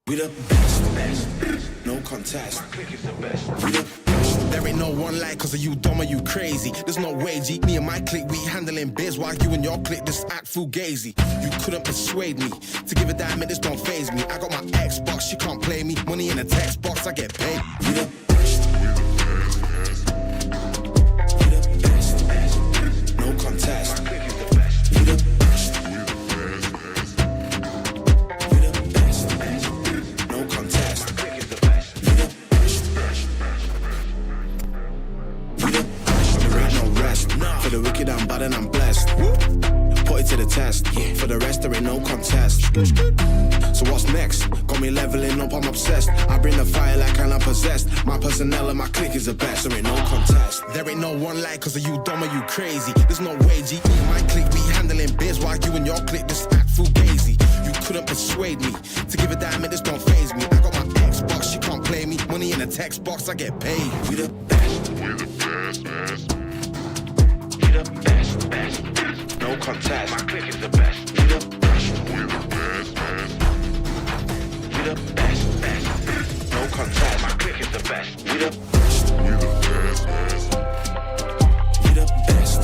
We the best, no contest. My clique is the best. We the best. There ain't no one like, cause of you dumb or you crazy. There's no way, G. Me and my clique, we handling biz, while you and your clique just act fugazi. You couldn't persuade me to give a damn, it just don't faze me. I got my Xbox, she can't play me. Money in a text box, I get paid. We the best. We the best, no contest. My clique is the best. We the best. For the wicked, I'm bad and I'm blessed. Put it to the test. For the rest, there ain't no contest. So what's next? Got me leveling up, I'm obsessed. I bring the fire like I'm possessed. My personnel and my clique is the best. There ain't no contest. There ain't no one like, cause of you dumb or you crazy. There's no way, G. Me and my clique, we handling biz, while you and your clique just act fugazi. You couldn't persuade me to give a damn, it just don't faze me. I got my Xbox, she can't play me. Money in a text box, I get paid. We the best. We the best. The best, no contest. My clique is the best. We the best. We the best. We the best, no contest. My clique is the best. We the best. We the best. We the best,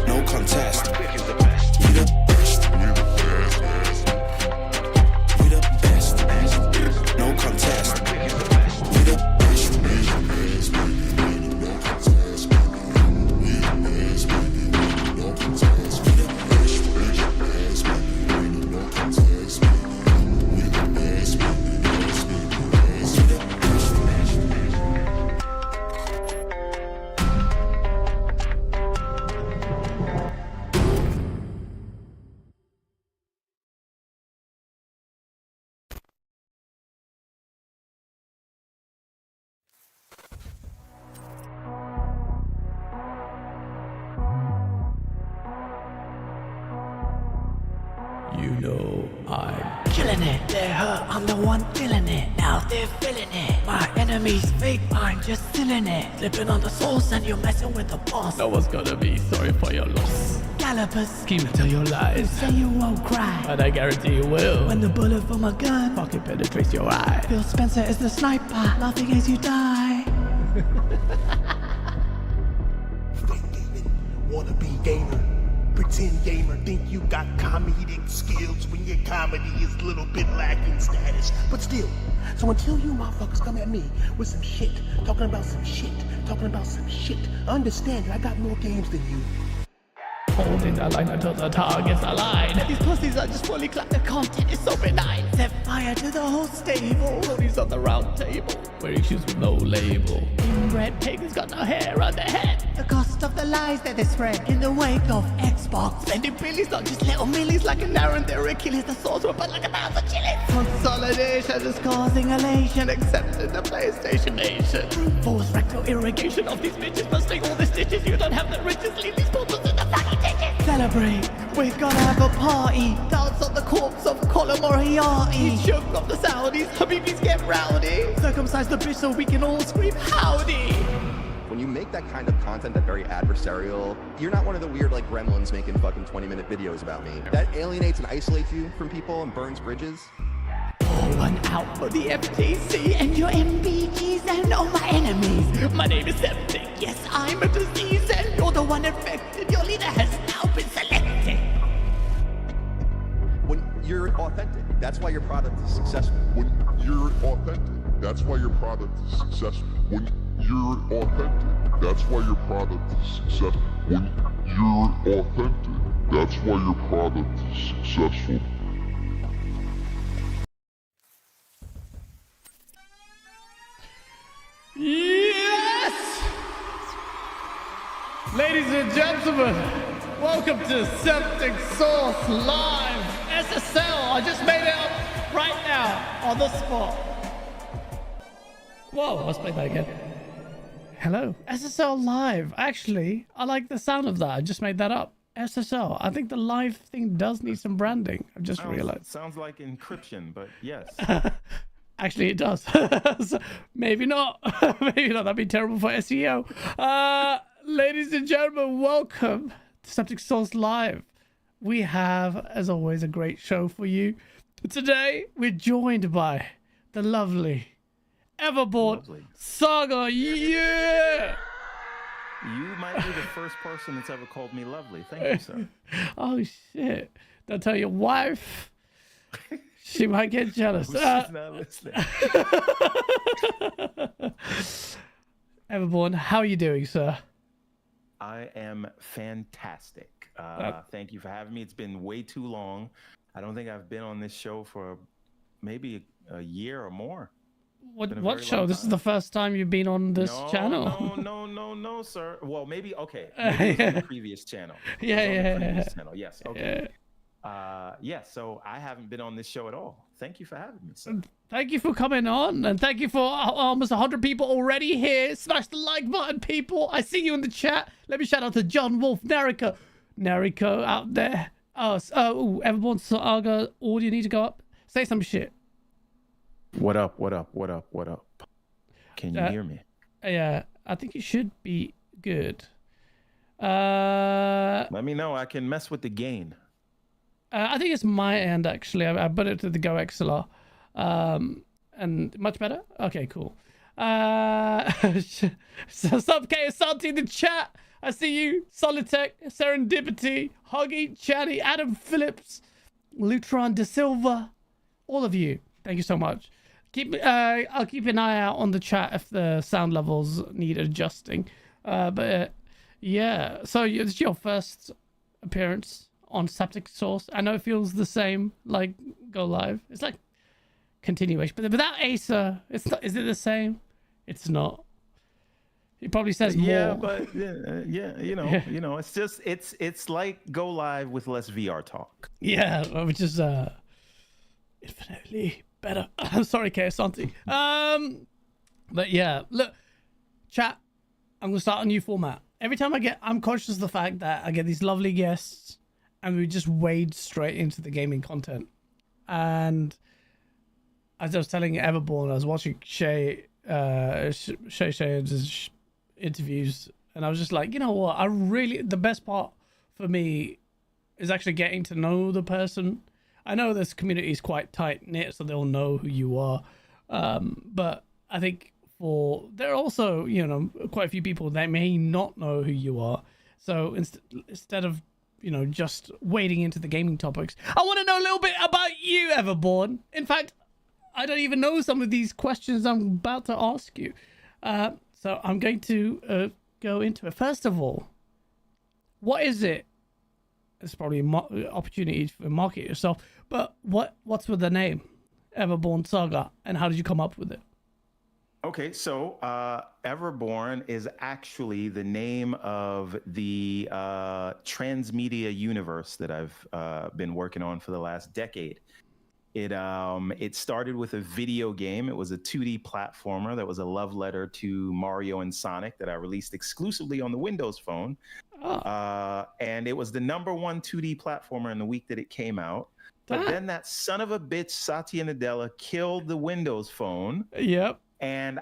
no contest. My clique is the best. We the best. We the best. We the best, no contest. My clique is the best. We the best. You know I'm killing it. They're hurt, I'm the one feeling it. Now they're feeling it. My enemy's fake, I'm just stealing it. Slipping on the source and you're messing with the boss. No one's gonna be sorry for your loss. Gallopers Scheme until your lies. say you won't cry. And I guarantee you will. When the bullet from a gun fucking penetrates your eye. Phil Spencer is the sniper, laughing as you die. Fake gaming, wanna be gamer. Pretend gamer, think you got comedic skills when your comedy is a little bit lacking status. But still, so until you motherfuckers come at me with some shit, talking about some shit, understand that I got more games than you. Holding the line until the target's aligned. These pussies are just fully clapped, the content is so benign. Set fire to the whole stable. Ponies on the round table, wearing shoes with no label. Inbred pig has got no hair on their head. The cost of the lies that they spread in the wake of Xbox. Spending billions, not just little millies, like an Aaron, their Achilles, the swords were but like 1,000 chilies. Consolidation is causing elation, Accepting the PlayStation Nation. force rectal Irrigation of these bitches, busting all the stitches. You don't have the riches, leave these portals in the fucking ditches. Celebrate, we're gonna have a party. Dance on the corpse of Colin Moriarty. He's Choke off the Saudis, Habibis get rowdy. Circumcise the bitch so we can all scream howdy. When you make that kind of content, that very adversarial, you're not one of the weird like gremlins making fucking 20-minute videos about me. That alienates and isolates you from people and burns bridges. Pour one out for the FTC and your MBGs and all my enemies. My name is Septic, yes, I'm a disease, and you're the one infected. Your leader has now been selected. When you're authentic, that's why your product is successful. When you're authentic, that's why your product is successful. When you're authentic, that's why your product is successful. When you're authentic, that's why your product is successful. Yes! Ladies and gentlemen, welcome to Septic Sauce Live SSL. I just made it up right now on the spot. Whoa, let's play that again. Hello, SSL Live. Actually, I like the sound of that. I just made that up. SSL. I think the live thing does need some branding. I've just realized. Sounds like encryption, but yes. Actually, it does. So maybe not. Maybe not. That'd be terrible for SEO. Ladies and gentlemen, welcome to Septic Sauce Live. We have, as always, a great show for you. Today, we're joined by the lovely Everborn Saga. Yeah! You might be the first person that's ever called me lovely. Thank you, sir. Oh, shit. Don't tell your wife. She might get jealous. She's not listening. Everborn, how are you doing, sir? I am fantastic. Thank you for having me. It's been way too long. I don't think I've been on this show for maybe a year or more. What show? This is the first time you've been on this channel. No, sir. Well, maybe, okay. Maybe it was on the previous channel. Previous channel. Yes, okay. So I haven't been on this show at all. Thank you for having me, sir. Thank you for coming on, and thank you for almost 100 people already here. Smash the like button, people. I see you in the chat. Let me shout out to John Wolf, Nariko out there. Everborn Saga, audio need to go up. Say some shit. What up? Can you hear me? Yeah, I think you should be good. Let me know. I can mess with the gain. I think it's my end, actually. I put it to the Go XLR. And much better? Okay, cool. Sub K Asante in the chat. I see you. Solitech, Serendipity, Huggy, Chatty, Adam Phillips, Lutron De Silva. All of you. Thank you so much. I'll keep an eye out on the chat if the sound levels need adjusting. Yeah. So it's your first appearance on Septic Sauce. I know it feels the same, like Go Live. It's like continuation, but without Acer, it's not. Is it the same? It's not. He probably says more. Yeah, but you know, it's just it's like Go Live with less VR talk. Yeah, which is infinitely better. Sorry, Asante. But yeah, look, chat. I'm gonna start a new format. Every time I'm conscious of the fact that I get these lovely guests, and we just wade straight into the gaming content. And as I was telling Everborn, I was watching Shay Shane's interviews, and I was just like, you know what? The best part for me is actually getting to know the person. I know this community is quite tight knit, so they'll know who you are. But I think there are also, quite a few people that may not know who you are. So instead of, just wading into the gaming topics, I want to know a little bit about you, Everborn. In fact, I don't even know some of these questions I'm about to ask you. So I'm going to go into it. First of all, what is it? It's probably an opportunity to market yourself, but what's with the name Everborn Saga, and how did you come up with it? Okay, so Everborn is actually the name of the transmedia universe that I've been working on for the last decade. It started with a video game. It was a 2D platformer that was a love letter to Mario and Sonic that I released exclusively on the Windows Phone. Oh. And it was the #1 2D platformer in the week that it came out. But then that son of a bitch, Satya Nadella, killed the Windows Phone. Yep. And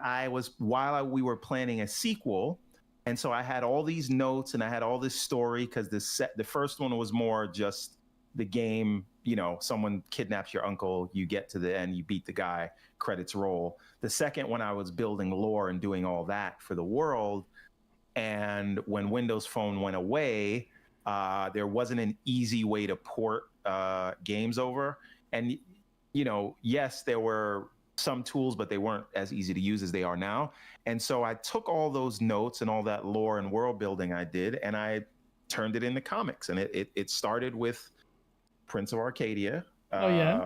we were planning a sequel. And so I had all these notes and I had all this story, because the first one was more just the game, someone kidnaps your uncle, you get to the end, you beat the guy, credits roll. The second one, I was building lore and doing all that for the world. And when Windows Phone went away, there wasn't an easy way to port games over. And, yes, there were some tools, but they weren't as easy to use as they are now. And so I took all those notes and all that lore and world building I did, and I turned it into comics. And it started with Prince of Arcadia,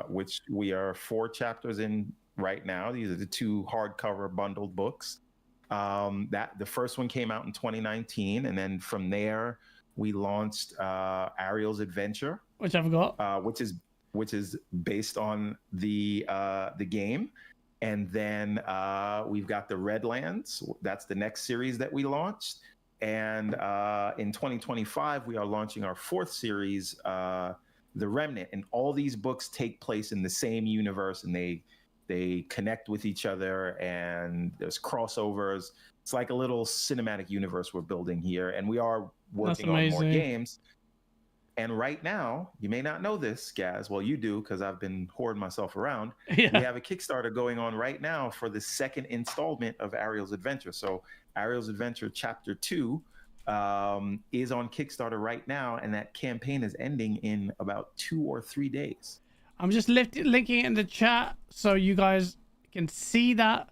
which we are 4 chapters in right now. These are the 2 hardcover bundled books. The first one came out in 2019, and then from there we launched Ariel's Adventure, which I've got, which is based on the game. And then we've got the Redlands. That's the next series that we launched. And in 2025, we are launching our 4th series, The Remnant. And all these books take place in the same universe, and they connect with each other, and there's crossovers. It's like a little cinematic universe we're building here. And we are working on more games. And right now, you may not know this, Gaz. Well, you do, because I've been hoarding myself around. Yeah. We have a Kickstarter going on right now for the 2nd installment of Ariel's Adventure. So Ariel's Adventure Chapter 2 is on Kickstarter right now, and that campaign is ending in about 2 or 3 days. I'm just linking it in the chat so you guys can see that.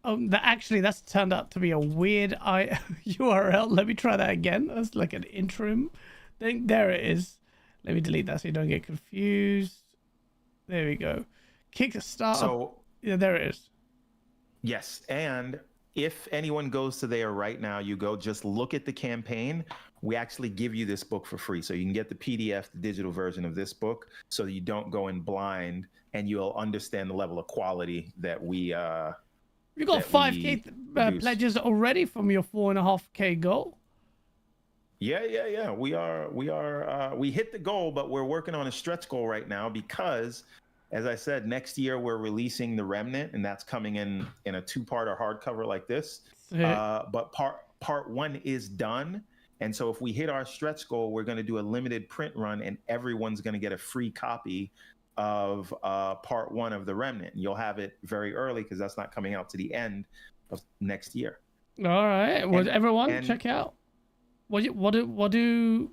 That's turned out to be a weird URL. Let me try that again. That's like an interim thing. There it is. Let me delete that so you don't get confused. There we go. Kickstarter. So yeah, there it is. Yes, and if anyone goes to there right now, just look at the campaign. We actually give you this book for free, so you can get the PDF, the digital version of this book, so that you don't go in blind, and you'll understand the level of quality that we. You got 5K pledges already from your 4.5K goal. Yeah. We hit the goal, but we're working on a stretch goal right now because, as I said, next year we're releasing The Remnant, and that's coming in a 2-parter hardcover like this. But part 1 is done. And so if we hit our stretch goal, we're going to do a limited print run, and everyone's going to get a free copy of part 1 of The Remnant. You'll have it very early because that's not coming out to the end of next year. All right. Well, everyone check out. What do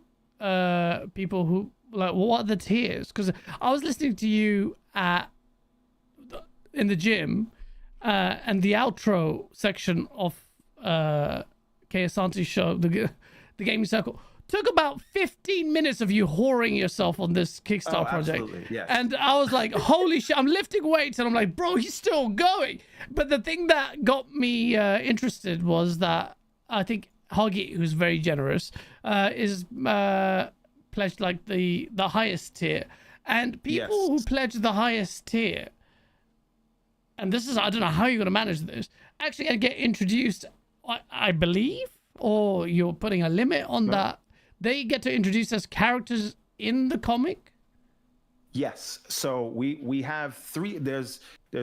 people who like, what are the tiers? Because I was listening to you in the gym, and the outro section of Kay Asante's show, the Gaming Circle, took about 15 minutes of you whoring yourself on this Kickstarter project. Yes. And I was like, holy shit, I'm lifting weights. And I'm like, bro, he's still going. But the thing that got me interested was that I think Huggy, who's very generous, is pledged like the highest tier. And people who pledge the highest tier, and this is, I don't know how you're going to manage this, actually going to get introduced, I believe, or you're putting a limit on that. They get to introduce as characters in the comic? Yes. So we have three. There's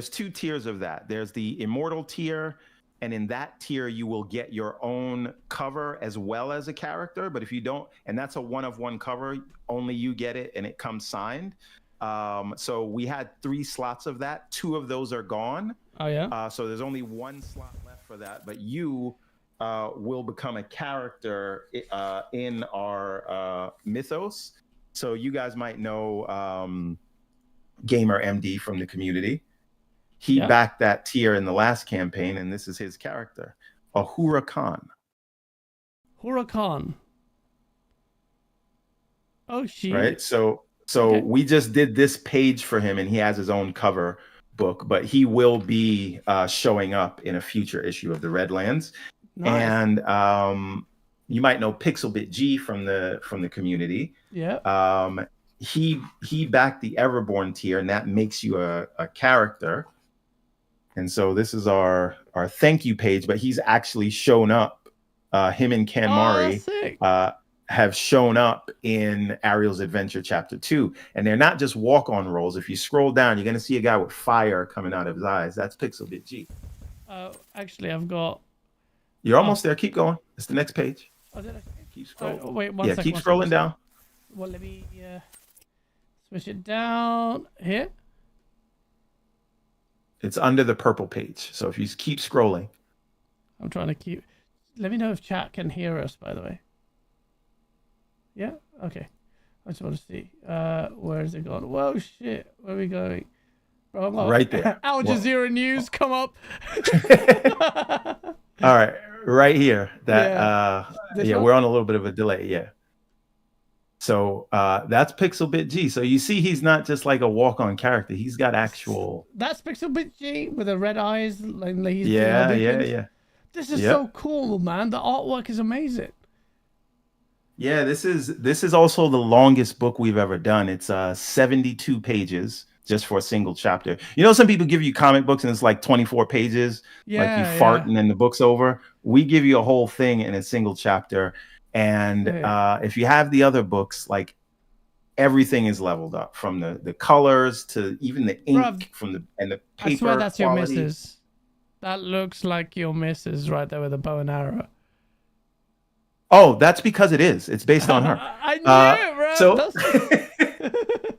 two tiers of that. There's the immortal tier, and in that tier you will get your own cover as well as a character. But if you don't, and that's a one of one cover, only you get it, and it comes signed. So we had 3 slots of that. 2 of those are gone. Oh yeah. So there's only 1 slot left for that. But you will become a character in our mythos. So you guys might know Gamer MD from the community. He backed that tier in the last campaign, and this is his character, Ahura Khan. Huracan. Oh, she. Right. So we just did this page for him, and he has his own cover book, but he will be showing up in a future issue of the Redlands. Nice. And you might know Pixelbit G from the community. Yeah. He backed the Everborn tier, and that makes you a character. And so this is our thank you page, but he's actually shown up. Him and Kanmari have shown up in Ariel's Adventure Chapter 2. And they're not just walk-on rolls. If you scroll down, you're going to see a guy with fire coming out of his eyes. That's Pixelbit G. Actually, I've got... You're almost there. Keep going. It's the next page. Oh, did I? Keep scrolling. Wait, one second. Keep scrolling down. Well, let me switch it down here. It's under the purple page. So if you keep scrolling. I'm trying to keep... Let me know if chat can hear us, by the way. Yeah? Okay. I just want to see. Where is it gone? Whoa, shit. Where are we going? Bro, right there. Al Jazeera News, come up. All right. Right here. We're on a little bit of a delay. Yeah. So that's Pixelbit G. So you see he's not just like a walk-on character. He's got actual... That's Pixelbit G with the red eyes. Like he's yeah. This is so cool, man. The artwork is amazing. Yeah, this is also the longest book we've ever done. It's 72 pages just for a single chapter. You know, some people give you comic books and it's like 24 pages, like you fart and then the book's over. We give you a whole thing in a single chapter. And if you have the other books, like everything is leveled up from the colors to even the ink and the paper. I swear that's quality. your missus. That looks like your missus right there with a bow and arrow. Oh, that's because it is. It's based on her. I knew it, bro.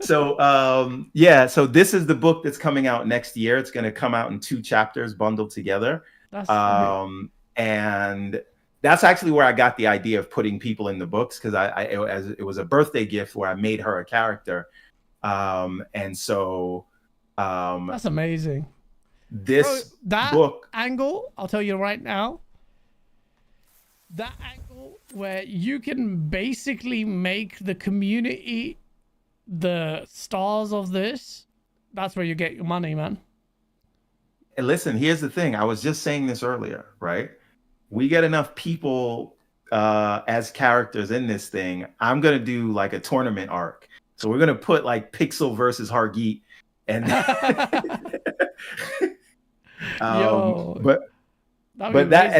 So this is the book that's coming out next year. It's going to come out in 2 chapters bundled together. That's and that's actually where I got the idea of putting people in the books, because it was a birthday gift where I made her a character. And so that's amazing. This that book angle, I'll tell you right now, that angle where you can basically make the community the stars of this, that's where you get your money, man. And listen, here's the thing. I was just saying this earlier, right? We get enough people as characters in this thing. I'm going to do like a tournament arc. So we're going to put like Pixel versus Hargeet. And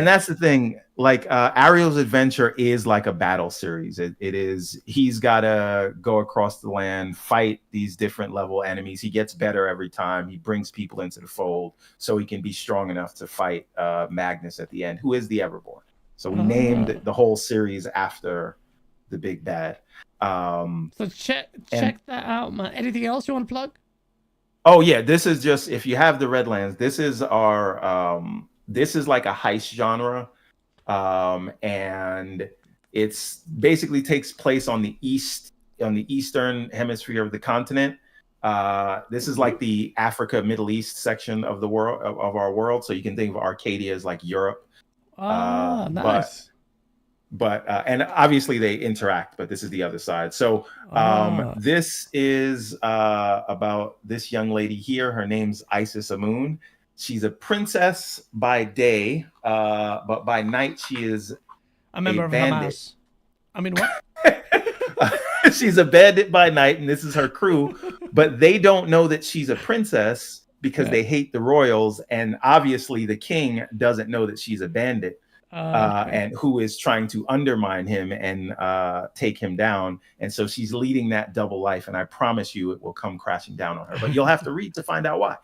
that's the thing. Like Ariel's Adventure is like a battle series. It is. He's got to go across the land, fight these different level enemies. He gets better every time. He brings people into the fold so he can be strong enough to fight Magnus at the end, who is the Everborn. So we named the whole series after the big bad. So check that out, man. Anything else you want to plug? Oh yeah, this is just, if you have the Redlands, this is our this is like a heist genre. And it's basically takes place on the eastern hemisphere of the continent. This is like the Africa, Middle East section of the world of our world. So you can think of Arcadia as like Europe. Nice. But and obviously they interact, but this is the other side. So this is about this young lady here. Her name's Isis Amun. She's a princess by day, but by night she is a member of Hamas. I mean, what? She's a bandit by night, and this is her crew. But they don't know that she's a princess because they hate the royals, and obviously the king doesn't know that she's a bandit. Okay. and who is trying to undermine him and take him down. And so she's leading that double life, and I promise you it will come crashing down on her. But you'll have to read to find out why.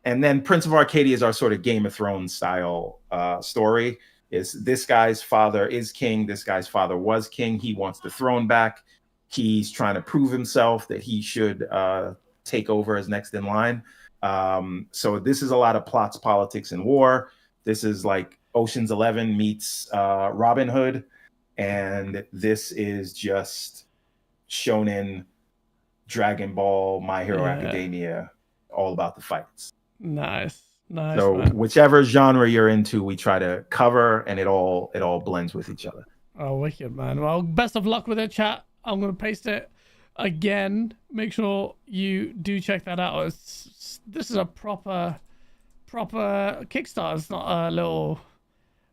And then Prince of Arcadia is our sort of Game of Thrones style story. Is this guy's father is king. This guy's father was king. He wants the throne back. He's trying to prove himself that he should take over as next in line. So this is a lot of plots, politics, and war. This is like Ocean's 11 meets Robin Hood. And this is just shonen, Dragon Ball, My Hero Academia, all about the fights. Nice. So man. whichever genre you're into, we try to cover, and it all blends with each other. Oh, wicked, man. Well, best of luck with it, chat. I'm going to paste it again. Make sure you do check that out. This is a proper Kickstarter. It's not a little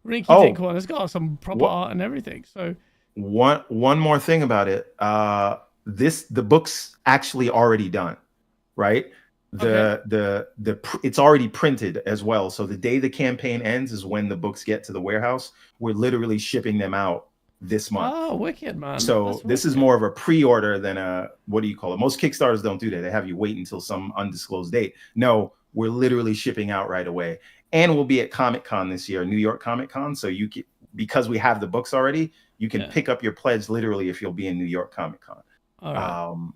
rinky-dink one. It's got some proper art and everything. So one more thing about it. The book's actually already done, right? It's already printed as well. So the day the campaign ends is when the books get to the warehouse. We're literally shipping them out this month. Oh, wicked, man. So this is more of a pre-order than a, what do you call it? Most Kickstarters don't do that. They have you wait until some undisclosed date. No, we're literally shipping out right away. And we'll be at Comic-Con this year, New York Comic-Con. So you can, because we have the books already, you can pick up your pledge literally if you'll be in New York Comic-Con. Right.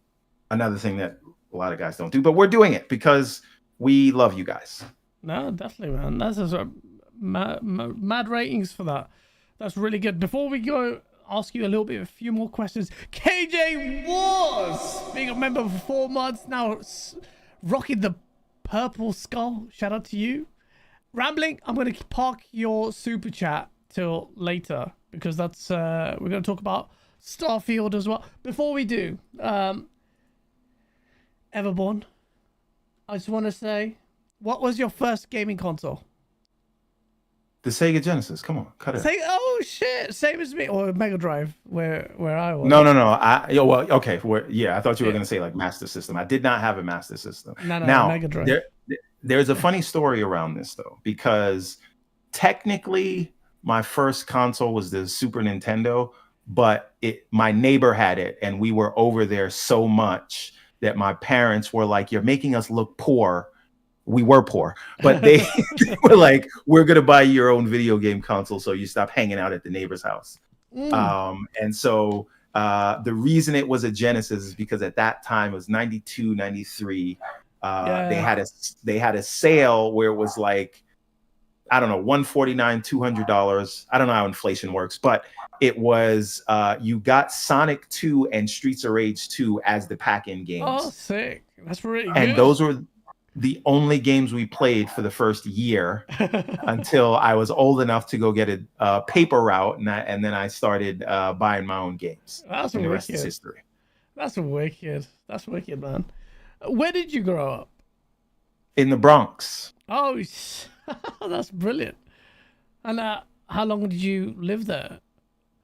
Another thing that a lot of guys don't do, but we're doing it because we love you guys. No, definitely, man. That's a mad ratings for that. That's really good. Before we go, ask you a few more questions. KJ was being a member for 4 months now, rocking the purple skull. Shout out to you. Rambling, I'm going to park your super chat till later because that's we're going to talk about Starfield as well. Before we do, Everborn, I just want to say, what was your first gaming console? The Sega Genesis. Come on, cut it. Oh shit, same as me. Or Mega Drive, where I was. No. I thought you were gonna say like Master System. I did not have a Master System. No, Mega Drive. There's a funny story around this though, because technically my first console was the Super Nintendo, but my neighbor had it, and we were over there so much that my parents were like, "You're making us look poor." We were poor, but they were like, "We're gonna buy your own video game console, so you stop hanging out at the neighbor's house." And so the reason it was a Genesis is because at that time it was 92, 93. They had a sale where it was like, I don't know, $149, $200. I don't know how inflation works, but it was you got Sonic 2 and Streets of Rage 2 as the pack-in games. Oh, sick! That's really good. And those were the only games we played for the first year until I was old enough to go get a paper route, and then I started buying my own games. That's and wicked. The rest is history. That's wicked. That's wicked, man. Where did you grow up? In the Bronx. Oh, that's brilliant. And how long did you live there?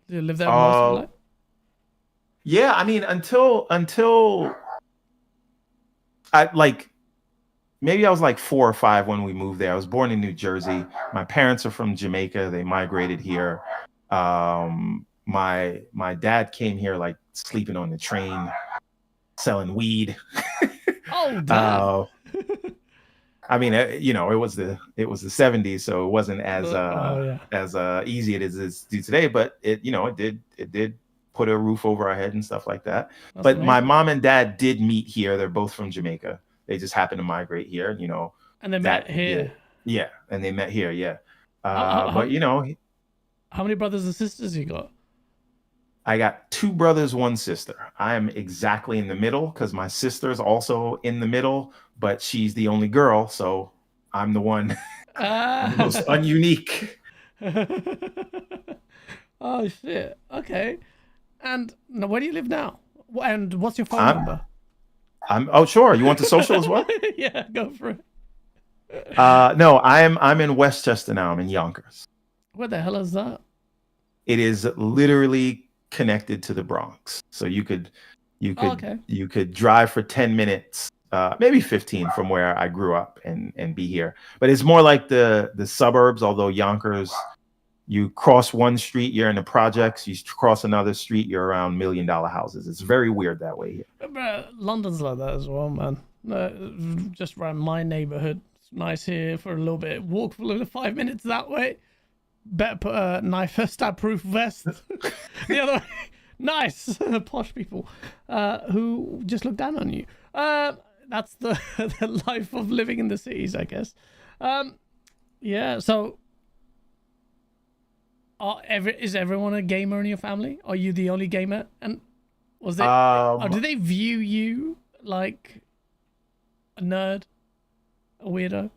Did you live there most of your life? Yeah, I mean, until I like. Maybe I was like 4 or 5 when we moved there. I was born in New Jersey. My parents are from Jamaica. They migrated here. My dad came here like sleeping on the train, selling weed. Oh, damn. I mean, it was the 70s, so it wasn't as easy as it is today. But it did put a roof over our head and stuff like that. That's but amazing. My mom and dad did meet here. They're both from Jamaica. They just happened to migrate here, And they met here. Yeah, and they met here, yeah. How many brothers and sisters you got? I got 2 brothers, 1 sister. I am exactly in the middle because my sister's also in the middle, but she's the only girl, so I'm the one the most ununique. Oh, shit. Okay. And now, where do you live now? And what's your phone number? Sure. You want the social as well? Yeah, go for it. No, I'm in Westchester now. I'm in Yonkers. Where the hell is that? It is literally connected to the Bronx. So you could drive for 10 minutes maybe 15 from where I grew up and be here. But it's more like the suburbs, although Yonkers, you cross one street, you're in the projects, you cross another street, you're around $1 million houses. It's very weird that way here. London's like that as well, man. Just around my neighborhood. It's nice here for a little bit. Walk for a little 5 minutes that way. Better put a knife, stab-proof vest. The other way. Nice. Posh people who just look down on you. That's the life of living in the cities, I guess. Yeah, so is everyone a gamer in your family? Are you the only gamer? And was it? Or do they view you like a nerd, a weirdo?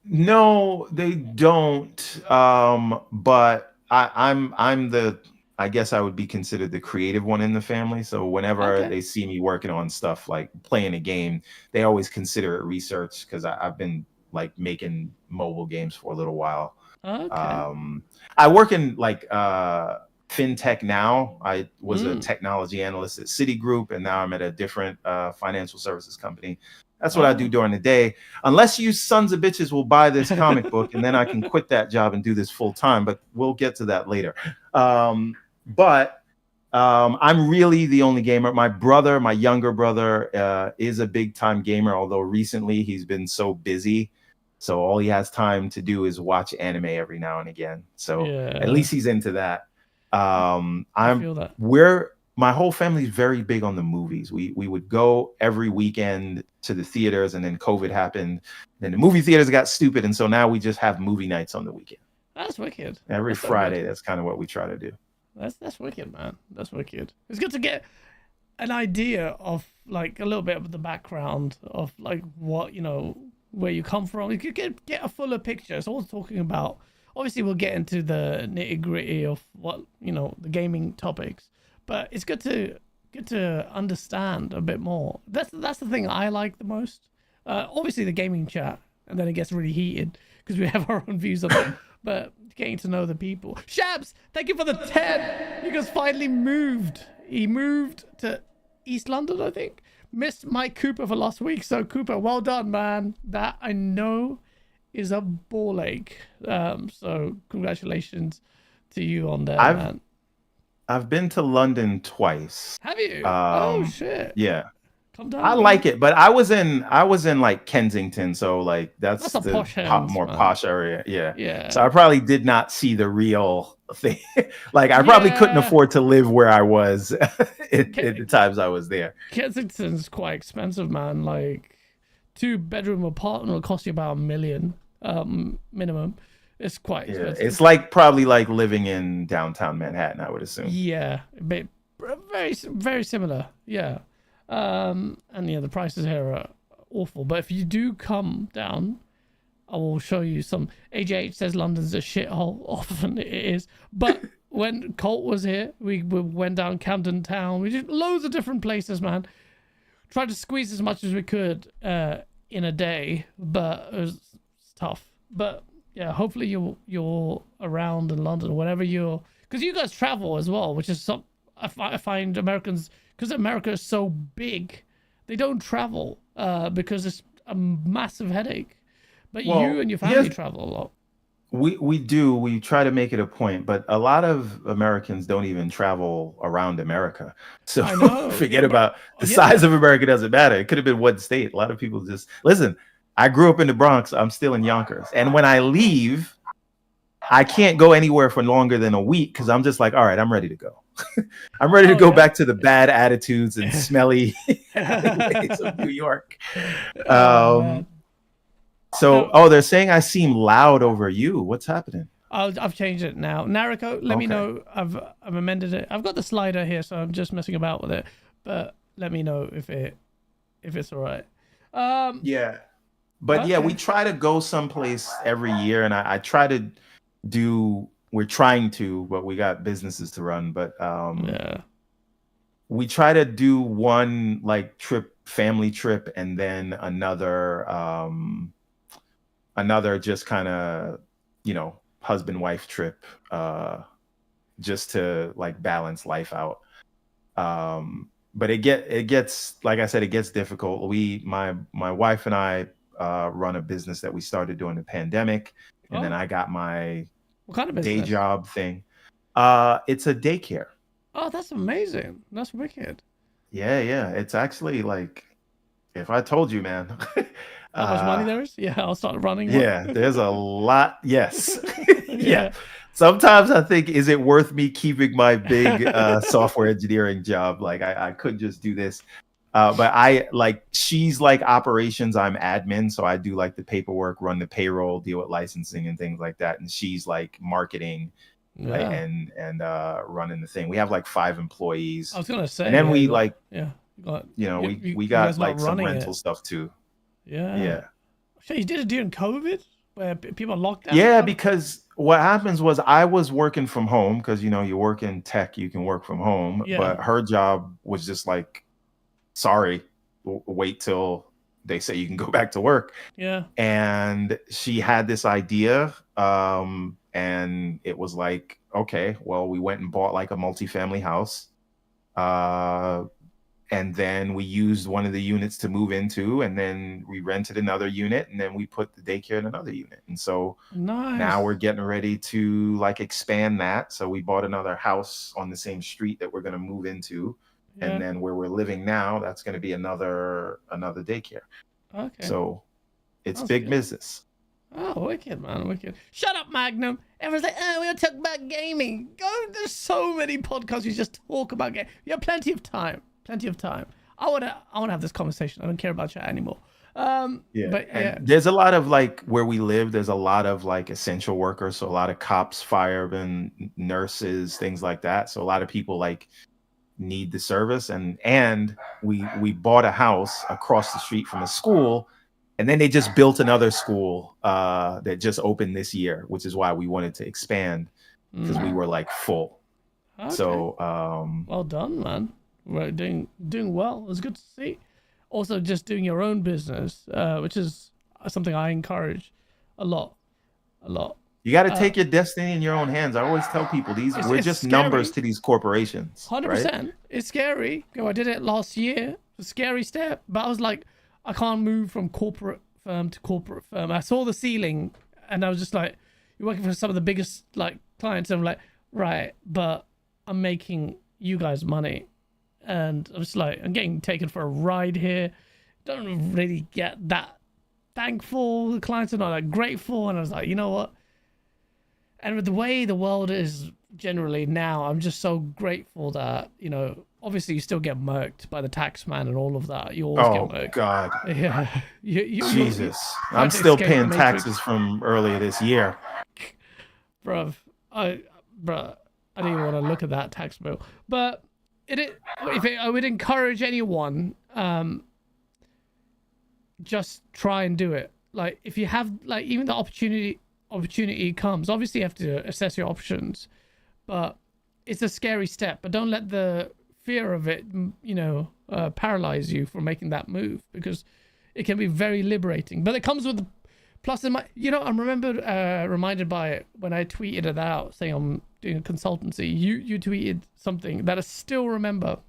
No, they don't. But I'm the, I guess I would be considered the creative one in the family. So whenever they see me working on stuff like playing a game, they always consider it research because I've been like making mobile games for a little while. I work in like fintech now. I was a technology analyst at Citigroup, and now I'm at a different financial services company. That's what I do during the day, unless you sons of bitches will buy this comic book, and then I can quit that job and do this full time. But we'll get to that later. But I'm really the only gamer. My brother, my younger brother, is a big time gamer, although recently he's been so busy. So all he has time to do is watch anime every now and again. So at least he's into that. My whole family's very big on the movies. We would go every weekend to the theaters, and then COVID happened. Then the movie theaters got stupid, and so now we just have movie nights on the weekend. That's wicked. Every Friday, that's kind of what we try to do. That's wicked, man. That's wicked. It's good to get an idea of like a little bit of the background of like what, you know, where you come from. You could get a fuller picture. It's all talking about. Obviously, we'll get into the nitty gritty of what, you know, the gaming topics. But it's good to understand a bit more. That's the thing I like the most. Obviously the gaming chat, and then it gets really heated because we have our own views on it. But getting to know the people. Shabs, thank you for the 10. You guys finally moved. He moved to East London, I think. Missed Mike Cooper for last week. So Cooper, well done, man. That I know is a ball ache. So congratulations to you on that, man. I've been to London twice. Have you? Oh shit. Yeah. Come down. I like it, but I was in like Kensington, so like that's a the posh more posh area. Yeah. Yeah. So I probably did not see the real thing. Like I probably couldn't afford to live where I was at the times I was there. Kensington's quite expensive, man. Like 2-bedroom apartment will cost you about $1 million minimum. It's quite expensive. It's like probably like living in downtown Manhattan, I would assume. Yeah, but very, very similar. Yeah, and yeah, the prices here are awful. But if you do come down, I will show you some. AJH says London's a shithole. Often it is. But when Colt was here, we went down Camden Town. We did loads of different places, man. Tried to squeeze as much as we could in a day, but it was tough. But yeah, hopefully you're around in London, whenever you're, because you guys travel as well, which is some. I find Americans, because America is so big, they don't travel because it's a massive headache. But you and your family travel a lot. We do. We try to make it a point, but a lot of Americans don't even travel around America. So forget about the size of America. Doesn't matter. It could have been one state. A lot of people just listen. I grew up in the Bronx. I'm still in Yonkers. And when I leave, I can't go anywhere for longer than a week because I'm just like, all right, I'm ready to go. I'm ready to go back to the bad attitudes and smelly alleyways of New York. They're saying I seem loud over you. What's happening? I've changed it now. Nariko, let me know. I've amended it. I've got the slider here, so I'm just messing about with it. But let me know if it's all right. But we try to go someplace every year, and I try to do. We're trying to, but we got businesses to run. But we try to do one like family trip, and then another just kind of husband-wife trip, just to like balance life out. but it gets, like I said, it gets difficult. My wife and I run a business that we started during the pandemic, and then I got my What kind of day business? job thing. It's a daycare. Oh, that's amazing. That's wicked. Yeah. It's actually like, if I told you, man. How much money there is? Yeah, I'll start running. Yeah, there's a lot. Yes. Yeah. Yeah. Sometimes I think, is it worth me keeping my big software engineering job? Like I could just do this. But she's like operations, I'm admin. So I do like the paperwork, run the payroll, deal with licensing and things like that. And she's like marketing, right, and running the thing. We have like 5 employees. I was gonna say, and then we we got like some rental stuff too. Yeah. So you did it during COVID, where people locked down. Yeah, because what happens was I was working from home, because you work in tech, you can work from home. Yeah. But her job was just like, sorry, wait till they say you can go back to work. Yeah. And she had this idea, and it was like, okay, well, we went and bought like a multifamily house. And then we used one of the units to move into, and then we rented another unit, and then we put the daycare in another unit. And so now we're getting ready to like expand that. So we bought another house on the same street that we're going to move into. Yeah. And then where we're living now, that's going to be another daycare. Okay. So it's That's big good. business. Oh, wicked, man, wicked. Shut up, Magnum. Everyone's like, oh, we don't talk about gaming. There's so many podcasts you just talk about gaming. You have plenty of time. I wanna have this conversation. I don't care about chat anymore. There's a lot of like, where we live, there's a lot of like essential workers. So a lot of cops, firemen, nurses, things like that. So a lot of people like need the service. And we bought a house across the street from a school. And then they just built another school that just opened this year, which is why we wanted to expand, because we were like full. Okay. So well done, man. We're doing well. It's good to see. Also, just doing your own business, which is something I encourage a lot. you got to take your destiny in your own hands. I always tell people we're just scary. numbers to these corporations. 100%. Right? It's scary. I did it last year. It's a scary step, but I was like, I can't move from corporate firm to corporate firm. I saw the ceiling, and I was just like, you're working for some of the biggest like clients, and I'm like, right, but I'm making you guys money. And I was like, I'm getting taken for a ride here. Don't really get that thankful. The clients are not that grateful. And I was like, you know what? And with the way the world is generally now, I'm just so grateful that, obviously you still get murked by the tax man and all of that. You always get murked. God. Yeah. Jesus. I'm still paying taxes from earlier this year. Bruh, I don't even want to look at that tax bill. But I would encourage anyone, just try and do it. Like, if you have, like, even the opportunity comes, obviously you have to assess your options, but it's a scary step. But don't let the fear of it, paralyze you from making that move, because it can be very liberating. But it comes with plus in my, I'm reminded by it when I tweeted it out saying I'm doing a consultancy. You tweeted something that I still remember.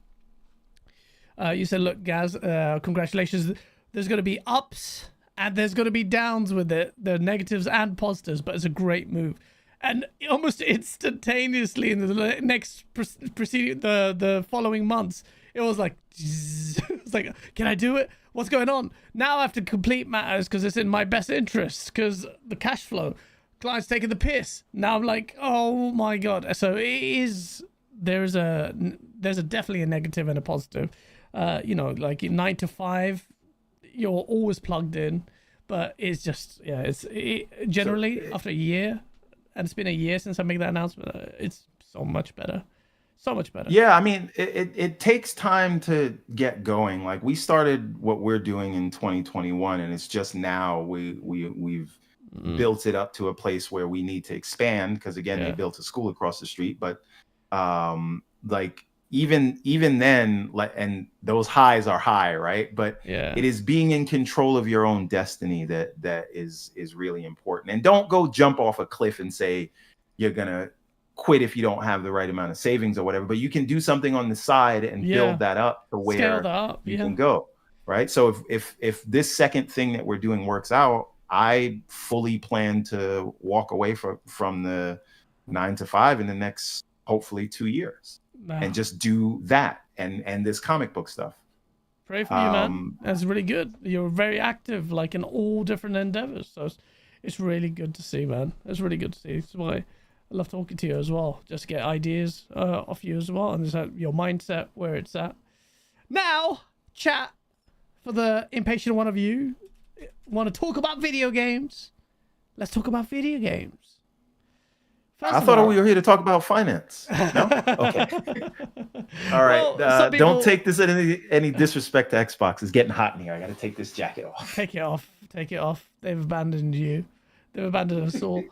You said, look, Gaz, congratulations. There's going to be ups and there's going to be downs with it, the negatives and positives, but it's a great move. And almost instantaneously in the next preceding the following months, it was like, can I do it? What's going on? Now I have to complete matters because it's in my best interest, because the cash flow, clients taking the piss. Now I'm like, oh my God. So there's definitely a negative and a positive. Like 9 to 5, you're always plugged in, but it's just, generally after a year, and it's been a year since I made that announcement, it's so much better. So much better. Yeah, I mean, it takes time to get going. Like, we started what we're doing in 2021, and it's just now we've built it up to a place where we need to expand, because again, they built a school across the street. But like even then, like, and those highs are high, right? But it is being in control of your own destiny that is really important. And don't go jump off a cliff and say you're gonna quit if you don't have the right amount of savings or whatever, but you can do something on the side and build that up to where Scale that up, you can go, right? So if this second thing that we're doing works out, I fully plan to walk away from the 9 to 5 in the next, hopefully 2 years, and just do that and this comic book stuff. Pray for you, man. That's really good. You're very active, like in all different endeavors. So it's really good to see, man. It's really good to see. That's why I love talking to you as well. Just get ideas off you as well, and just your mindset where it's at. Now, chat, for the impatient one of you, want to talk about video games? Let's talk about video games. I thought we were here to talk about finance. No? Okay. All right. Well, don't take this any disrespect to Xbox. It's getting hot in here. I got to take this jacket off. Take it off. Take it off. They've abandoned you. They've abandoned us all.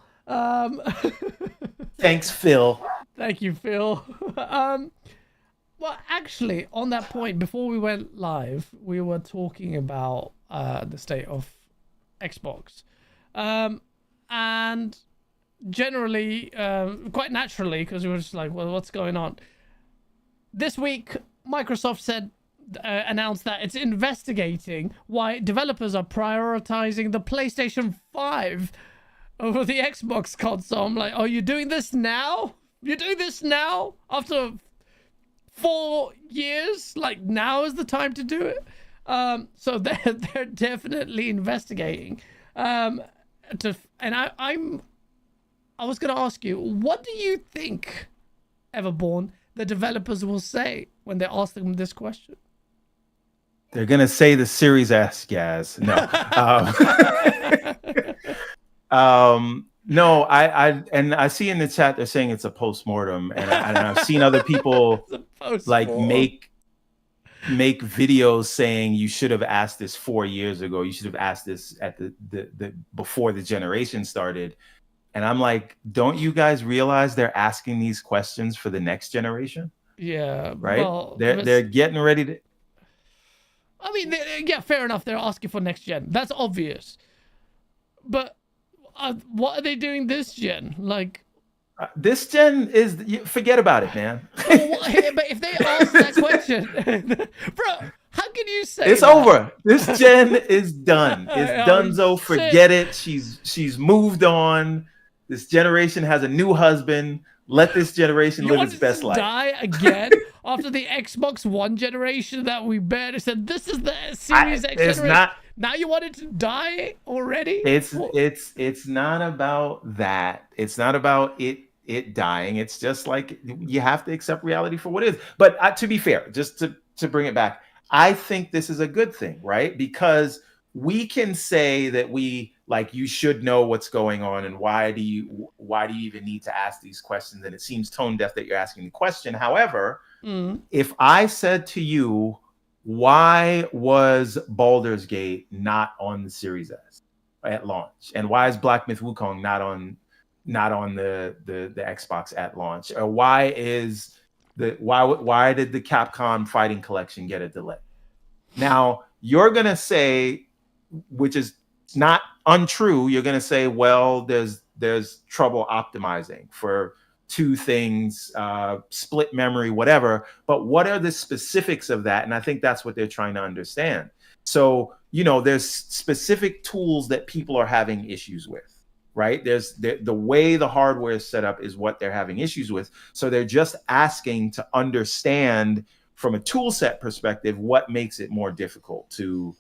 Thanks, Phil. Thank you, Phil. Well, actually, on that point, before we went live, we were talking about the state of Xbox. And generally, quite naturally, because we were just like, well, what's going on? This week, Microsoft announced that it's investigating why developers are prioritizing the PlayStation 5 over the Xbox console. I'm like, are you doing this now? You're doing this now? After 4 years? Like, now is the time to do it? So they're definitely investigating. I was going to ask you, what do you think, Everborn, the developers will say when they ask them this question? They're going to say the Series S, guys. No. No, I see in the chat they're saying it's a postmortem, and I've seen other people like make videos saying you should have asked this 4 years ago. You should have asked this at the before the generation started. And I'm like, don't you guys realize they're asking these questions for the next generation? Yeah, right. Well, they're getting ready to. I mean, yeah, fair enough. They're asking for next gen. That's obvious. But what are they doing this gen? Like, this gen is forget about it, man. But if they ask that question, bro, how can you say it's that? over? This gen is done. It's donezo. Forget it. She's moved on. This generation has a new husband. Let this generation live its best life. Die again after the Xbox One generation that we barely said this is the Series X generation. Now you want it to die already? It's not about that. It's not about it dying. It's just like you have to accept reality for what it is. But to be fair, just to bring it back, I think this is a good thing, right? Because we can say that you should know what's going on, and why do you even need to ask these questions? And it seems tone deaf that you're asking the question. However, if I said to you, why was Baldur's Gate not on the Series S at launch, and why is Black Myth Wukong not on the Xbox at launch, or why did the Capcom Fighting Collection get a delay? Now you're gonna say, which is not untrue, you're gonna say, well, there's trouble optimizing for two things, split memory, whatever. But what are the specifics of that? And I think that's what they're trying to understand. So, there's specific tools that people are having issues with, right? There's the way the hardware is set up is what they're having issues with. So they're just asking to understand from a tool set perspective, what makes it more difficult to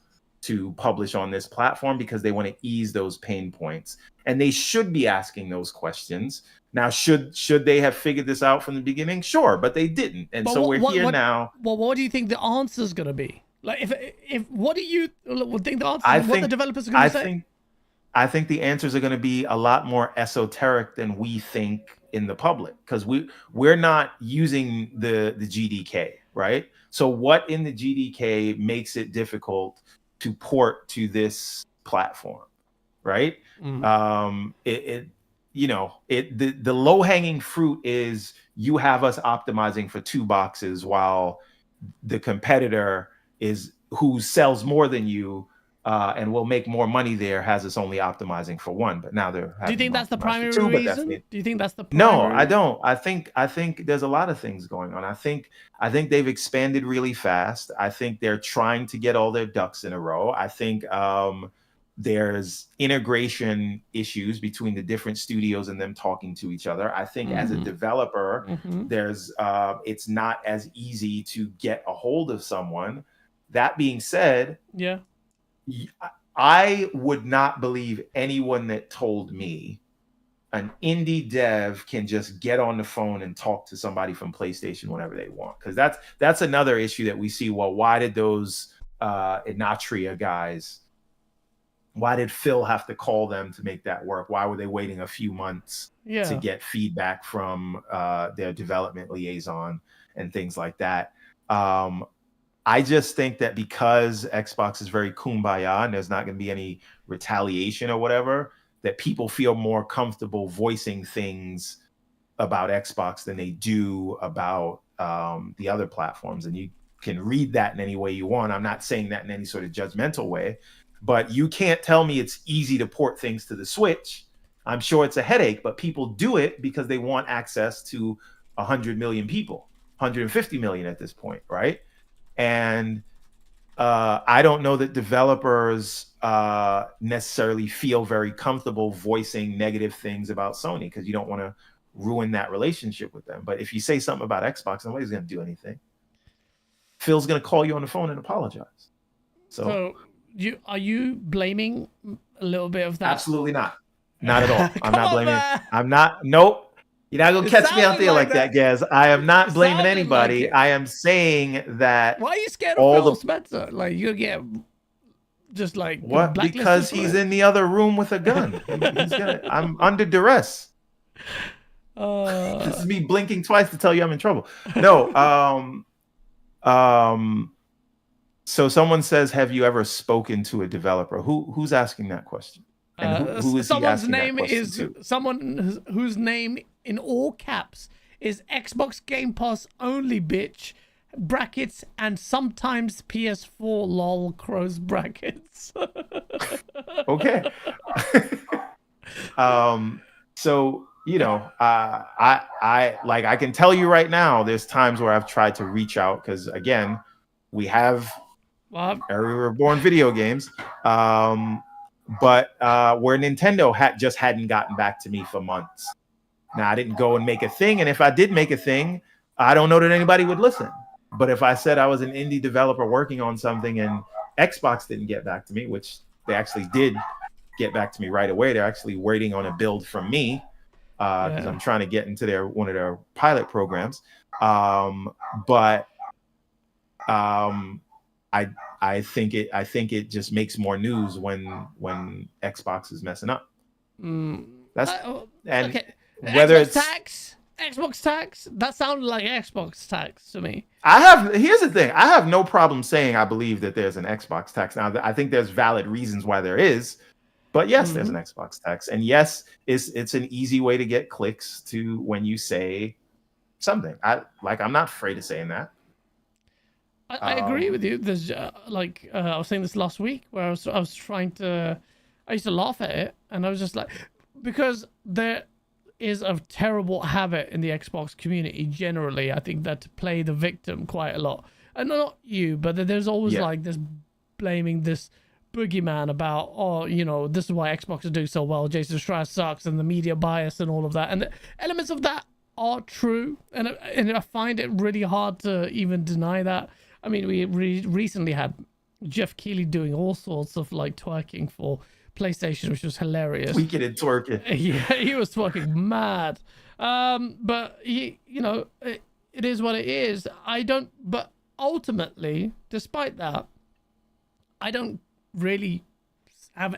publish on this platform, because they want to ease those pain points. And they should be asking those questions. Now, should they have figured this out from the beginning? Sure, but they didn't. And so we're here now. Well, what do you think the answer is going to be? Like, if what do you think the answer is? What the developers are going to say? I think the answers are going to be a lot more esoteric than we think in the public, because we're not using the GDK, right? So what in the GDK makes it difficult to port to this platform, right? Mm-hmm. The low-hanging fruit is you have us optimizing for 2 boxes while the competitor who sells more than you and will make more money there, has us only optimizing for one. But now they're Do you think that's the primary two, reason? Do you think that's the primary No, I don't. I think there's a lot of things going on. I think they've expanded really fast. I think they're trying to get all their ducks in a row. I think there's integration issues between the different studios and them talking to each other. I think as a developer, there's it's not as easy to get a hold of someone. That being said, yeah, I would not believe anyone that told me an indie dev can just get on the phone and talk to somebody from PlayStation whenever they want. Because that's another issue that we see. Well, why did those Inatria guys, why did Phil have to call them to make that work? Why were they waiting a few months to get feedback from their development liaison and things like that? I just think that because Xbox is very kumbaya and there's not going to be any retaliation or whatever, that people feel more comfortable voicing things about Xbox than they do about the other platforms. And you can read that in any way you want. I'm not saying that in any sort of judgmental way, but you can't tell me it's easy to port things to the Switch. I'm sure it's a headache, but people do it because they want access to 100 million people, 150 million at this point, right? And I don't know that developers necessarily feel very comfortable voicing negative things about Sony because you don't want to ruin that relationship with them. But if you say something about Xbox, nobody's going to do anything. Phil's going to call you on the phone and apologize. So are you blaming a little bit of that? Absolutely not. Not at all. I'm not blaming. I'm not. Nope. You're not gonna catch me out there like that, Gaz. I am not blaming anybody. Like I am saying that. Why are you scared of Phil Spencer? Like you get just like what? Because he's in the other room with a gun. I'm under duress. This is me blinking twice to tell you I'm in trouble. No. So someone says, "Have you ever spoken to a developer?" Who's asking that question? And who is someone's name is someone whose name in all caps is Xbox Game Pass only bitch brackets and sometimes PS4 lol crows brackets. Okay. So you know, I can tell you right now, there's times where I've tried to reach out because again, we have Everborn video games. But where Nintendo just hadn't gotten back to me for months. Now, I didn't go and make a thing. And if I did make a thing, I don't know that anybody would listen. But if I said I was an indie developer working on something and Xbox didn't get back to me, which they actually did get back to me right away. They're actually waiting on a build from me because I'm trying to get into one of their pilot programs. I think it just makes more news when Xbox is messing up. That's okay. Whether Xbox tax, that sounded like Xbox tax to me. Here's the thing. I have no problem saying I believe that there's an Xbox tax. Now, I think there's valid reasons why there is, but yes, there's an Xbox tax, and yes, it's an easy way to get clicks to when you say something. I'm not afraid of saying that. I agree with you. There's I was saying this last week where I was trying to, I used to laugh at it, and I was just like, because there is a terrible habit in the Xbox community generally. I think that to play the victim quite a lot, and not you, but there's always like this blaming this boogeyman about, this is why Xbox is doing so well. Jason Schreier sucks, and the media bias and all of that, and the elements of that are true, and I find it really hard to even deny that. I mean, we recently had Jeff Keighley doing all sorts of like twerking for PlayStation, which was hilarious. Tweaking and twerking. Yeah, he was twerking mad. But it is what it is. But ultimately, despite that, I don't really have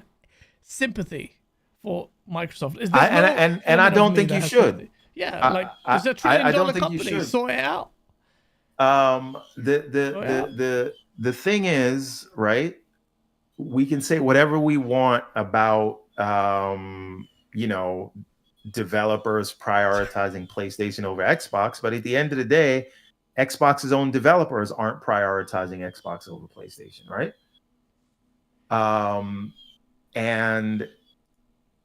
sympathy for Microsoft. And I don't think you should. Sympathy. Yeah, it's a $1 trillion company. Sort it out. The thing is, right? We can say whatever we want about developers prioritizing PlayStation over Xbox, but at the end of the day, Xbox's own developers aren't prioritizing Xbox over PlayStation, right? And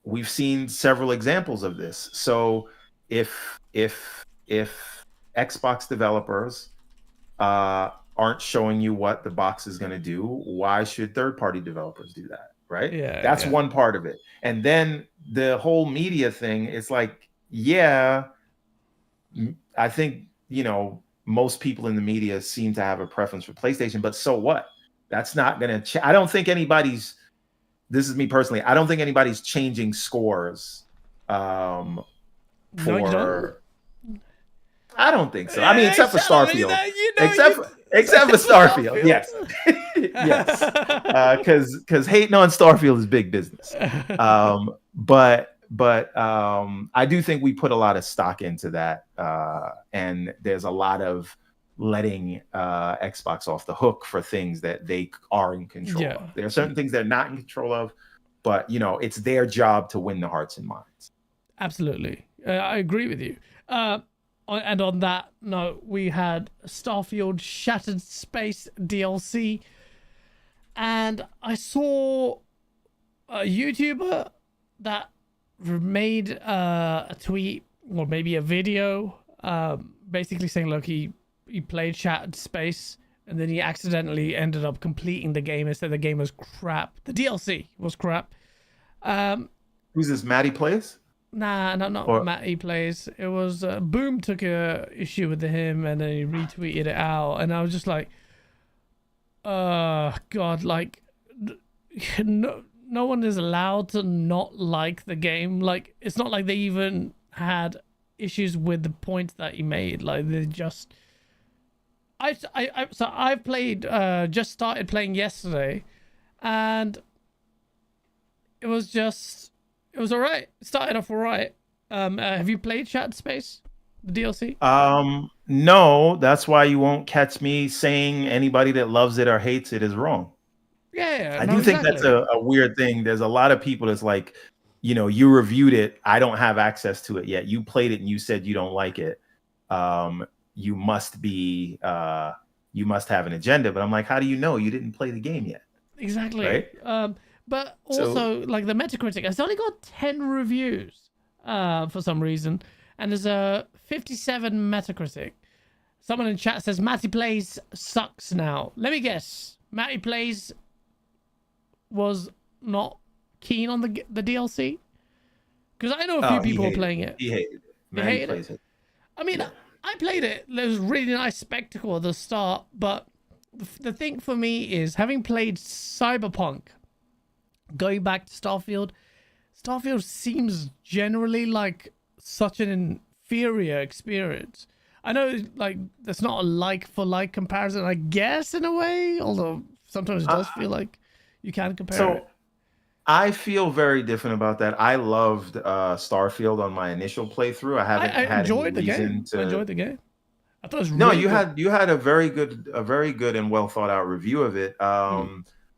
we've seen several examples of this. So if Xbox developers aren't showing you what the box is going to do, why should third-party developers do that? Right? Yeah, That's yeah. one part of it. And then the whole media thing is like, yeah, I think, most people in the media seem to have a preference for PlayStation, but so what? That's not going to I don't think anybody's, this is me personally, I don't think anybody's changing scores No, you don't? I don't think so. I mean, except for Shut up, Starfield. except Except for Starfield. Yes. Yes. Because hating on Starfield is big business. But I do think we put a lot of stock into that. And there's a lot of letting Xbox off the hook for things that they are in control of. There are certain things they're not in control of, but it's their job to win the hearts and minds. Absolutely. I agree with you. And on that note, we had Starfield Shattered Space DLC. And I saw a YouTuber that made a tweet or maybe a video basically saying, look, he played Shattered Space and then he accidentally ended up completing the game and said the game was crap. The DLC was crap. Who's this, Matty Plays? Nah, not Matty Plays. It was Boom took a issue with him and then he retweeted it out, and I was just like, God, like, no one is allowed to not like the game. Like, it's not like they even had issues with the points that he made. Like, they just, so I've played, just started playing yesterday, and it was alright. It started off alright. Have you played Shattered Space, the DLC? No, that's why you won't catch me saying anybody that loves it or hates it is wrong. Yeah, I do think that's a weird thing. There's a lot of people that's like, you reviewed it. I don't have access to it yet. You played it and you said you don't like it. You must have an agenda. But I'm like, how do you know? You didn't play the game yet. Exactly. Right? But also, like, the Metacritic, it's only got 10 reviews for some reason. And there's a 57 Metacritic. Someone in chat says, Matty Plays sucks now. Let me guess. Matty Plays was not keen on the DLC? Because I know a few people were playing it. He hated it. Matty Plays it. I mean, I played it. There was a really nice spectacle at the start. But the thing for me is, having played Cyberpunk, going back to Starfield seems generally like such an inferior experience. I know, like, that's not a like-for-like comparison, I guess, in a way, although sometimes it does feel like you can compare it. I feel very different about that. I loved Starfield on my initial playthrough. I enjoyed the game. I enjoyed the game. I thought it was really good. you had a very good and well thought out review of it.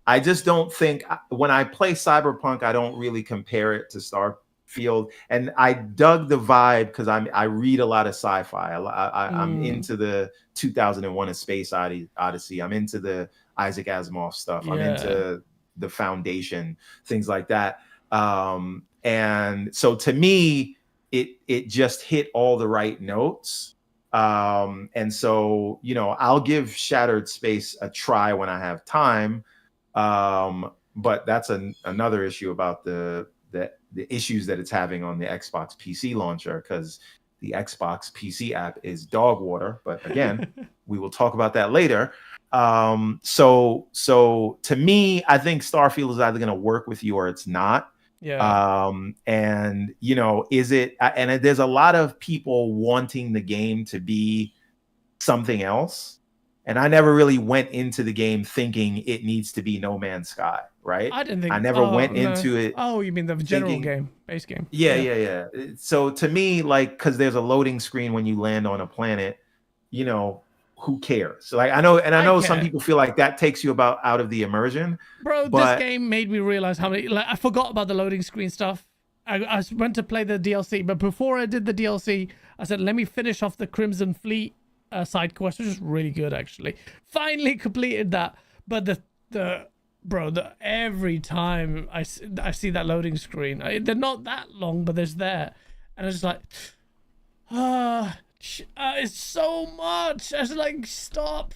I just don't think, when I play Cyberpunk, I don't really compare it to Starfield. And I dug the vibe because I read a lot of sci-fi. I'm into the 2001: A Space Odyssey. I'm into the Isaac Asimov stuff. I'm into the Foundation, things like that. And so to me, it just hit all the right notes. And so, I'll give Shattered Space a try when I have time. But that's another issue about the issues that it's having on the Xbox PC launcher, because the Xbox PC app is dog water. But again, we will talk about that later. So to me, I think Starfield is either going to work with you or it's not. Yeah. And is it? And there's a lot of people wanting the game to be something else. And I never really went into the game thinking it needs to be No Man's Sky, right? I didn't think. I never went into it. Oh, you mean the general game, base game? Yeah. So to me, like, because there's a loading screen when you land on a planet, who cares? So, like, I know some people feel like that takes you out of the immersion. Bro, this game made me realize how many. Like, I forgot about the loading screen stuff. I went to play the DLC, but before I did the DLC, I said, let me finish off the Crimson Fleet side quest, which is really good, actually. Finally completed that. But the bro, every time I see that loading screen, they're not that long, but there's there, and it's just like, it's so much. I was like, stop,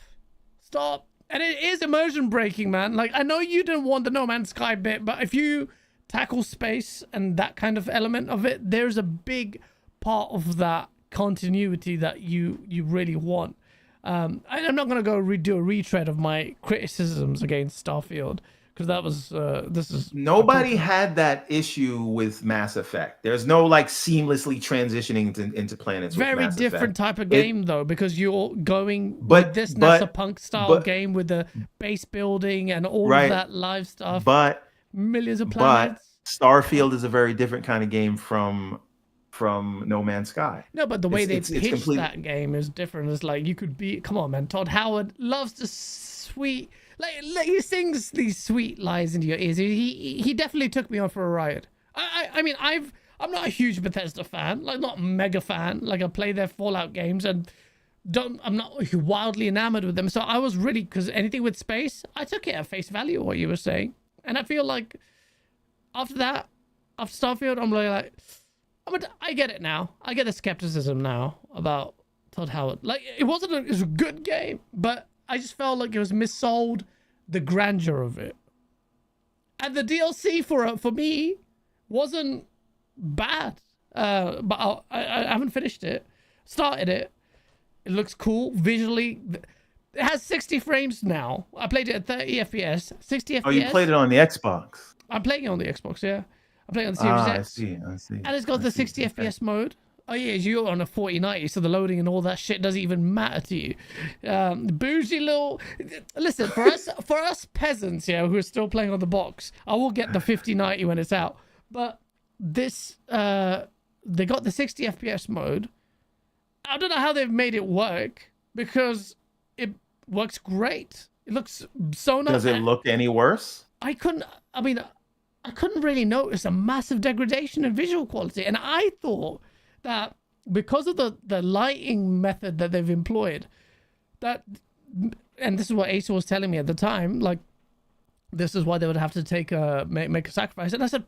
and it is immersion breaking, man. Like, I know you didn't want the No Man's Sky bit, but if you tackle space and that kind of element of it, there's a big part of that continuity that you really want. I'm not gonna go do a retread of my criticisms against Starfield, because that was this is Nobody had that issue with Mass Effect. There's no like seamlessly transitioning into planets. Very with Mass different Effect. type of game though, because you're going But- with this but- NASA punk style but- game with the base building and all Right. of that live stuff, But millions of but planets. Starfield is a very different kind of game from No Man's Sky. No, but the way It's they pitched complete- that game is different. It's like you could be, come on, man. Todd Howard loves to sweet, like he sings these sweet lies into your ears. He definitely took me on for a ride. I mean, I'm not a huge Bethesda fan, like not mega fan. Like I play their Fallout games and I'm not wildly enamored with them. So I was really, because anything with space, I took it at face value what you were saying, and I feel like after that, after Starfield, I'm like. I get it now. I get the skepticism now about Todd Howard. Like, it was a good game, but I just felt like it was missold the grandeur of it. And the DLC for me wasn't bad. But I haven't finished it. Started it. It looks cool visually. It has 60 frames now. I played it at 30 FPS. 60 FPS. Oh, you played it on the Xbox. I'm playing it on the Xbox, yeah. I'm playing on the Series X. I see. And it's got the 60 FPS mode. Oh yeah, you're on a 4090, so the loading and all that shit doesn't even matter to you. Bougie little. Listen, for us peasants, yeah, who are still playing on the box, I will get the 5090 when it's out. But this, they got the 60 FPS mode. I don't know how they've made it work, because it works great. It looks so nice. Does it look any worse? I couldn't really notice a massive degradation in visual quality. And I thought that because of the lighting method that they've employed, that, and this is what Asa was telling me at the time, like, this is why they would have to make a sacrifice. And I said,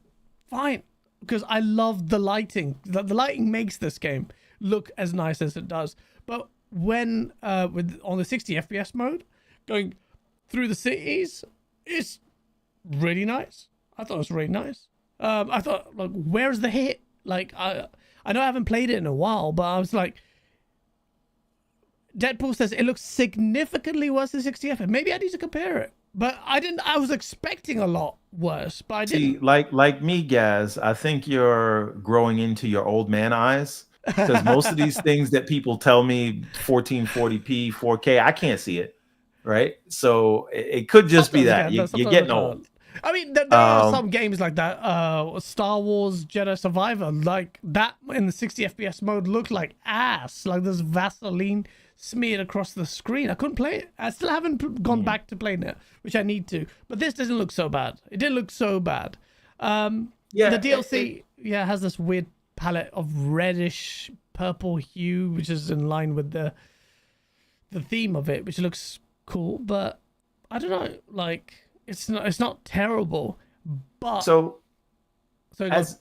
fine, because I love the lighting. The lighting makes this game look as nice as it does. But when, on the 60 FPS mode, going through the cities, it's really nice. I thought it was really nice. I thought, like, where's the hit? Like, I know I haven't played it in a while, but I was like, Deadpool says it looks significantly worse than 60 FPS. Maybe I need to compare it, but I didn't. I was expecting a lot worse, but I didn't. See, like me, Gaz, I think you're growing into your old man eyes, because most of these things that people tell me 1440p, 4K, I can't see it, right? So it could just be that you're getting old. I mean, there are some games like that. Star Wars Jedi Survivor, like that in the 60 FPS mode, looked like ass. Like there's Vaseline smeared across the screen. I couldn't play it. I still haven't gone back to playing it, which I need to. But this doesn't look so bad. It didn't look so bad. The DLC has this weird palette of reddish purple hue, which is in line with the theme of it, which looks cool. But I don't know, like. It's not terrible, but so as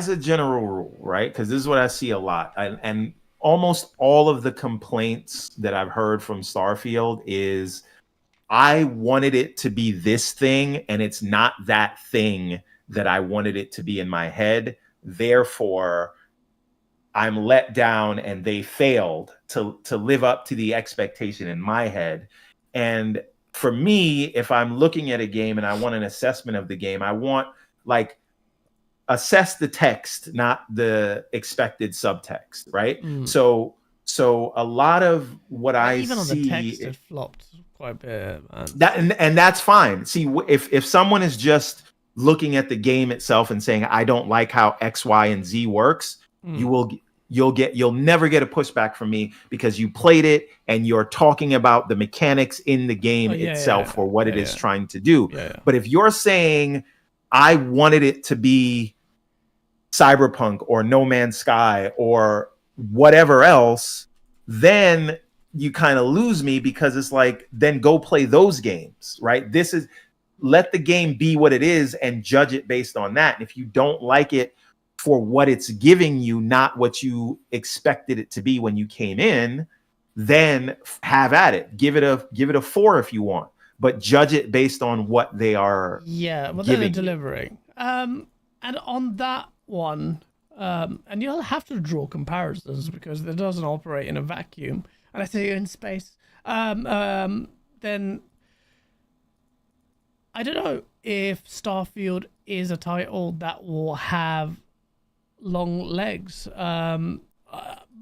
a general rule, right? Because this is what I see a lot, and almost all of the complaints that I've heard from Starfield is, I wanted it to be this thing, and it's not that thing that I wanted it to be in my head. Therefore, I'm let down, and they failed to live up to the expectation in my head. And for me, if I'm looking at a game and I want an assessment of the game, I want, like, assess the text, not the expected subtext, right? So a lot of what I even on see, the text, it flopped quite a bit, man. That and that's fine. See, if someone is just looking at the game itself and saying, I don't like how X, Y, and Z works, you'll never get a pushback from me, because you played it and you're talking about the mechanics in the game itself or what it is trying to do. But if you're saying, I wanted it to be Cyberpunk or No Man's Sky or whatever else, then you kind of lose me, because it's like, then go play those games, right? This is let the game be what it is and judge it based on that. And if you don't like it for what it's giving you, not what you expected it to be when you came in, then have at it. Give it a 4 if you want, but judge it based on what they are. Yeah, what they're giving delivering. And on that one, and you'll have to draw comparisons because it doesn't operate in a vacuum. And I say in space. Then I don't know if Starfield is a title that will have long legs.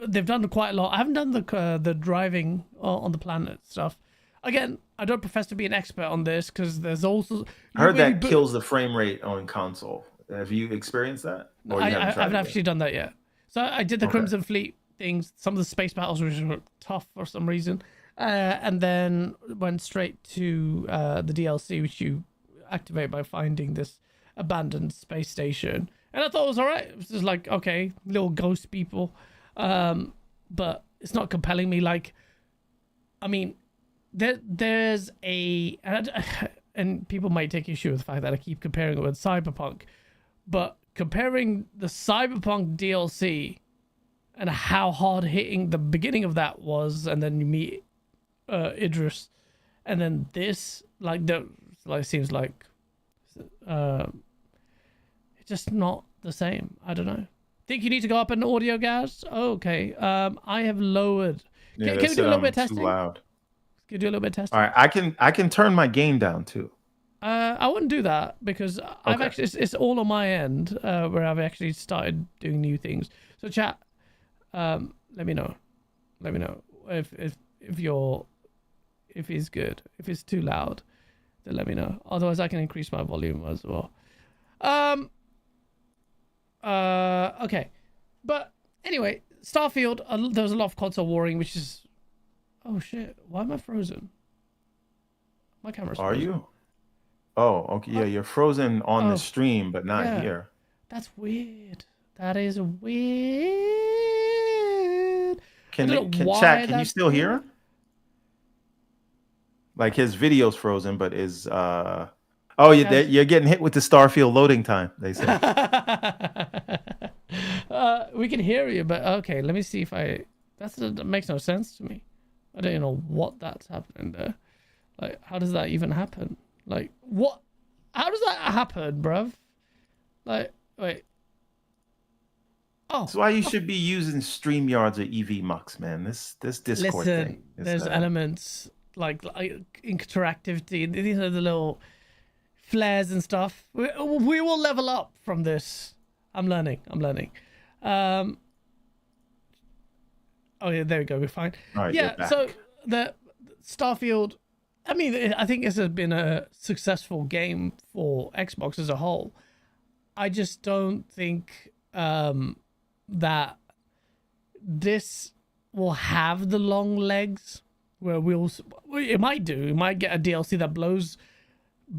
They've done quite a lot. I haven't done the driving on the planet stuff. Again, I don't profess to be an expert on this because there's also. I heard that kills the frame rate on console. Have you experienced that? I haven't actually done that yet. So I did the Crimson Fleet things. Some of the space battles were tough for some reason, and then went straight to the DLC, which you activate by finding this abandoned space station. And I thought it was all right. It was just like, okay, little ghost people. But it's not compelling me. Like, I mean, there's a... And people might take issue with the fact that I keep comparing it with Cyberpunk. But comparing the Cyberpunk DLC and how hard-hitting the beginning of that was, and then you meet Idris, and then this, it seems like it's just not the same. I don't know. Think you need to go up in audio, guys? Oh, okay. I have lowered. Yeah, can we do a little bit of testing? Too loud. Can you do a little bit of testing? All right, I can turn my gain down too. I wouldn't do that because I've actually it's all on my end where I've actually started doing new things. So chat, let me know if it's good. If it's too loud, then let me know. Otherwise, I can increase my volume as well. Okay, but anyway, Starfield. There was a lot of console warring, which is. Oh shit! Why am I frozen? My camera's frozen. Are you? Oh, okay. Yeah, you're frozen on the stream, but not here. That's weird. That is weird. Can chat? Can you still hear him? Like his video's frozen, but is you're getting hit with the Starfield loading time. They say. We can hear you, but okay. Let me see if that makes no sense to me. I don't even know what that's happening there. Like, how does that even happen? Like, what? How does that happen, bruv? Like, wait. Oh. That's why you should be using StreamYards or EVMux, man. This Discord thing. There's elements like interactivity. These are the little flares and stuff. We will level up from this. I'm learning. Oh yeah, there we go. We're fine. All right, yeah. So the Starfield. I mean, I think this has been a successful game for Xbox as a whole. I just don't think that this will have the long legs where it might do. It might get a DLC that blows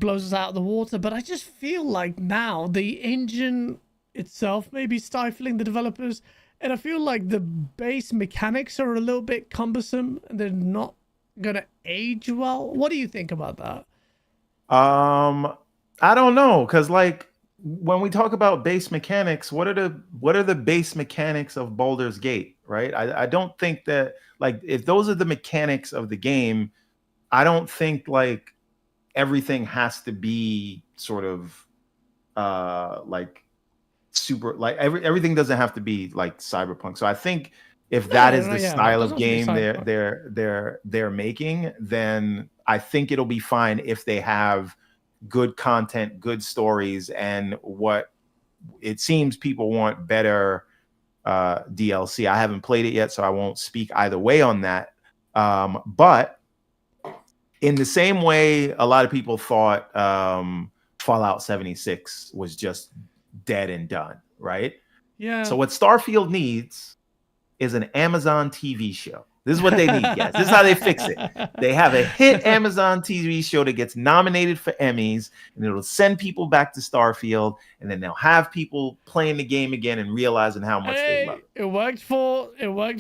us out of the water. But I just feel like now the engine itself may be stifling the developers. And I feel like the base mechanics are a little bit cumbersome and they're not gonna age well. What do you think about that? I don't know, because like when we talk about base mechanics, what are the base mechanics of Baldur's Gate, right? I don't think that, like, if those are the mechanics of the game, I don't think like everything has to be sort of like super, like everything doesn't have to be like Cyberpunk. So I think if that is the style of game they're making, then I think it'll be fine if they have good content, good stories, and what it seems people want better DLC. I haven't played it yet, so I won't speak either way on that. But in the same way, a lot of people thought Fallout 76 was just dead and done, right? Yeah. So what Starfield needs is an Amazon TV show. This is what they need, guys. This is how they fix it. They have a hit Amazon TV show that gets nominated for Emmys, and it'll send people back to Starfield, and then they'll have people playing the game again and realizing how much they love it. It worked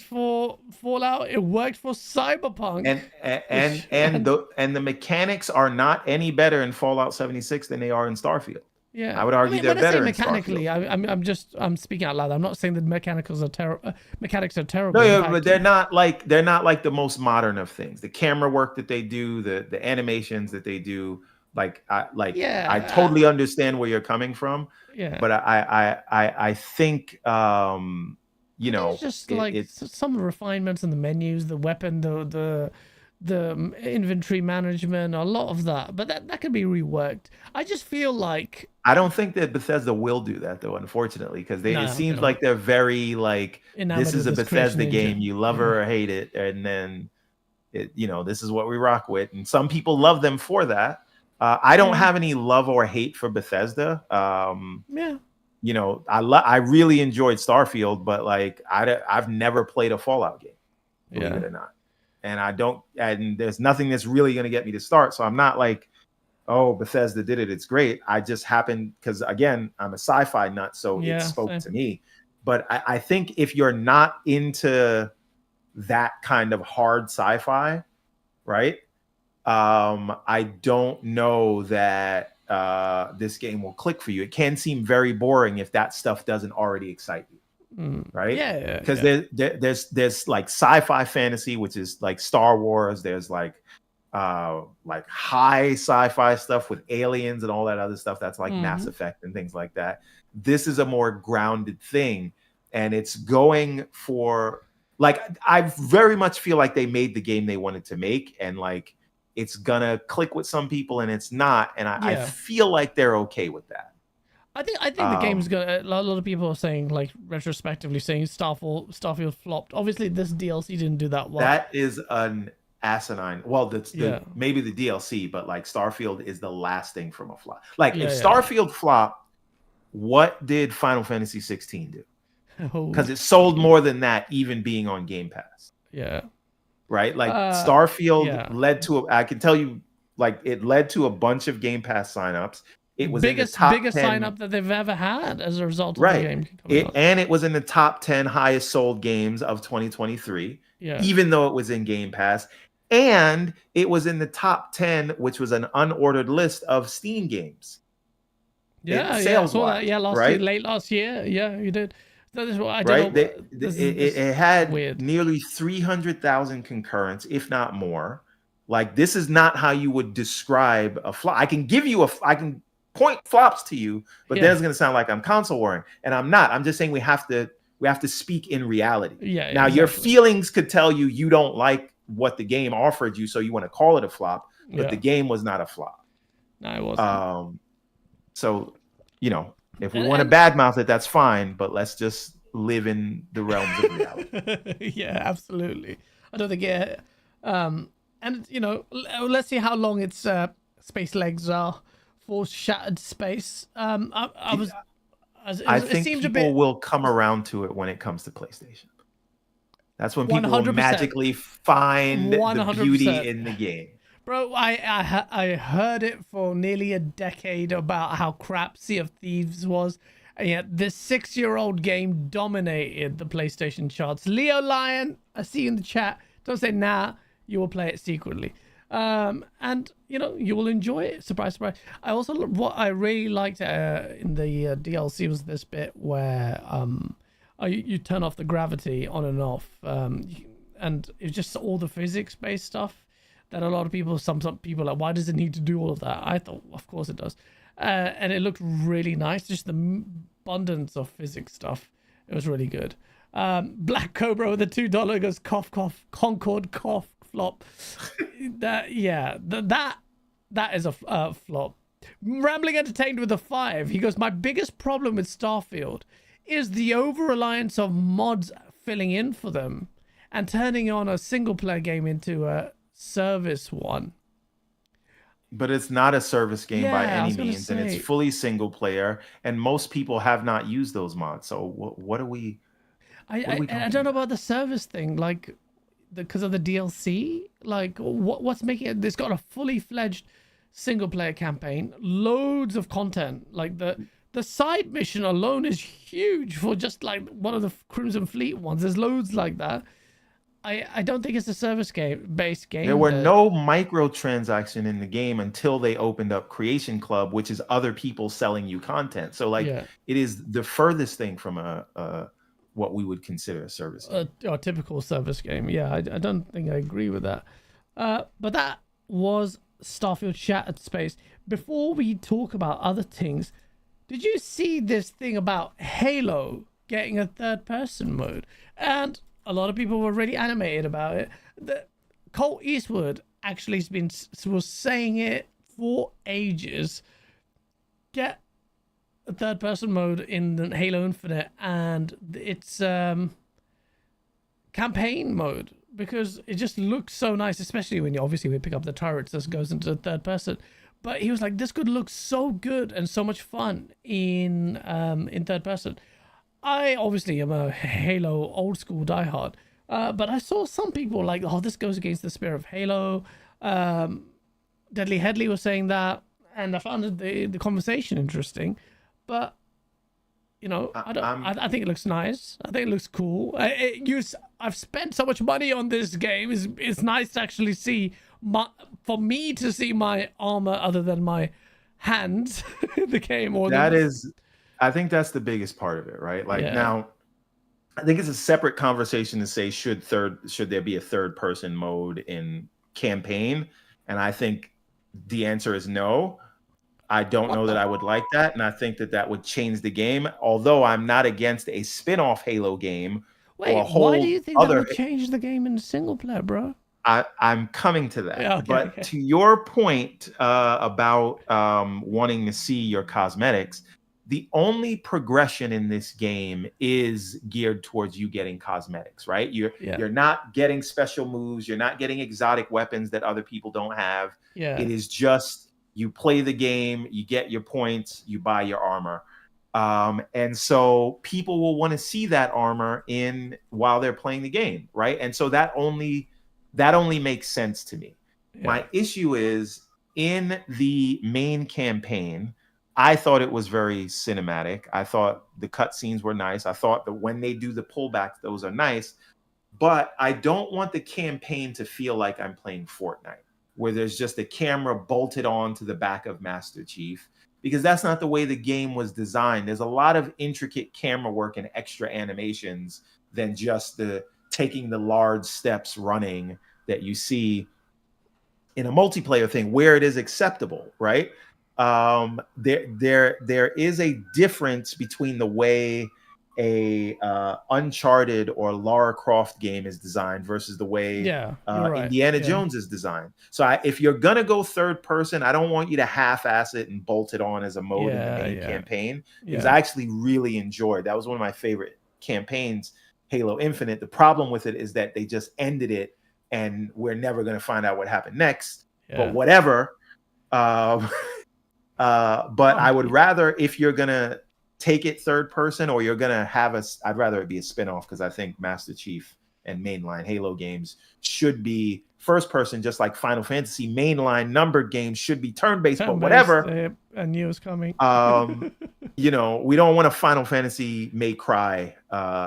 for Fallout. It worked for Cyberpunk. And the mechanics are not any better in Fallout 76 than they are in Starfield. Yeah, I would argue they're when I say better mechanically. I'm speaking out loud. I'm not saying that mechanics are terrible. No, yeah, but they're not like the most modern of things. The camera work that they do, the animations that they do, I totally understand where you're coming from. Yeah, but I think it's just some refinements in the menus, the weapon, the inventory management, a lot of that, but that could be reworked. I just feel like I don't think that Bethesda will do that though, unfortunately, because it seems like they're very this is a Bethesda game, you love her or hate it, and then this is what we rock with, and some people love them for that. I don't have any love or hate for Bethesda. I really enjoyed Starfield, but I've never played a Fallout game, believe it or not. And there's nothing that's really going to get me to start. So I'm not like, oh, Bethesda did it, it's great. I just happened, because again, I'm a sci-fi nut, so it spoke to me. But I think if you're not into that kind of hard sci-fi, right? I don't know that this game will click for you. It can seem very boring if that stuff doesn't already excite you. Right? Because there's like sci-fi fantasy, which is like Star Wars. There's like high sci-fi stuff with aliens and all that other stuff that's like Mass Effect and things like that. This is a more grounded thing, and it's going for I very much feel like they made the game they wanted to make, and it's gonna click with some people and it's not, and I feel like they're okay with that. I think the game's gonna. A lot of people are saying, retrospectively, saying Starfield flopped. Obviously, this DLC didn't do that well. That is an asinine. Well, maybe the DLC, but Starfield is the last thing from a flop. If Starfield flopped, what did Final Fantasy 16 do? Because it sold more than that, even being on Game Pass. Yeah. Right. Starfield led to. I can tell you, it led to a bunch of Game Pass signups. It was biggest sign up that they've ever had as a result of the game. And it was in the top 10 highest sold games of 2023, even though it was in Game Pass. And it was in the top 10, which was an unordered list of Steam games. Sales wise, late last year. Yeah, you did. That is what I don't know. It had nearly 300,000 concurrents, if not more. This is not how you would describe a flop. I can point flops to you, but then it's going to sound like I'm console warring, and I'm not. I'm just saying we have to speak in reality. Now your feelings could tell you don't like what the game offered you, so you want to call it a flop, but the game was not a flop. No, it wasn't. So if we want to badmouth it, that's fine, but let's just live in the realms of reality. Yeah, absolutely. I don't think and let's see how long its space legs are. For Shattered Space. I think people will come around to it when it comes to PlayStation. That's when people will magically find 100%. The beauty in the game. Bro, I heard it for nearly a decade about how crap Sea of Thieves was, and yet this 6-year-old game dominated the PlayStation charts. Leo Lion, I see you in the chat. Don't say nah, you will play it secretly. And you will enjoy it. Surprise, surprise. What I really liked in the DLC was this bit where you turn off the gravity on and off, and it's just all the physics-based stuff that a lot of people, some people are like, why does it need to do all of that? I thought, of course it does, and it looked really nice. Just the abundance of physics stuff. It was really good. Black Cobra with the $2 goes cough cough Concord cough. Flop. That is a flop. Rambling Entertained with a 5. He goes, my biggest problem with Starfield is the over-reliance of mods filling in for them and turning on a single-player game into a service one. But it's not a service game by any means, and it's fully single-player, and most people have not used those mods. So what are we... I don't know about the service thing. because of the DLC? Like, what's making it? It's got a fully fledged single player campaign, loads of content. Like the side mission alone is huge for just like one of the Crimson Fleet ones. There's loads like that. I don't think it's a service based game. There were no microtransaction in the game until they opened up Creation Club, which is other people selling you content. So like it is the furthest thing from a what we would consider a service game. A typical service game. Yeah, I don't think I agree with that. But that was Starfield Shattered Space. Before we talk about other things, did you see this thing about Halo getting a third person mode? And a lot of people were really animated about it. Colt Eastwood actually was saying it for ages. Get a third-person mode in Halo Infinite, and it's campaign mode, because it just looks so nice, especially when we pick up the turrets. This goes into third person. But he was like, this could look so good and so much fun in third person. I obviously am a Halo old school diehard, but I saw some people like, oh, this goes against the spirit of Halo. Deadly Headley was saying that, and I found the conversation interesting. But I think it looks nice. I think it looks cool. I've spent so much money on this game. It's nice to actually see for me to see my armor other than my hands in the game. I think that's the biggest part of it, right? Like now, I think it's a separate conversation to say should there be a third person mode in campaign, and I think the answer is no. I don't know that I would like that, and I think that would change the game. Although I'm not against a spin-off Halo game. Wait, why do you think that would change the game in single player, bro? I'm coming to that. Yeah, okay. To your point about wanting to see your cosmetics, the only progression in this game is geared towards you getting cosmetics, right? You're not getting special moves. You're not getting exotic weapons that other people don't have. Yeah. It is just you play the game, you get your points, you buy your armor. And so people will want to see that armor while they're playing the game, right? And so that only makes sense to me. Yeah. My issue is in the main campaign, I thought it was very cinematic. I thought the cutscenes were nice. I thought that when they do the pullbacks, those are nice. But I don't want the campaign to feel like I'm playing Fortnite, where there's just a camera bolted on to the back of Master Chief, because that's not the way the game was designed. There's a lot of intricate camera work and extra animations than just taking the large steps running that you see in a multiplayer thing where it is acceptable, right? There is a difference between the way a Uncharted or Lara Croft game is designed versus the way Indiana Jones is designed. So if you're gonna go third person, I don't want you to half-ass it and bolt it on as a mode in the main campaign, because I actually really enjoyed that. Was one of my favorite campaigns, Halo Infinite. The problem with it is that they just ended it and we're never gonna find out what happened next. But whatever. But I would rather, if you're gonna take it third person, or you're gonna have I'd rather it be a spinoff, because I think Master Chief and mainline Halo games should be first person, just like Final Fantasy mainline numbered games should be turn-based. But whatever. I knew it was coming. We don't want a Final Fantasy May Cry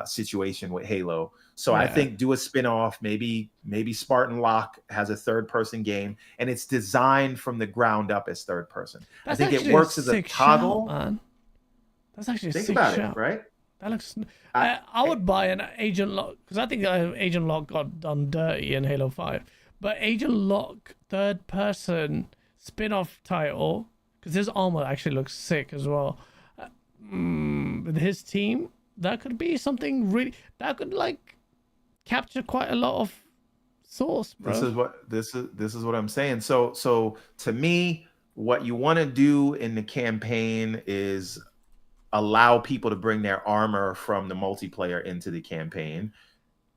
situation with Halo. So I think do a spinoff. Maybe Spartan Locke has a third person game, and it's designed from the ground up as third person. I think it works as a toggle. Man. That's actually a think sick about shout. it, right? That looks. I would buy an Agent Locke, because I think Agent Locke got done dirty in Halo 5. But Agent Locke third person spin-off title, because his armor actually looks sick as well. With his team, that could be something really that could like capture quite a lot of source, bro. This is what I'm saying. So to me, what you want to do in the campaign is allow people to bring their armor from the multiplayer into the campaign.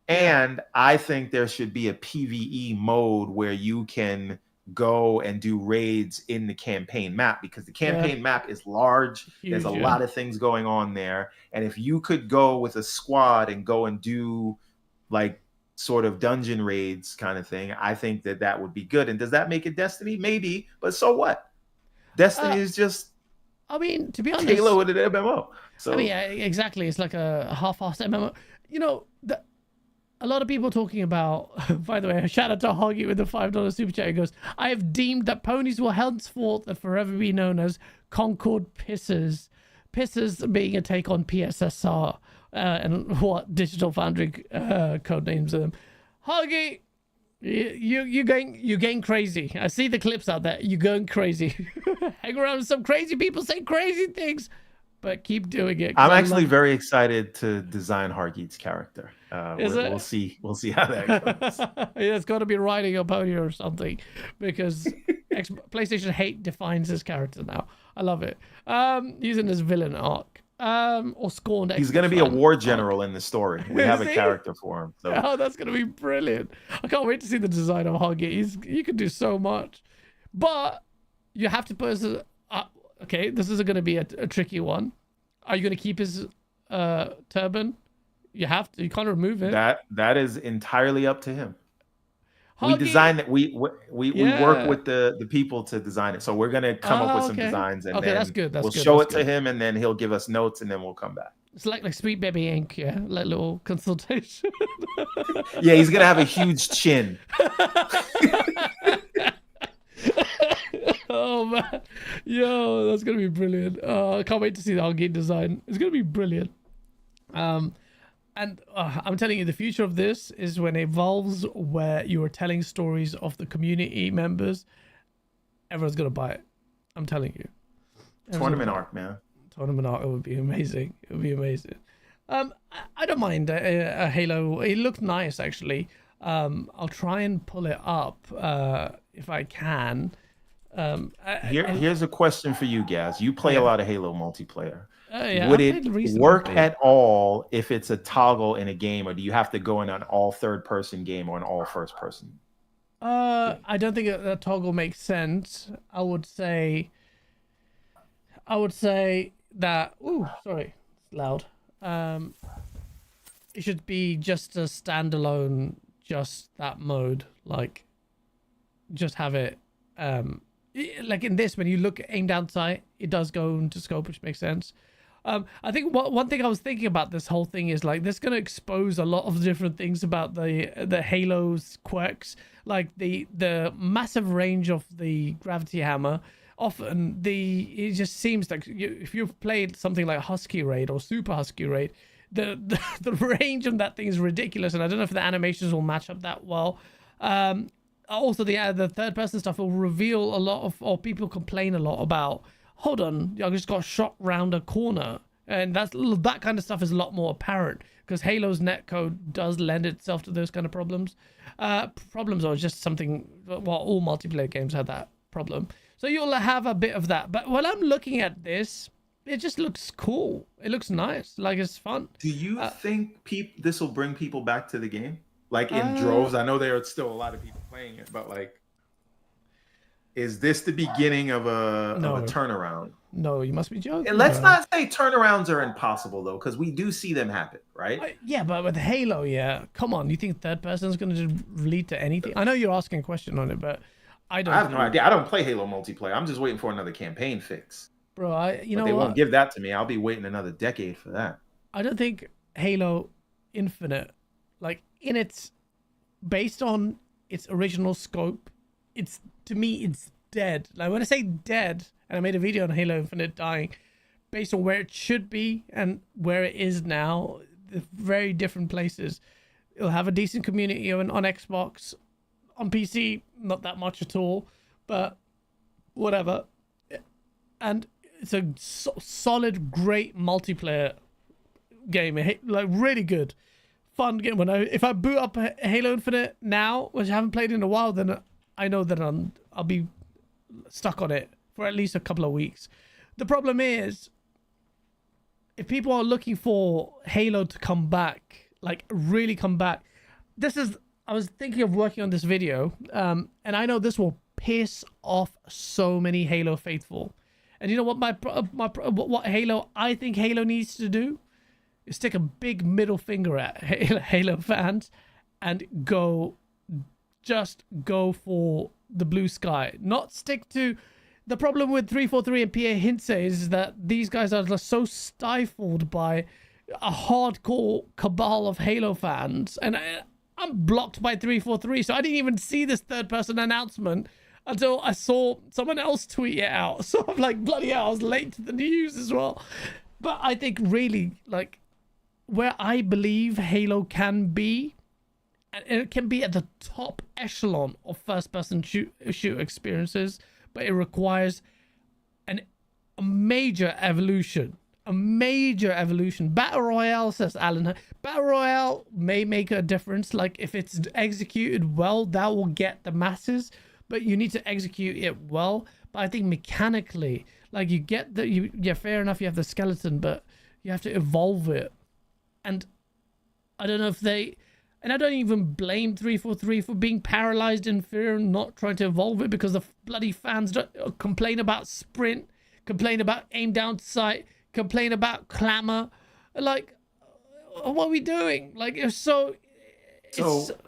And I think there should be a PvE mode where you can go and do raids in the campaign map, because the campaign map is large. Huge, there's a lot of things going on there. And if you could go with a squad and go and do like sort of dungeon raids kind of thing, I think that would be good. And does that make it Destiny? Maybe, but so what? Destiny is just, I mean, to be honest, Halo with an MMO. So I mean, yeah, exactly. It's like a half-assed MMO. You know, a lot of people talking about. By the way, shout out to Hoggy with the $5 super chat. He goes, "I have deemed that ponies will henceforth and forever be known as Concord Pissers. Pissers being a take on PSSR and what Digital Foundry code names them. Hoggy, you going crazy. I see the clips out there. You're going crazy. Hang around with some crazy people saying crazy things." But keep doing it. I'm actually very excited to design Hargeet's character. Is it? We'll see how that goes. Yeah, it's got to be riding a pony or something, because PlayStation hate defines his character now. I love it. Using his villain arc. Or scorned. He's going to be a war general in the story. We have a character for him. So. Oh, that's going to be brilliant. I can't wait to see the design of Hargeet. You can do so much. But you have to put okay, this is going to be a tricky one. Are you going to keep his turban? You have to. You can't remove it. That is entirely up to him. Hoggy. We design it. We work with the people to design it. So we're going to come up with some designs, and then that's good. We'll show it to him, and then he'll give us notes, and then we'll come back. It's like Sweet Baby Inc. Yeah, like little consultation. Yeah, he's going to have a huge chin. Oh man, yo, that's gonna be brilliant. I can't wait to see the Hargeet design. It's gonna be brilliant. And I'm telling you, the future of this is when it evolves, where you are telling stories of the community members. Everyone's gonna buy it. I'm telling you. Tournament arc, man. Tournament arc. It would be amazing. It would be amazing. I don't mind a Halo. It looked nice actually. I'll try and pull it up if I can. Here's a question for you guys. You play a lot of Halo multiplayer. Yeah, would it work at all if it's a toggle in a game, or do you have to go in an all third-person game or an all first-person? I don't think that toggle makes sense. I would say that. Ooh, sorry, it's loud. It should be just a standalone, just that mode. Like, just have it. Like in this, when you look aim down sight, it does go into scope, which makes sense. I think one thing I was thinking about this whole thing is like this going to expose a lot of different things about the Halo's quirks, like the massive range of the gravity hammer. Often it just seems like if you've played something like Husky Raid or Super Husky Raid, the range of that thing is ridiculous, and I don't know if the animations will match up that well. Also, the third person stuff will reveal a lot of, or people complain a lot about, hold on, I just got shot round a corner. And that kind of stuff is a lot more apparent because Halo's netcode does lend itself to those kind of problems. Problems are just something, well, all multiplayer games have that problem. So you'll have a bit of that. But when I'm looking at this, it just looks cool. It looks nice. Like, it's fun. Do you think this will bring people back to the game? Like in droves? I know there are still a lot of people playing it, but like, is this the beginning of a turnaround? No, you must be joking. And let's not say turnarounds are impossible though, because we do see them happen, right? Yeah, but with Halo, yeah. Come on, you think third person is going to just lead to anything? I know you're asking a question on it, but I have no idea. I don't play Halo multiplayer. I'm just waiting for another campaign fix. Bro, they won't give that to me. I'll be waiting another decade for that. I don't think Halo Infinite, like based on its original scope, to me it's dead. Like when I say dead, and I made a video on Halo Infinite dying, based on where it should be and where it is now, the very different places. It'll have a decent community on Xbox, on PC, not that much at all, but whatever. And it's a solid, great multiplayer game, like really good. Fun game. If I boot up Halo Infinite now, which I haven't played in a while, then I know that I'll be stuck on it for at least a couple of weeks. The problem is, if people are looking for Halo to come back, like really come back, I was thinking of working on this video, and I know this will piss off so many Halo faithful. And you know what what I think Halo needs to do? Is stick a big middle finger at Halo fans and just go for the blue sky. Not stick to... The problem with 343 and PA Hintze is that these guys are just so stifled by a hardcore cabal of Halo fans. And I'm blocked by 343, so I didn't even see this third-person announcement until I saw someone else tweet it out. So I'm like, bloody hell, I was late to the news as well. But I think really, like, where I believe Halo can be, and it can be at the top echelon of first-person shoot experiences, but it requires a major evolution. A major evolution. Battle Royale, says Alan. Battle Royale may make a difference. Like, if it's executed well, that will get the masses. But you need to execute it well. But I think mechanically, like, you get the... yeah, fair enough, you have the skeleton, but you have to evolve it. And I don't know if they... And I don't even blame 343 for being paralyzed in fear and not trying to evolve it, because the bloody fans don't complain about sprint, complain about aim down sight, complain about clamor. Like, what are we doing? Like, it's so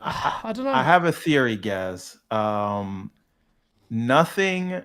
I don't know. I have a theory, Gaz. Nothing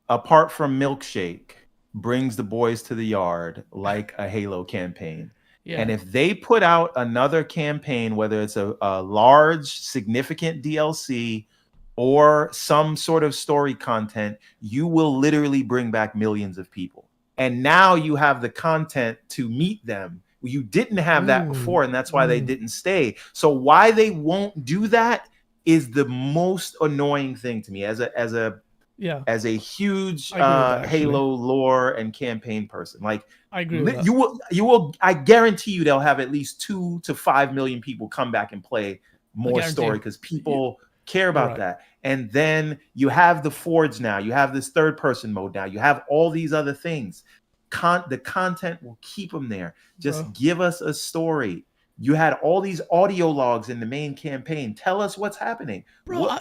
apart from Milkshake brings the boys to the yard like a Halo campaign. Yeah. And if they put out another campaign, whether it's a large, significant DLC or some sort of story content, you will literally bring back millions of people. And now you have the content to meet them. You didn't have that before, and that's why they didn't stay. So why they won't do that is the most annoying thing to me as a huge Halo lore and campaign person. Like, I agree with that. You will. I guarantee you they'll have at least 2 to 5 million people come back and play more story, because people care about that. And then you have the Forge now. You have this third person mode now. You have all these other things. The content will keep them there. Just give us a story. You had all these audio logs in the main campaign. Tell us what's happening, bro.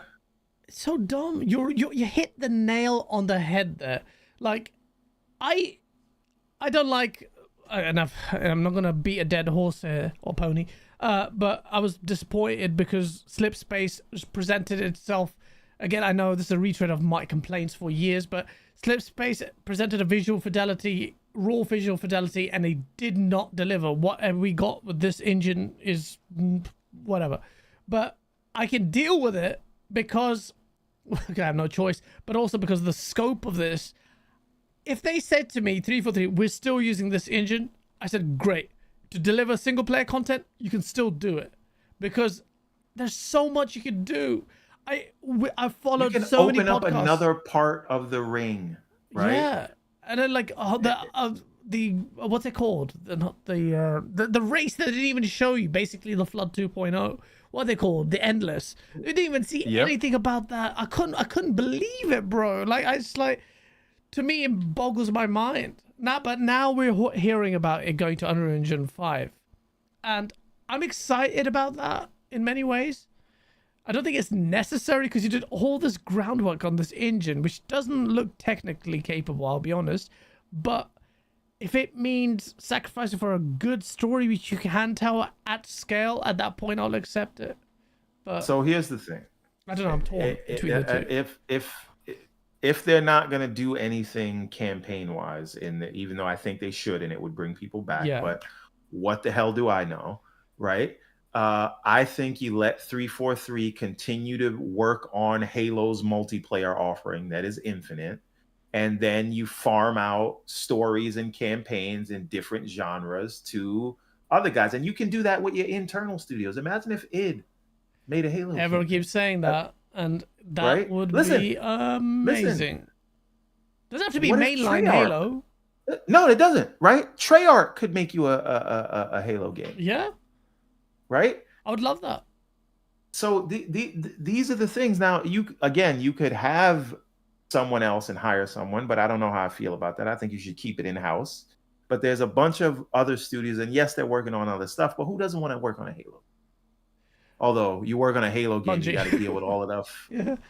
It's so dumb. You hit the nail on the head there. Like, I don't like, and I'm not gonna beat a dead horse here, or pony, but I was disappointed because Slipspace presented itself. Again, I know this is a retread of my complaints for years, but Slipspace presented a raw visual fidelity, and they did not deliver. What we got with this engine is whatever. But I can deal with it because I have no choice, but also because of the scope of this. If they said to me, 343, we're still using this engine, I said, great. To deliver single player content, you can still do it, because there's so much you can do. I followed so many podcasts. You can open up another part of the ring, right? Yeah, and then like the what's it called? The race that didn't even show you, basically the Flood 2.0. What are they called? The Endless. We didn't even see anything about that. I couldn't believe it, bro. Like, I just like, to me, it boggles my mind. But now we're hearing about it going to Unreal Engine 5, and I'm excited about that in many ways. I don't think it's necessary, because you did all this groundwork on this engine, which doesn't look technically capable, I'll be honest. But if it means sacrificing for a good story which you can tell at scale, at that point I'll accept it. But so here's the thing. I don't know, I'm torn between the two. If they're not going to do anything campaign-wise, even though I think they should, and it would bring people back, but what the hell do I know, right? I think you let 343 continue to work on Halo's multiplayer offering that is infinite, and then you farm out stories and campaigns in different genres to other guys. And you can do that with your internal studios. Imagine if id made a Halo. Everyone keeps saying that, and that would be amazing. Doesn't have to be mainline Halo. No, it doesn't, right? Treyarch could make you a Halo game. Yeah. Right? I would love that. So these are the things. Now, you could have someone else and hire someone, but I don't know how I feel about that. I think you should keep it in-house. But there's a bunch of other studios, and yes, they're working on other stuff, but who doesn't want to work on a Halo? Although you work on a Halo game, you got to deal with all of that.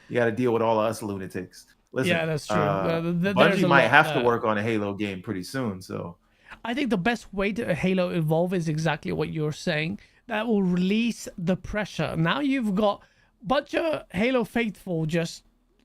You got to deal with all of us lunatics. Listen, yeah, that's true. Bungie might have to work on a Halo game pretty soon. So I think the best way to Halo evolve is exactly what you're saying. that will release the pressure. Now you've got a bunch of Halo faithful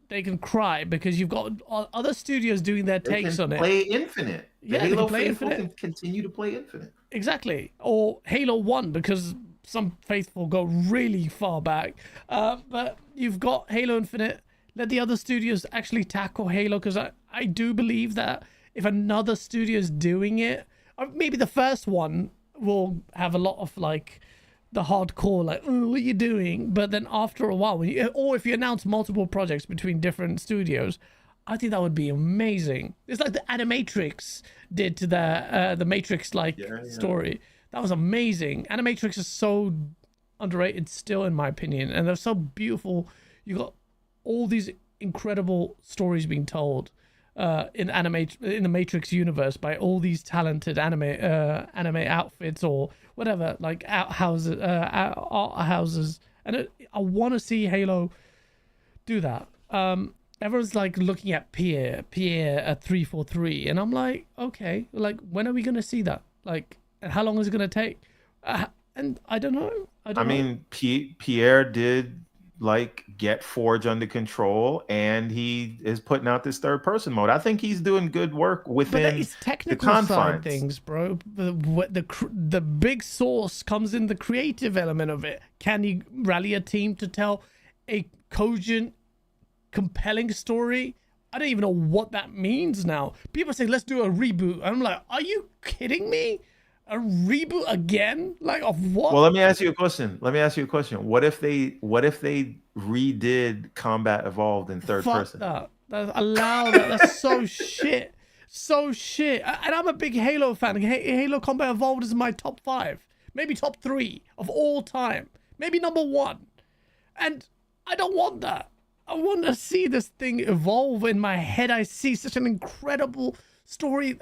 they can cry because you've got other studios doing their takes on it. Play Infinite. Yeah, Halo play faithful Infinite. can continue to play Infinite. Exactly. Or Halo 1 because some faithful go really far back. But you've got Halo Infinite. Let the other studios actually tackle Halo, because I do believe that if another studio is doing it, or maybe the first one will have a lot of like the hardcore, like, oh, what are you doing? But then after a while, or if you announce multiple projects between different studios, I think that would be amazing. It's like the Animatrix did to the Matrix story. That was amazing. Animatrix is so underrated still, in my opinion, and they're so beautiful. You got all these incredible stories being told in the Matrix universe by all these talented anime outfits or whatever, like art houses, and I want to see Halo do that. Everyone's like looking at Pierre at 343, and I'm like, okay, like when are we gonna see that? Like, and how long is it gonna take? And I don't know. I mean, Pierre did like get Forge under control, and he is putting out this third person mode. I think he's doing good work within but that is technical the confines. Side of things, bro. The big source comes in the creative element of it. Can you rally a team to tell a cogent, compelling story? I don't even know what that means now. People say, let's do a reboot. And I'm like, are you kidding me? A reboot again? Like, of what? Well, let me ask you a question. What if they redid Combat Evolved in third person? Allow that. That's so shit. So shit. And I'm a big Halo fan. Halo Combat Evolved is my top 5, maybe top 3 of all time, maybe number 1. And I don't want that. I want to see this thing evolve in my head. I see such an incredible story.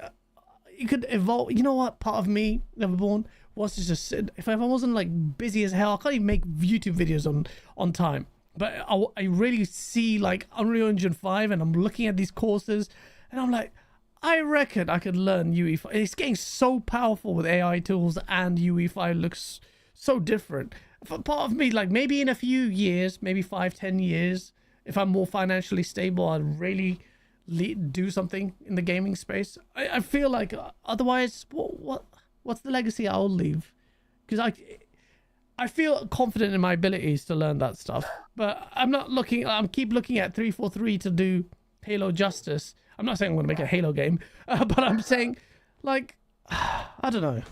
You could evolve. You know what? Part of me, Everborn, was to just sit. If I wasn't like busy as hell, I can't even make YouTube videos on time. But I really see like Unreal Engine 5, and I'm looking at these courses, and I'm like, I reckon I could learn UE5. It's getting so powerful with AI tools, and UE5 looks so different. For part of me, like maybe in a few years, maybe 5-10 years, if I'm more financially stable, I'd really do something in the gaming space. I feel like otherwise, what's the legacy I'll leave? Because I feel confident in my abilities to learn that stuff, but I'm keep looking at 343 to do Halo justice. I'm not saying I'm gonna make a Halo game, but I'm saying, like, I don't know.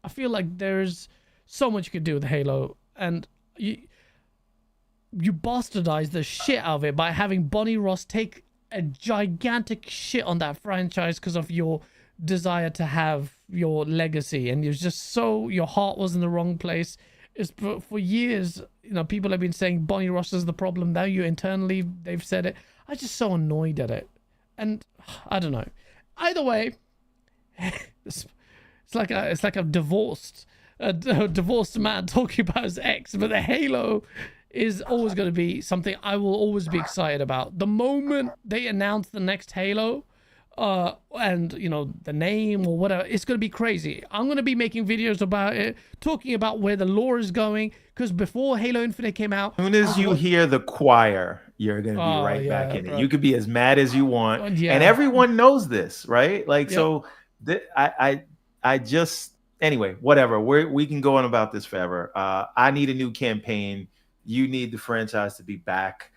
I feel like there's so much you could do with Halo, and you bastardize the shit out of it by having Bonnie Ross take a gigantic shit on that franchise because of your desire to have your legacy, and you're just so, your heart was in the wrong place. It's for years, you know, people have been saying Bonnie Ross is the problem. Now they've said it. I'm just so annoyed at it, and I don't know. Either way, it's like a divorced man talking about his ex, but the Halo is always going to be something I will always be excited about. The moment they announce the next Halo, and you know, the name or whatever, it's going to be crazy. I'm going to be making videos about it, talking about where the lore is going, because before Halo Infinite came out, as soon as you hear the choir, you're going to be back in it. You could be as mad as you want, and everyone knows this, right? Like, so I just, anyway, whatever. We can go on about this forever. I need a new campaign. You need the franchise to be back.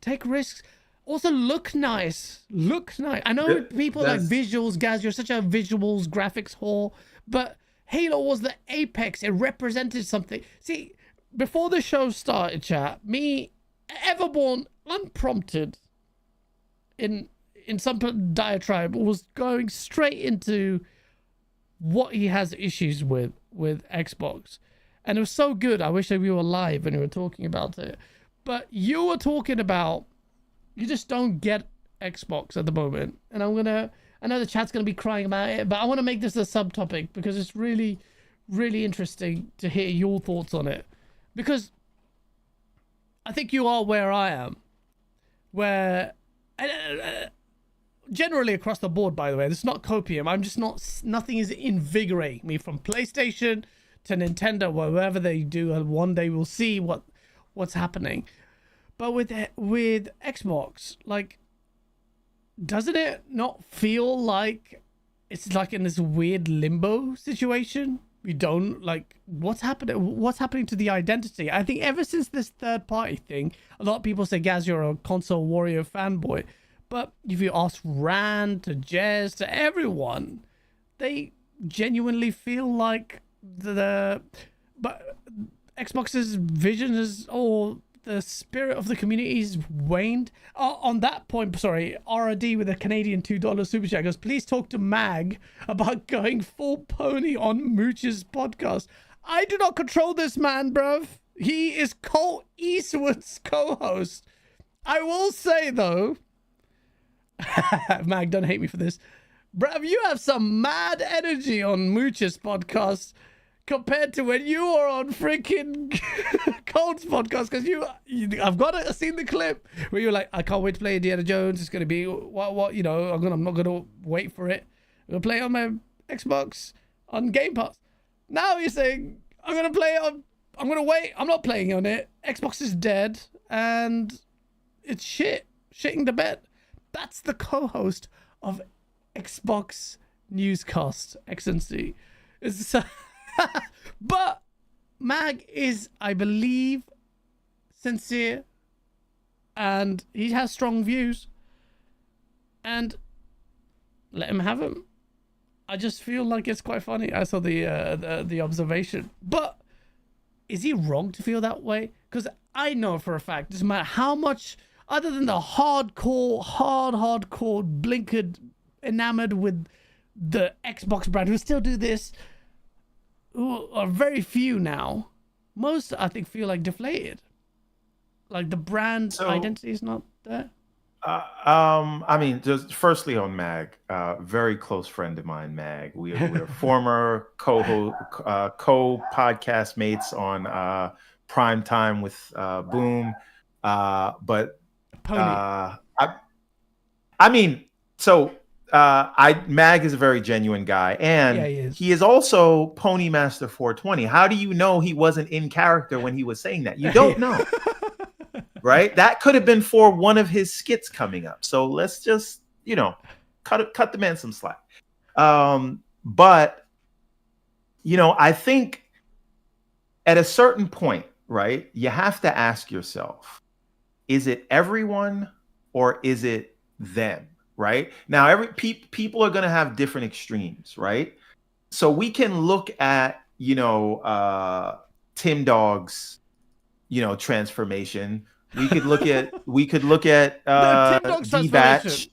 Take risks. Also, look nice. I know people like visuals, guys. You're such a visuals, graphics whore, but Halo was the apex. It represented something. See, before the show started, chat, me, Everborn, unprompted, in some diatribe, was going straight into what he has issues with Xbox. And it was so good. I wish that we were live when we were talking about it. But you were talking about, you just don't get Xbox at the moment. And I know the chat's going to be crying about it, but I want to make this a subtopic because it's really, really interesting to hear your thoughts on it. Because I think you are where I am. Where, generally across the board, by the way. It's not copium. I'm just not. Nothing is invigorating me from PlayStation to Nintendo, wherever they do. And one day we'll see what's happening. But with Xbox, like, doesn't it not feel like it's like in this weird limbo situation? We don't like what's happening to the identity. I think ever since this third party thing, a lot of people say, Gaz, you're a console warrior fanboy. But if you ask Rand to Jez to everyone, they genuinely feel like but Xbox's vision is, or the spirit of the community is waned. On that point, sorry, RRD with a Canadian $2 super chat goes, please talk to Mag about going full pony on Mooch's podcast. I do not control this man, bruv. He is Colt Eastwood's co-host. I will say, though, Mag, don't hate me for this. Bruv, you have some mad energy on Mooch's podcast compared to when you were on freaking Colt's podcast, because I've seen the clip where you're like, I can't wait to play Indiana Jones. It's going to be what you know. I'm not going to wait for it. I'm going to play it on my Xbox on Game Pass. Now you're saying I'm going to play it on. I'm going to wait. I'm not playing on it. Xbox is dead and it's shitting the bed. That's the co-host of Xbox Newscast, XNC. It's but Mag is, I believe, sincere, and he has strong views, and let him have them. I just feel like it's quite funny. I saw the observation, but is he wrong to feel that way? Because I know for a fact, doesn't matter how much, other than the hardcore blinkered, enamored with the Xbox brand, who still do this, who are very few now. Most, I think, feel like deflated. Like the brand identity is not there. I mean, just firstly on Mag, very close friend of mine, Mag. We're former co-podcast mates on Prime Time with Boom. But Pony. Mag is a very genuine guy, and yeah, he is also Pony Master 420. How do you know he wasn't in character when he was saying that? You don't know. Right? That could have been for one of his skits coming up. So let's just, cut the man some slack. But, I think at a certain point, right, you have to ask yourself, is it everyone or is it them? Right? Now, people are going to have different extremes, right? So we can look at, Tim Dog's, transformation. We could look at Tim Dog's D-Batch. transformation.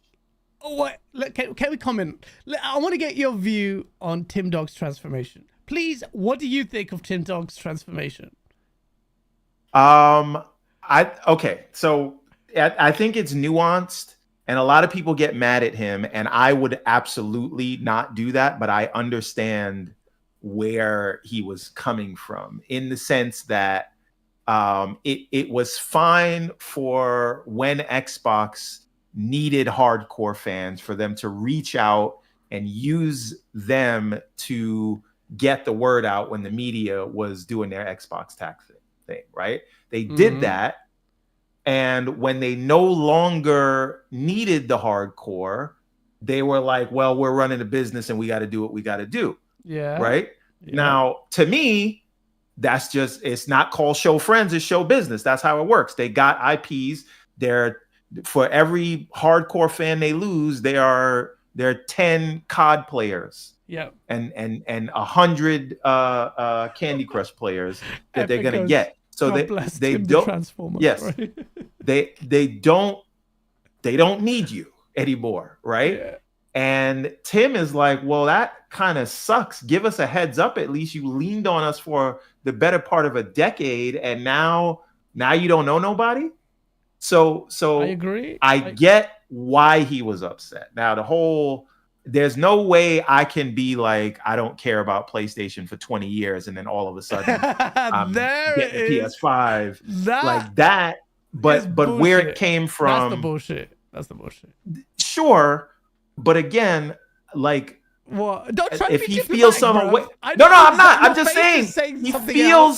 Oh, wait, can we comment? I want to get your view on Tim Dog's transformation. Please, what do you think of Tim Dog's transformation? So I think it's nuanced. And a lot of people get mad at him, and I would absolutely not do that. But I understand where he was coming from, in the sense that it was fine for when Xbox needed hardcore fans, for them to reach out and use them to get the word out when the media was doing their Xbox tax thing, right? They did that. And when they no longer needed the hardcore, they were like, well, we're running a business and we got to do what we got to do. Yeah. Right? Yeah. Now, to me, that's just, it's not called show friends, it's show business. That's how it works. They got IPs. For every hardcore fan they lose, there are 10 COD players. Yeah. And 100 Candy Crush players that they're going to get. So they don't, yes, right? they don't need you anymore, right? Yeah. And Tim is like, well, that kind of sucks. Give us a heads up. At least you leaned on us for the better part of a decade, and now you don't know nobody. So I agree. I get why he was upset. Now there's no way I can be like, I don't care about PlayStation for 20 years and then all of a sudden I'm getting the PS5 like that. But where it came from, That's the bullshit. Sure, But again, like, What? Don't try to if be he diplomatic, feels some bro. way, I no, know I'm not. your I'm just face is saying he he feels.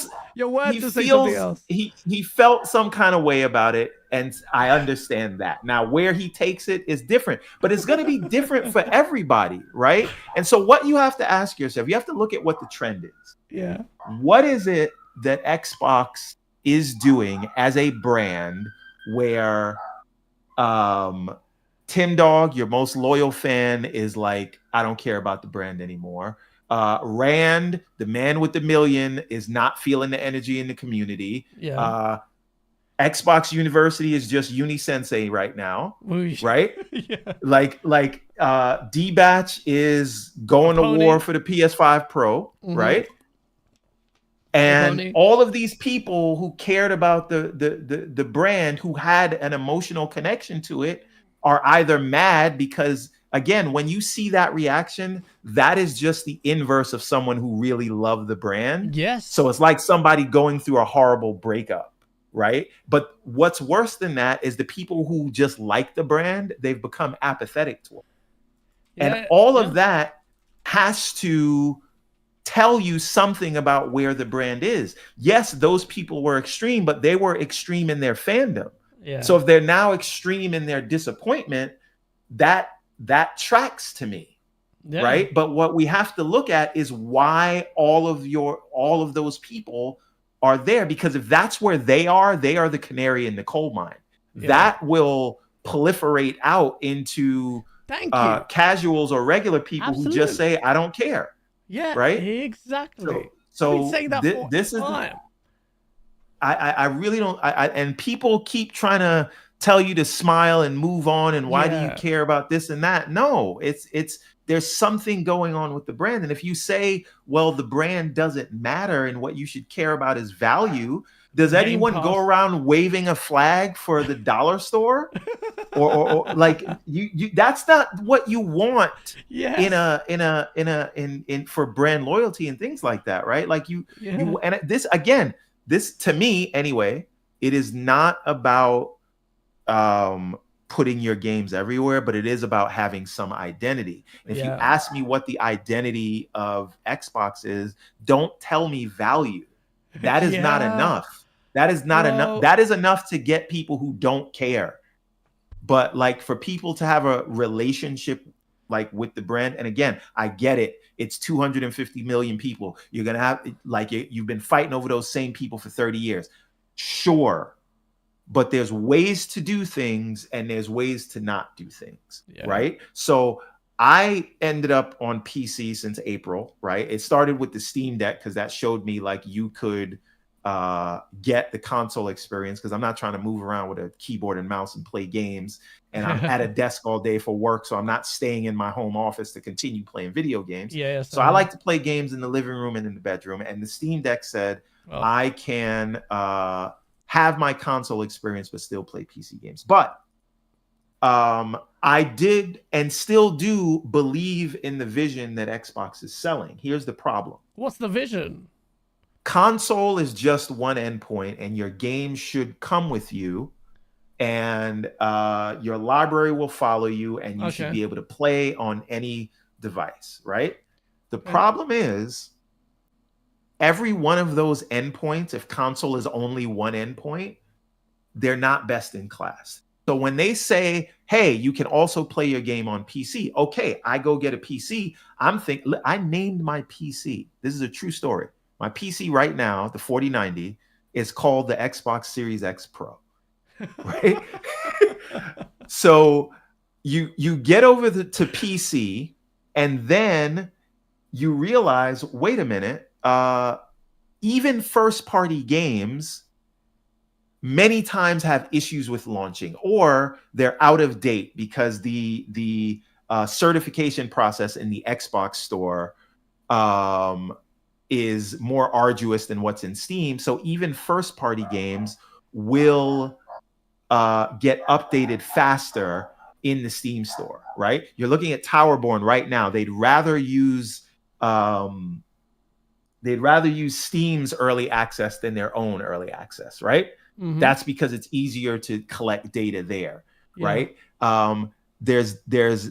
feels. Your words He are saying something feels else. he felt some kind of way about it, and I understand that. Now, where he takes it is different, but it's going to be different for everybody, right? And so, what you have to ask yourself, you have to look at what the trend is. Yeah. What is it that Xbox is doing as a brand where Tim Dog, your most loyal fan, is like, I don't care about the brand anymore. Rand, the man with the million, is not feeling the energy in the community. Yeah. Xbox University is just Uni Sensei right now, Whoosh. right? Yeah. Like D-Batch is going to Pony. war for the PS5 Pro, right? And Pony. all of these people who cared about the brand, who had an emotional connection to it, are either mad because, again, when you see that reaction, that is just the inverse of someone who really loved the brand. Yes. So it's like somebody going through a horrible breakup, right? But what's worse than that is the people who just like the brand, they've become apathetic to it. And all of that has to tell you something about where the brand is. Yes, those people were extreme, but they were extreme in their fandom. Yeah. So if they're now extreme in their disappointment, that tracks to me. Yeah. Right? But what we have to look at is why all of those people are there, because if that's where they are the canary in the coal mine. Yeah. That will proliferate out into casuals or regular people who just say, I don't care. Yeah, right? Exactly. So I've been saying that for this is time. I really don't. And people keep trying to tell you to smile and move on, and why do you care about this and that? No, it's there's something going on with the brand. And if you say, well, the brand doesn't matter and what you should care about is value, does anyone go around waving a flag for the dollar store? or like you that's not what you want in for brand loyalty and things like that, right? Like you and this to me anyway, it is not about putting your games everywhere, but it is about having some identity. And if you ask me what the identity of Xbox is, don't tell me value. That is not enough. That is not enough. That is enough to get people who don't care. But like for people to have a relationship like with the brand, and again, I get it. It's 250 million people. You're gonna have like you've been fighting over those same people for 30 years. Sure. But there's ways to do things and there's ways to not do things, right? So I ended up on PC since April, right? It started with the Steam Deck because that showed me like you could get the console experience, because I'm not trying to move around with a keyboard and mouse and play games, and I'm at a desk all day for work, so I'm not staying in my home office to continue playing video games. So I like to play games in the living room and in the bedroom, and the Steam Deck said I can have my console experience but still play PC games. But I did and still do believe in the vision that Xbox is selling. Here's the problem. What's the vision? Console is just one endpoint, and your game should come with you, and your library will follow you, and you should be able to play on any device, right? The problem is every one of those endpoints, if console is only one endpoint, they're not best in class. So when they say, hey, you can also play your game on PC, okay, I go get a PC. I'm thinking, I named my PC. This is a true story. My PC right now, the 4090, is called the Xbox Series X Pro, right? So you get over to PC, and then you realize, wait a minute, even first-party games many times have issues with launching, or they're out of date because the certification process in the Xbox store is more arduous than what's in Steam. So even first-party games will get updated faster in the Steam store, right? You're looking at Towerborn right now. They'd rather use Steam's early access than their own early access, right? Mm-hmm. That's because it's easier to collect data there, right? There's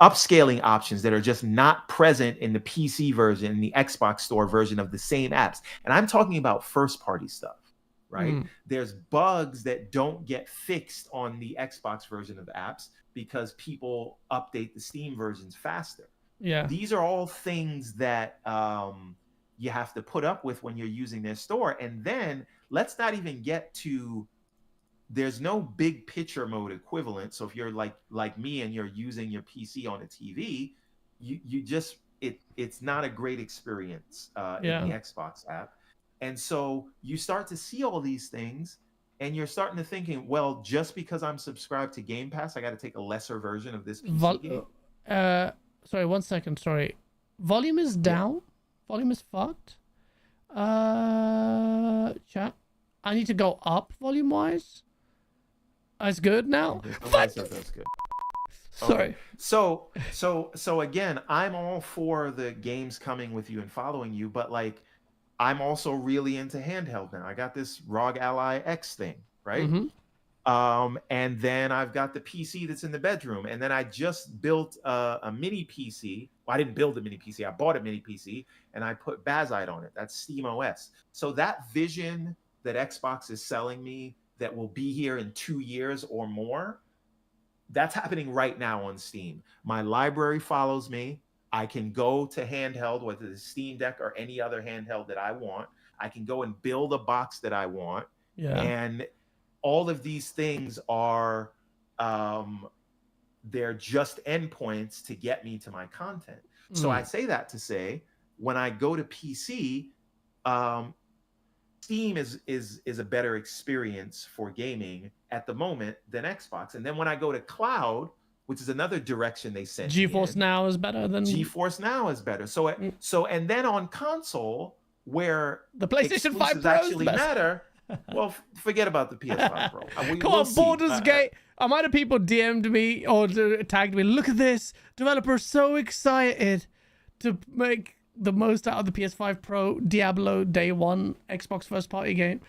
upscaling options that are just not present in the PC version, in the Xbox Store version of the same apps. And I'm talking about first party stuff, right? There's bugs that don't get fixed on the Xbox version of apps because people update the Steam versions faster. Yeah. These are all things that you have to put up with when you're using their store. And then let's not even get to, there's no big picture mode equivalent. So if you're like me and you're using your PC on a TV, you just, it's not a great experience in the Xbox app. And so you start to see all these things and you're starting to thinking, well, just because I'm subscribed to Game Pass, I got to take a lesser version of this PC game. Sorry, 1 second. Sorry. Volume is down. Volume is fucked. Chat. I need to go up volume wise. It's good now. That's good. Sorry. Okay. So again, I'm all for the games coming with you and following you, but like, I'm also really into handheld now. I got this ROG Ally X thing, right? And then I've got the PC that's in the bedroom. And then I just built a mini PC. Well, I didn't build a mini PC. I bought a mini PC and I put Bazite on it. That's Steam OS. So that vision that Xbox is selling me that will be here in 2 years or more, that's happening right now on Steam. My library follows me. I can go to handheld, whether it's Steam Deck or any other handheld that I want. I can go and build a box that I want. Yeah. And all of these things are, they're just endpoints to get me to my content. So I say that to say, when I go to PC, Steam is a better experience for gaming at the moment than Xbox. And then when I go to cloud, which is another direction they sent GeForce Now is better than GeForce Now is better. So and then on console, where the PlayStation 5 Pro actually matter, well, forget about the PS5 Pro. Come on, Baldur's Gate. A amount of people DM'd me or tagged me. Look at this. Developer so excited to make the most out of the PS5 Pro Diablo Day 1 Xbox first party game.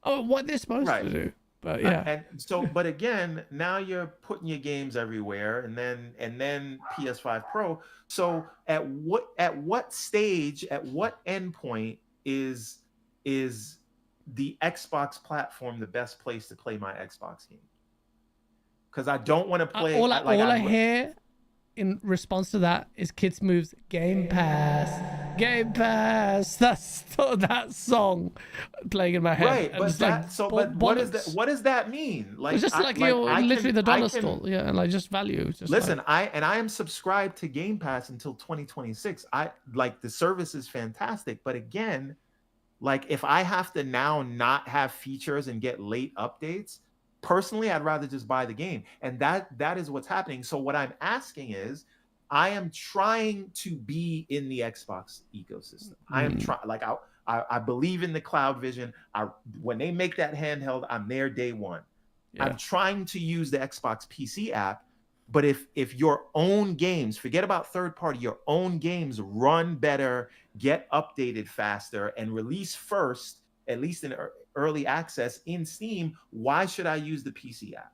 Oh, what they're supposed to do. But yeah. And so, but again, now you're putting your games everywhere, and then PS5 Pro. So at what stage, at what endpoint is the Xbox platform the best place to play my Xbox game? Because I don't want to play. All I hear in response to that is Kids Moves Game Pass. Game Pass. That's that song playing in my head. Right, but what does that mean? Like, it's just literally the dollar store. Yeah, and like just value. Just listen, I am subscribed to Game Pass until 2026. I like the service is fantastic, but again, like if I have to now not have features and get late updates, personally, I'd rather just buy the game. And that is what's happening. So what I'm asking is, I am trying to be in the Xbox ecosystem. I am trying, like I believe in the cloud vision. When they make that handheld, I'm there day one. Yeah. I'm trying to use the Xbox PC app, but if your own games, forget about third party, your own games run better, get updated faster, and release first, at least in early access in Steam, why should I use the PC app?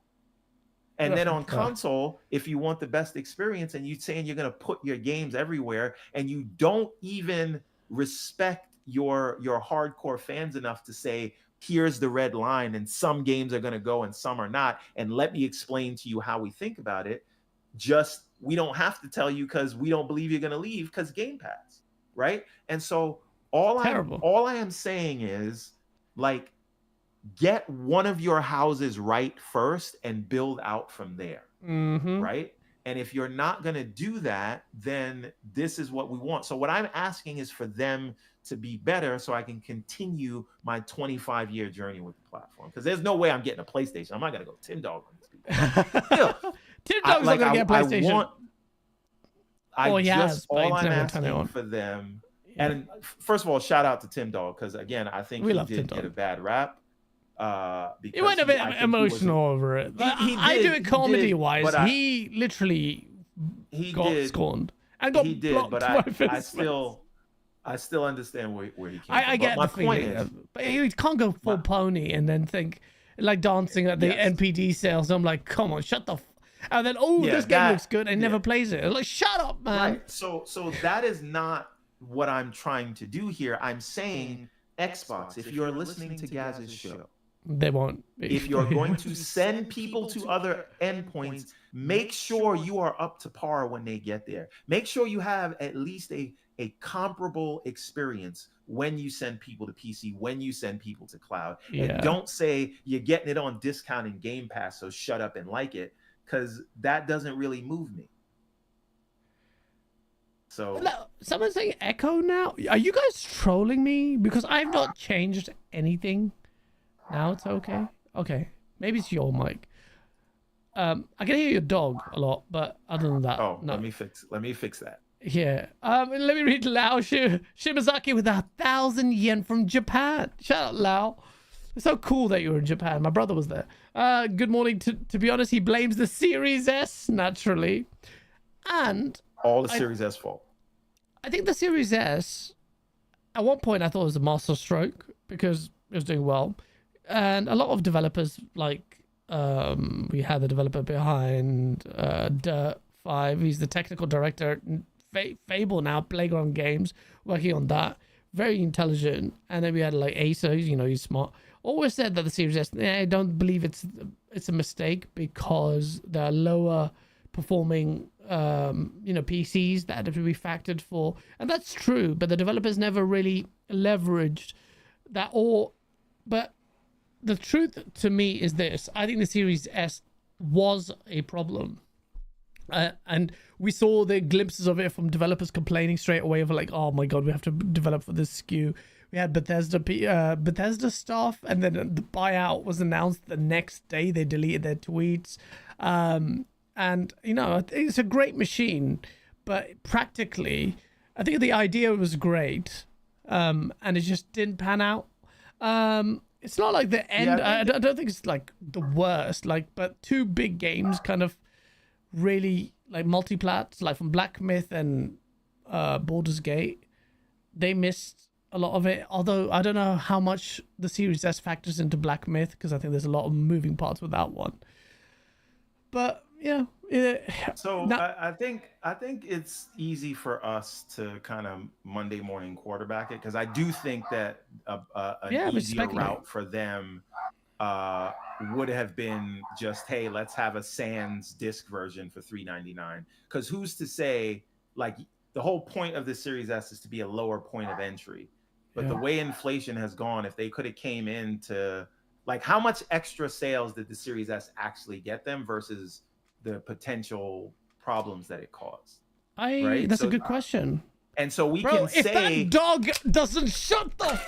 And then on console, if you want the best experience and you're saying you're going to put your games everywhere and you don't even respect your hardcore fans enough to say, here's the red line and some games are going to go and some are not. And let me explain to you how we think about it. Just, we don't have to tell you because we don't believe you're going to leave because Game Pass, right? And so all I am saying is, like, get one of your houses right first and build out from there, right? And if you're not going to do that, then this is what we want. So what I'm asking is for them to be better so I can continue my 25-year journey with the platform. Because there's no way I'm getting a PlayStation. I'm not going to go Tim Dog on these people. Tim Dog's not going to get a PlayStation. All I'm asking for them, and first of all, shout out to Tim Dog, because again, I think he did get a bad rap. He went a bit emotional over it. I do it comedy-wise. He literally got scorned and got blocked by I still understand where he came from. I get the feeling, but he can't go full pony and then think like dancing at the NPD sales. I'm like, come on, shut the. And then, oh, Yeah, this game that- looks good, and never plays it. Like, shut up, man. Right. So that is not what I'm trying to do here. I'm saying Xbox, if you're listening to Gaz's show, They won't. if you're going to send people to other endpoints, make sure you are up to par when they get there. Make sure you have at least a comparable experience when you send people to PC, when you send people to cloud. Yeah. And don't say you're getting it on discount in Game Pass, so shut up and like it, because that doesn't really move me. So Someone's saying echo now. Are you guys trolling me? Because I've not changed anything. Now it's okay. Okay, maybe it's your mic. I can hear your dog a lot, but other than that, oh, no. let me fix that. Yeah. Let me read Lao Shimazaki with 1,000 yen from Japan. Shout out, Lao. It's so cool that you were in Japan. My brother was there. Good morning. To be honest, he blames the Series S naturally, and All the Series S fault. I think the Series S. At one point, I thought it was a master stroke because it was doing well. And a lot of developers, like we had the developer behind Dirt 5. He's the technical director at Fable now, Playground Games, working on that. Very intelligent. And then we had like Acer, he's smart. Always said that the Series S, I don't believe it's a mistake because there are lower performing PCs that have to be factored for. And that's true, but the developers never really leveraged that but the truth to me is this. I think the Series S was a problem. And we saw the glimpses of it from developers complaining straight away of like, oh my God, we have to develop for this SKU. We had Bethesda stuff, and then the buyout was announced the next day. They deleted their tweets. And, I think it's a great machine, but practically, I think the idea was great. And it just didn't pan out. It's not like the end. Yeah, I don't think it's like the worst. But two big games kind of really like multiplats, like from Black Myth and Baldur's Gate, they missed a lot of it. Although I don't know how much the Series S factors into Black Myth, because I think there's a lot of moving parts with that one. But yeah. So I think it's easy for us to kind of Monday morning quarterback it, because I do think that an easier route for them would have been just, hey, let's have a sans disc version for $399. Because who's to say, like, the whole point of the Series S is to be a lower point of entry. But the way inflation has gone, if they could have came into, like, how much extra sales did the Series S actually get them versus the potential problems that it caused? Right? That's a good question. And so we Bro, can say, if that dog doesn't shut the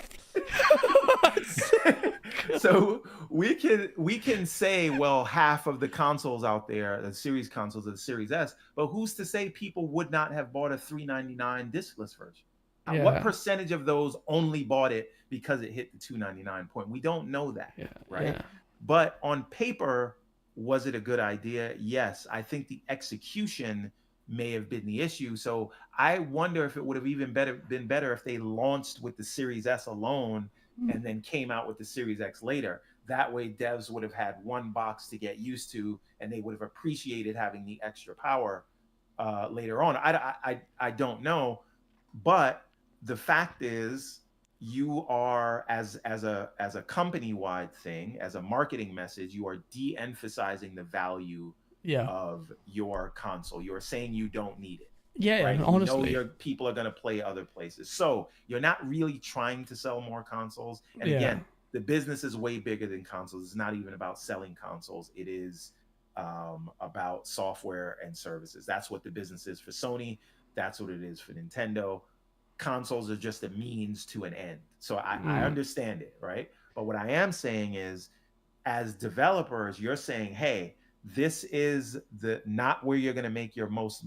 so we can say, well, half of the consoles out there, the series consoles of the Series S, but who's to say people would not have bought a $399 discless version? Yeah. What percentage of those only bought it because it hit the $299 point? We don't know that, right? Yeah. But on paper, was it a good idea? Yes. I think the execution may have been the issue. So I wonder if it would have even been better if they launched with the Series S alone and then came out with the Series X later. That way devs would have had one box to get used to, and they would have appreciated having the extra power later on. I don't know, but the fact is, you are, as a company-wide thing, as a marketing message, you are de-emphasizing the value of your console. You're saying you don't need it. Yeah, right? honestly. You know your people are going to play other places. So you're not really trying to sell more consoles. And again, the business is way bigger than consoles. It's not even about selling consoles. It is about software and services. That's what the business is for Sony. That's what it is for Nintendo. Consoles are just a means to an end. So I understand it, right? But what I am saying is, as developers, you're saying, hey, this is not where you're going to make your most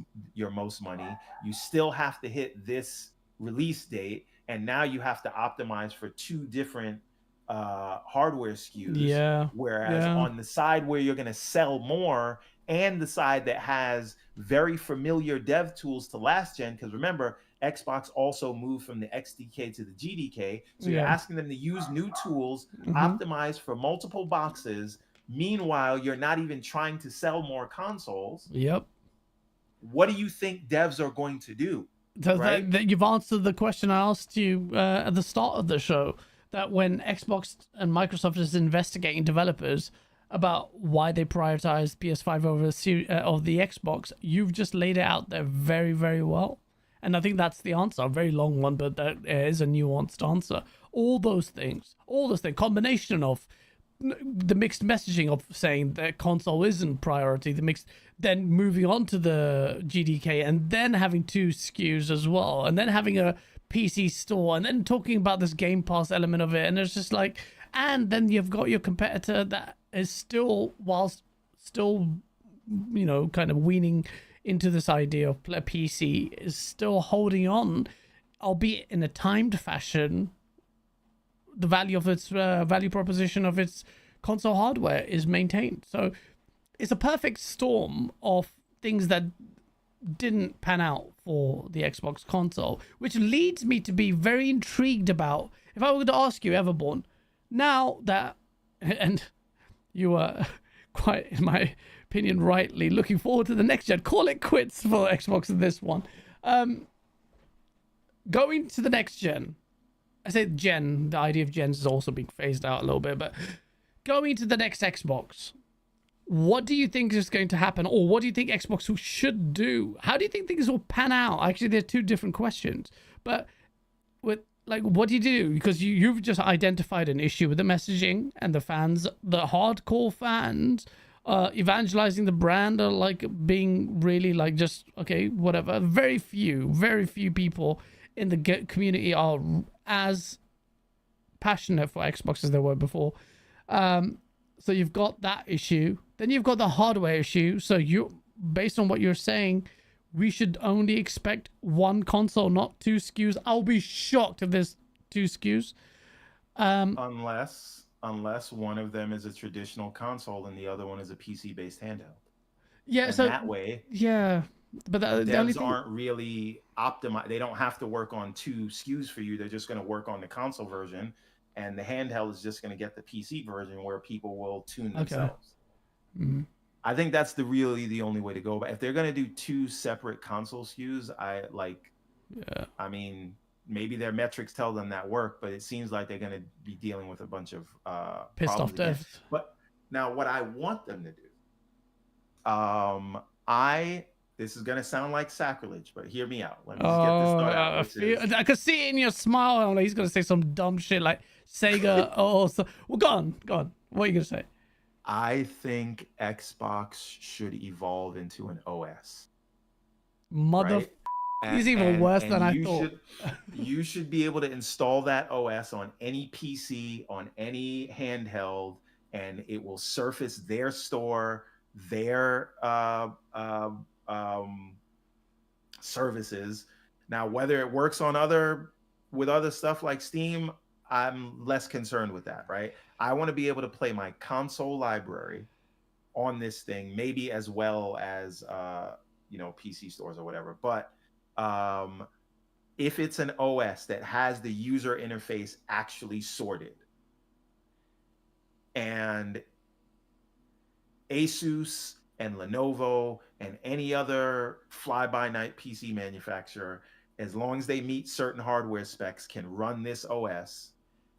money. You still have to hit this release date, and now you have to optimize for two different hardware SKUs. Whereas on the side where you're going to sell more, and the side that has very familiar dev tools to last gen, because remember, Xbox also moved from the XDK to the GDK. So you're asking them to use new tools, optimized for multiple boxes, Meanwhile, you're not even trying to sell more consoles. Yep. What do you think devs are going to do? So Right? that you've answered the question I asked you at the start of the show, that when Xbox and Microsoft is investigating developers about why they prioritize PS5 over of the Xbox, you've just laid it out there very, very well. And I think that's the answer. A very long one, but that is a nuanced answer. All those things, combination of the mixed messaging of saying that console isn't priority, then moving on to the GDK, and then having 2 SKUs as well, and then having a PC store, and then talking about this Game Pass element of it, and it's just like, and then you've got your competitor that is still, whilst still, you know, kind of weaning into this idea of a PC, is still holding on, albeit in a timed fashion. The value of its value proposition of its console hardware is maintained. So it's a perfect storm of things that didn't pan out for the Xbox console, which leads me to be very intrigued about, if I were to ask you, Everborn, now that, and you are quite, in my opinion, rightly looking forward to the next gen, call it quits for Xbox in this one. Going to the next gen, I say gen, the idea of gens is also being phased out a little bit, but going to the next Xbox, what do you think is going to happen, or what do you think Xbox should do? How do you think things will pan out? Actually, they're 2 different questions, but with, like, what do you do? Because you've just identified an issue with the messaging, and the fans, the hardcore fans, evangelizing the brand are like being really like just, okay, whatever. Very few people in the community are as passionate for Xbox as they were before. So you've got that issue. Then you've got the hardware issue. So based on what you're saying, we should only expect 1 console, not 2 SKUs. I'll be shocked if there's 2 SKUs. Unless one of them is a traditional console and the other one is a PC-based handheld. Yeah, and so that way, yeah, but the only devs thing, aren't really optimized. They don't have to work on 2 SKUs for you. They're just going to work on the console version, and the handheld is just going to get the PC version where people will tune themselves. Mm-hmm. I think that's really the only way to go. But if they're going to do 2 separate console SKUs, I mean, maybe their metrics tell them that work, but it seems like they're going to be dealing with a bunch of pissed off devs. But now, what I want them to do, this is going to sound like sacrilege, but hear me out. Let me just get this thought out. I could see it in your smile. He's going to say some dumb shit like Sega. Well, go on. What are you going to say? I think Xbox should evolve into an OS. Right? He's even worse than I thought. You should be able to install that OS on any PC, on any handheld, and it will surface their store, their services. Now, whether it works on other stuff like Steam, I'm less concerned with that, right? I want to be able to play my console library on this thing, maybe as well as PC stores or whatever. But if it's an OS that has the user interface actually sorted, and Asus and Lenovo and any other fly-by-night PC manufacturer, as long as they meet certain hardware specs, can run this OS,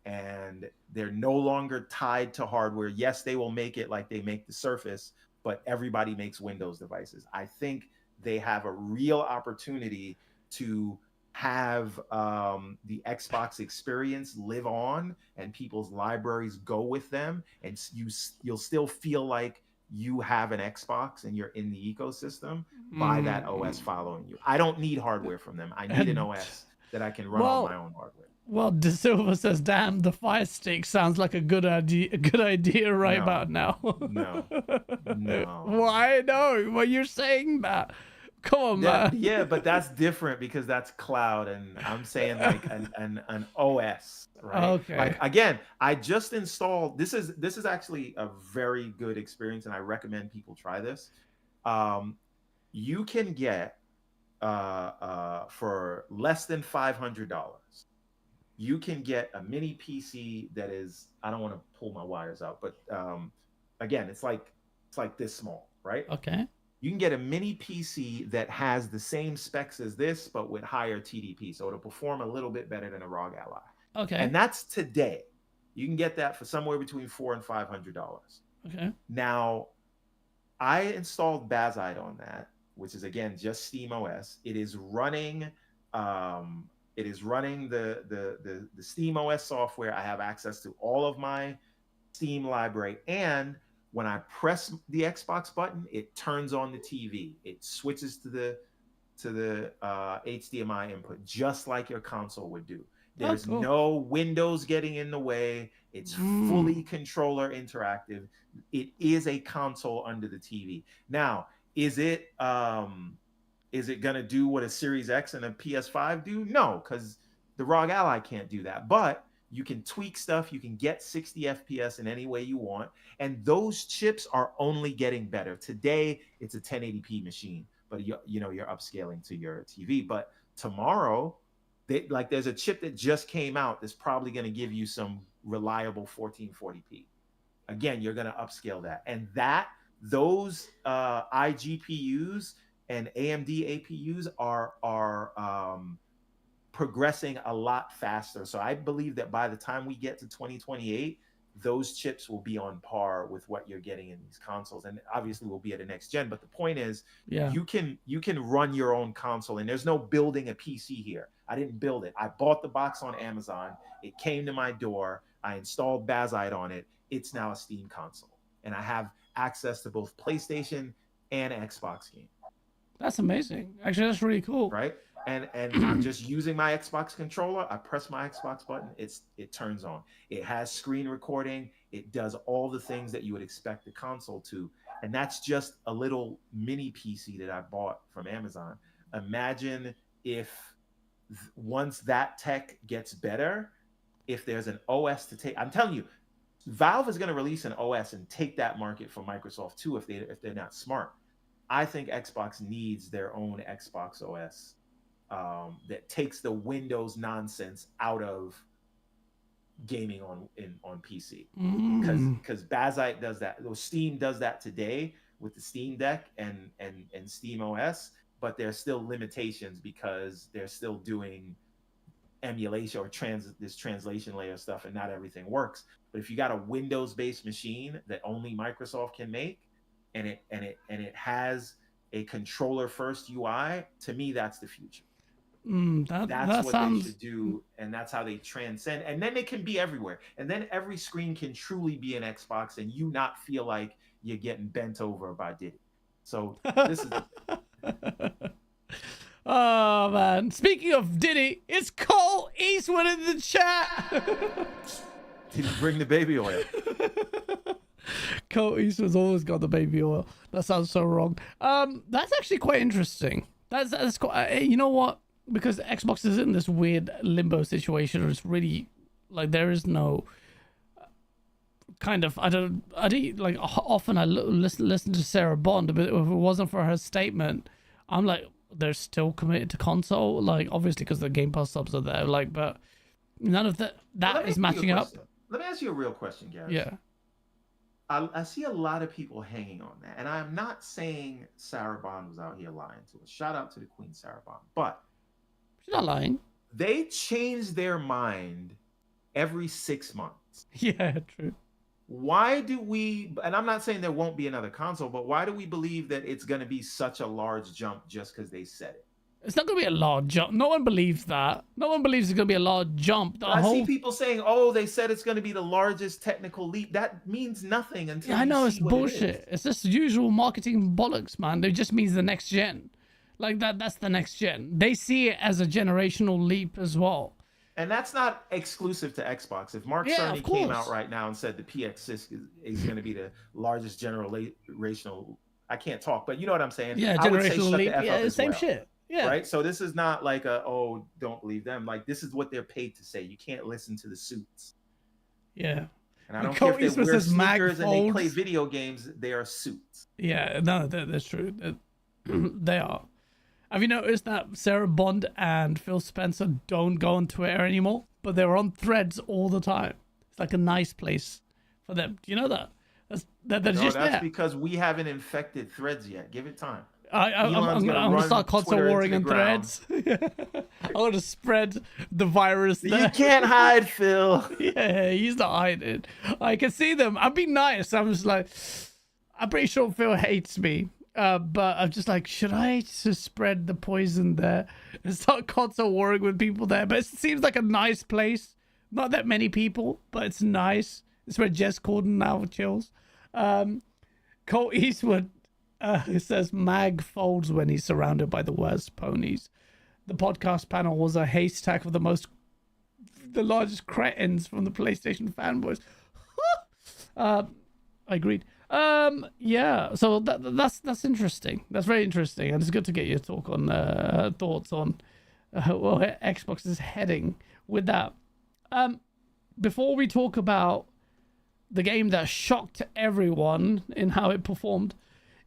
and they're no longer tied to hardware. Yes, they will make it like they make the Surface, but everybody makes Windows devices. I think they have a real opportunity to have the Xbox experience live on, and people's libraries go with them, and you'll still feel like you have an Xbox and you're in the ecosystem by that OS following you. I don't need hardware from them. I need an OS that I can run on my own hardware. Well, De Silva says, "Damn, the Fire Stick sounds like a good idea about now." No. Why no? Well, you're saying that. Come on, man. Yeah, but that's different because that's cloud, and I'm saying like an OS, right? Okay. Like, again, I just installed. This is actually a very good experience, and I recommend people try this. You can get for less than $500. You can get a mini PC that is, I don't want to pull my wires out, but again, it's like this small, right? Okay. You can get a mini PC that has the same specs as this, but with higher TDP. So it'll perform a little bit better than a ROG Ally. Okay. And that's today. You can get that for somewhere between $400 and $500. Okay. Now, I installed Bazite on that, which is again just Steam OS. It is running the Steam OS software. I have access to all of my Steam library, and when I press the Xbox button, it turns on the TV. It switches to the HDMI input, just like your console would do. There's no Windows getting in the way. It's fully controller interactive. It is a console under the TV. Now, is it gonna do what a Series X and a PS5 do? No, because the ROG Ally can't do that. But you can tweak stuff. You can get 60 FPS in any way you want. And those chips are only getting better. Today, it's a 1080p machine, but you're upscaling to your TV. But tomorrow, there's a chip that just came out that's probably going to give you some reliable 1440p. Again, you're going to upscale that. And those iGPUs and AMD APUs are progressing a lot faster. So I believe that by the time we get to 2028, those chips will be on par with what you're getting in these consoles, and obviously will be at the next gen. But the point is, you can run your own console, and there's no building a PC here. I didn't build it. I bought the box on Amazon. It came to my door. I installed Bazite on it. It's now a Steam console, and I have access to both PlayStation and Xbox games. That's amazing. Actually, that's really cool. Right? And I'm just using my Xbox controller. I press my Xbox button. It turns on. It has screen recording. It does all the things that you would expect the console to. And that's just a little mini PC that I bought from Amazon. Imagine if once that tech gets better, if there's an OS to take. I'm telling you, Valve is going to release an OS and take that market from Microsoft too if they're not smart. I think Xbox needs their own Xbox OS. That takes the Windows nonsense out of gaming on PC, because Bazite does that. Steam does that today with the Steam Deck and Steam OS, but there's still limitations because they're still doing emulation or this translation layer stuff, and not everything works. But if you got a Windows-based machine that only Microsoft can make, and it has a controller-first UI, to me that's the future. That's what they should do, and that's how they transcend. And then it can be everywhere, and then every screen can truly be an Xbox, and you not feel like you're getting bent over by Diddy. So this is oh man, speaking of Diddy, it's Cole Eastwood in the chat. Did he bring the baby oil? Cole Eastwood's always got the baby oil. That sounds so wrong. That's actually quite interesting. That's quite, you know what? Because Xbox is in this weird limbo situation, where it's really like there is no kind of often I listen to Sarah Bond, but if it wasn't for her statement, I'm like, they're still committed to console, like obviously because the Game Pass subs are there, like, but none of that is matching up. Let me ask you a real question, Gary. Yeah. I see a lot of people hanging on that, and I'm not saying Sarah Bond was out here lying to us. Shout out to the Queen Sarah Bond, but she's not lying. They change their mind every 6 months. Yeah, true. Why do we, and I'm not saying there won't be another console, but why do we believe that it's going to be such a large jump just because they said it? It's not going to be a large jump. No one believes that. No one believes it's going to be a large jump. I see people saying, oh, they said it's going to be the largest technical leap. That means nothing until I know, it's bullshit. It's just usual marketing bollocks, man. It just means the next gen. Like that's the next gen. They see it as a generational leap as well. And that's not exclusive to Xbox. If Mark Cerny came out right now and said the PX6 is going to be the largest generational, I can't talk, but you know what I'm saying? Yeah, generational leap. Yeah, same shit. Yeah. Right. So this is not like don't believe them. Like, this is what they're paid to say. You can't listen to the suits. Yeah. And I don't care if they wear sneakers and they play video games. They are suits. Yeah. No, that's true. They are. Have you noticed that Sarah Bond and Phil Spencer don't go on Twitter anymore, but they're on Threads all the time? It's like a nice place for them. Do you know that? They're No, just that's there. because we haven't infected Threads yet. Give it time. I'm Elon's gonna run start console Twitter warring on into the ground. Threads. I want to spread the virus there. You can't hide, Phil. Yeah, he's not hiding. I can see them. I'm being nice. I'm just like, I'm pretty sure Phil hates me. But I'm just like, should I just spread the poison there and start console warring with people there? But it seems like a nice place. Not that many people, but it's nice. It's where Jess Corden now chills. Cole Eastwood says Mag folds when he's surrounded by the worst ponies. The podcast panel was a haystack of the largest cretins from the PlayStation fanboys. I agreed. Yeah, so that's interesting. That's very interesting, and it's good to get your talk on thoughts on where Xbox is heading with that. Before we talk about the game that shocked everyone in how it performed,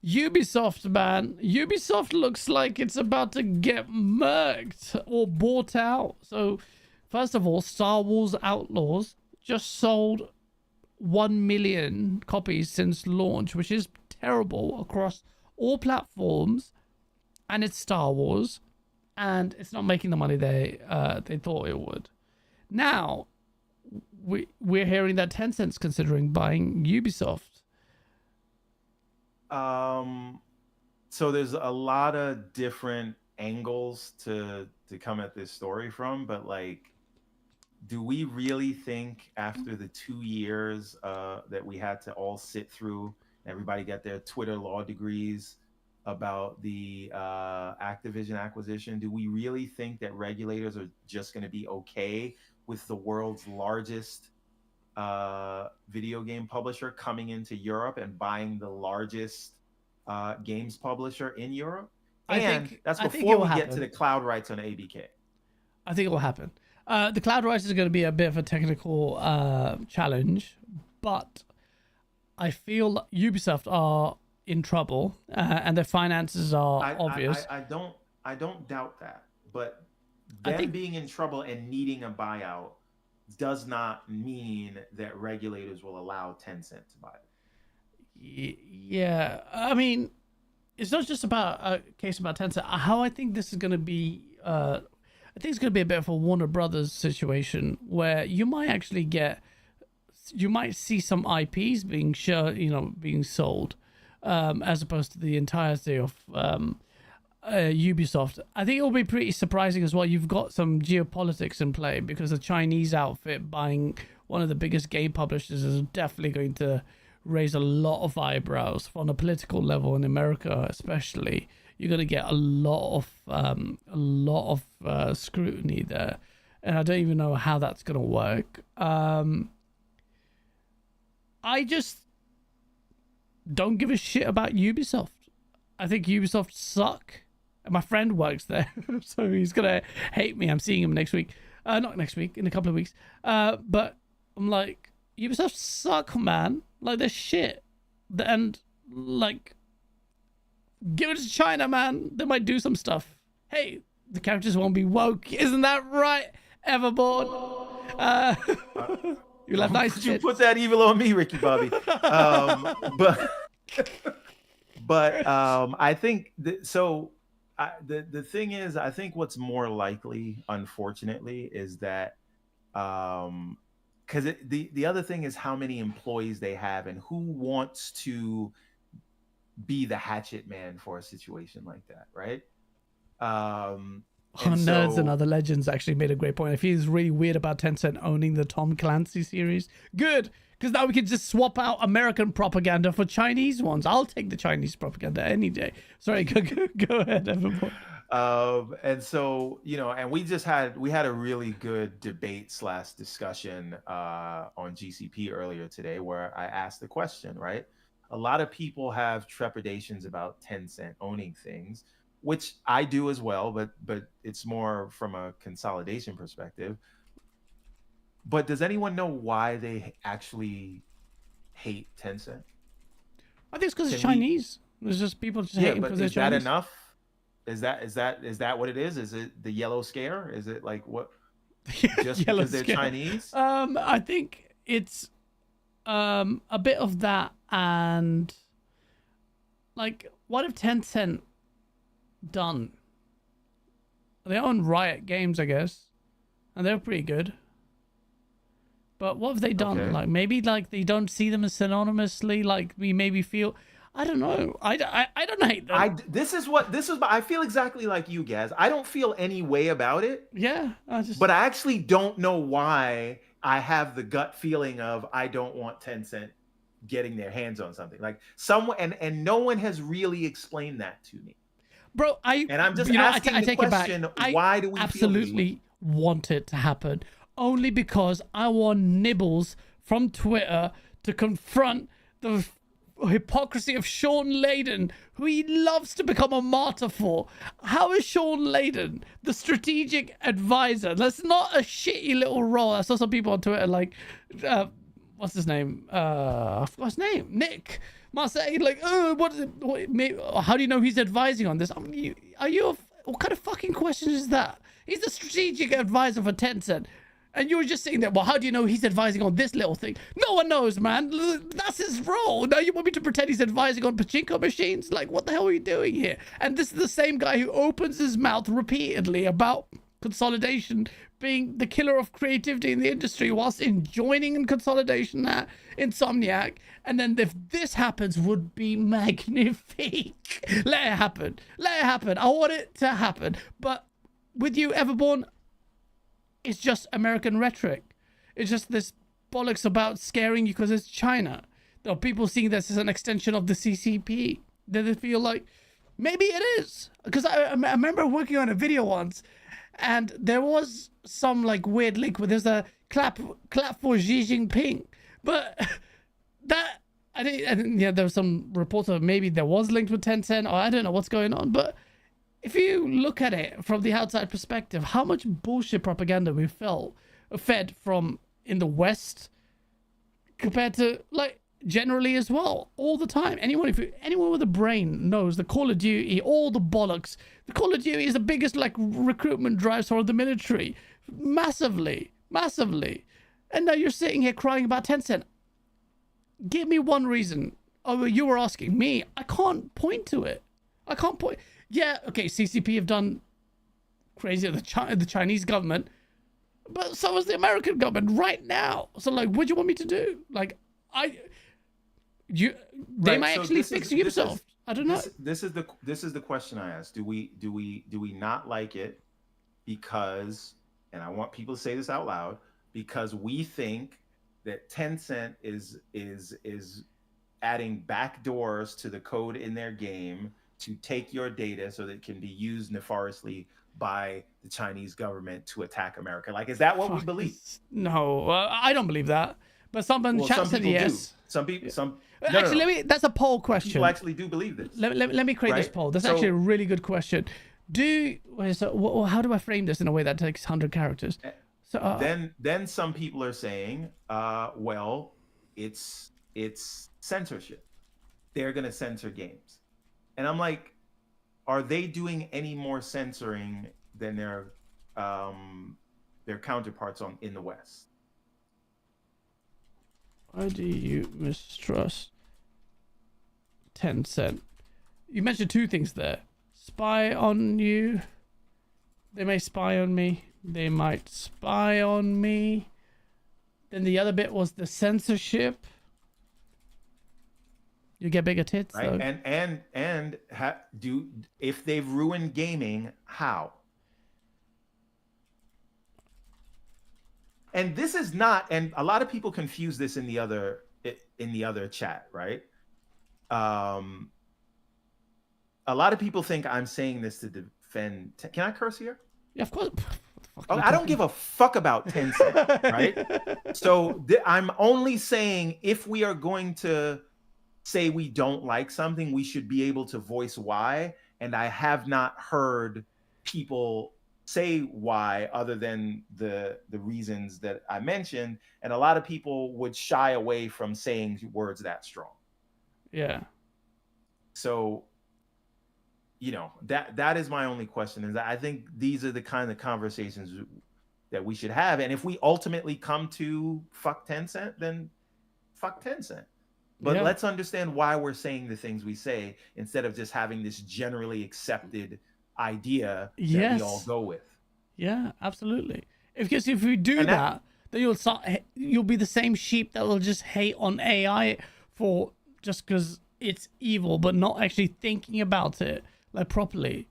Ubisoft, man. Ubisoft looks like it's about to get murked or bought out. So, first of all, Star Wars Outlaws just sold 1 million copies since launch, which is terrible across all platforms. And it's Star Wars, and it's not making the money they thought it would. Now, we're hearing that Tencent's considering buying Ubisoft. So there's a lot of different angles to come at this story from, but like, do we really think after the 2 years that we had to all sit through, everybody get their Twitter law degrees about the Activision acquisition, do we really think that regulators are just going to be okay with the world's largest video game publisher coming into Europe and buying the largest games publisher in Europe? And that's before we get to the cloud rights on ABK. I think it will happen. The cloud rights is going to be a bit of a technical challenge, but I feel Ubisoft are in trouble and their finances are obvious. I don't doubt that, but them being in trouble and needing a buyout does not mean that regulators will allow Tencent to buy it. Yeah, I mean, it's not just about a case about Tencent. How I think this is going to be, I think it's going to be a bit of a Warner Brothers situation where you might actually you might see some IPs being being sold, as opposed to the entirety of Ubisoft. I think it will be pretty surprising as well. You've got some geopolitics in play because a Chinese outfit buying one of the biggest game publishers is definitely going to raise a lot of eyebrows on a political level in America, especially. You're going to get a lot of scrutiny there, and I don't even know how that's going to work. I just don't give a shit about Ubisoft. I think Ubisoft suck. My friend works there, so he's gonna hate me. I'm seeing him next week. Not next week, in a couple of weeks. But I'm like, Ubisoft suck, man. Like, they're shit. And, like, give it to China, man. They might do some stuff. Hey, the characters won't be woke. Isn't that right, Everborn? You'll have nice shit. You put that evil on me, Ricky Bobby. But I think the thing is, I think what's more likely, unfortunately, is that because the other thing is how many employees they have and who wants to be the hatchet man for a situation like that, right? Nerds and Other Legends actually made a great point. I feel it's really weird about Tencent owning the Tom Clancy series. Good, because now we can just swap out American propaganda for Chinese ones. I'll take the Chinese propaganda any day. Sorry, go ahead, Everborn. And so, and we had a really good debate / discussion on GCP earlier today where I asked the question, right? A lot of people have trepidations about Tencent owning things, which I do as well, but it's more from a consolidation perspective. But does anyone know why they actually hate Tencent? I think it's because it's Chinese. There's just people just hating because they're Chinese. Is that enough? Is that what it is? Is it the yellow scare? Is it like what? Just because they're Chinese? I think it's a bit of that, and like, what have Tencent done? They own Riot Games, I guess, and they're pretty good. But what have they done? Okay. Like, maybe like they don't see them as synonymously. Like, we maybe feel, I don't know. I don't hate them. This is what I feel exactly like you, Gaz. I don't feel any way about it. Yeah, But I actually don't know why I have the gut feeling of I don't want Tencent getting their hands on something. Like someone, and no one has really explained that to me. Bro, I'm just asking the question, why do we absolutely want it to happen? Only because I want Nibbles from Twitter to confront the hypocrisy of Sean Layden, who he loves to become a martyr for. How is Sean Layden the strategic advisor? That's not a shitty little role. I saw some people on Twitter like, what's his name? I forgot his name. Nick Marseille. Like, oh, how do you know he's advising on this? I mean, what kind of fucking question is that? He's the strategic advisor for Tencent. And you were just saying that, well, how do you know he's advising on this little thing? No one knows, man. That's his role. Now you want me to pretend he's advising on pachinko machines? Like, what the hell are you doing here? And this is the same guy who opens his mouth repeatedly about consolidation being the killer of creativity in the industry, whilst joining in consolidation at Insomniac. And then if this happens, would be magnifique. Let it happen. Let it happen. I want it to happen. But with you, Everborn, it's just American rhetoric. It's just this bollocks about scaring you because it's China. There are people seeing this as an extension of the CCP. They feel like maybe it is. Because I remember working on a video once, and there was some like weird link where there's a clap for Xi Jinping. But that, there was some reports of maybe there was linked with Tencent, or I don't know what's going on. But if you look at it from the outside perspective, how much bullshit propaganda we fed from in the West compared to like generally as well, all the time. Anyone with a brain knows the Call of Duty, all the bollocks. The Call of Duty is the biggest like recruitment drives for the military, massively. And now you're sitting here crying about Tencent. Give me one reason. Oh, you were asking me. I can't point to it. I can't point. Yeah, okay, CCP have done crazy, the Chinese government, but so is the American government right now. So, like, what do you want me to do? Like, they might actually fix Ubisoft. I don't know. This is the question I asked. Do we not like it because, and I want people to say this out loud, because we think that Tencent is adding back doors to the code in their game to take your data so that it can be used nefariously by the Chinese government to attack America. Like, is that what we believe? No, I don't believe that. But some chat said yes. Do. That's a poll question. People actually do believe this. Let me create this poll. That's actually a really good question. How do I frame this in a way that takes 100 characters? So then some people are saying, well, it's censorship. They're gonna censor games. And I'm like, are they doing any more censoring than their counterparts in the West? Why do you mistrust Tencent? You mentioned two things there. Spy on you. They may spy on me. They might spy on me. Then the other bit was the censorship. You get bigger tits, right? Though. If they've ruined gaming, how? And this is not, and a lot of people confuse this in the other chat, right? A lot of people think I'm saying this to defend. Can I curse here? Yeah, of course. Oh, I don't give a fuck about Tencent, right? So I'm only saying if we are going to say we don't like something, we should be able to voice why. And I have not heard people say why other than the reasons that I mentioned. And a lot of people would shy away from saying words that strong. Yeah. So, that is my only question, is that I think these are the kind of conversations that we should have. And if we ultimately come to fuck Tencent, then fuck Tencent. But Yeah. let's understand why we're saying the things we say instead of just having this generally accepted idea that we all Yes. go with. Yeah, absolutely. Because if we do And that, then you'll be the same sheep that will just hate on AI for just because it's evil, but not actually thinking about it like properly.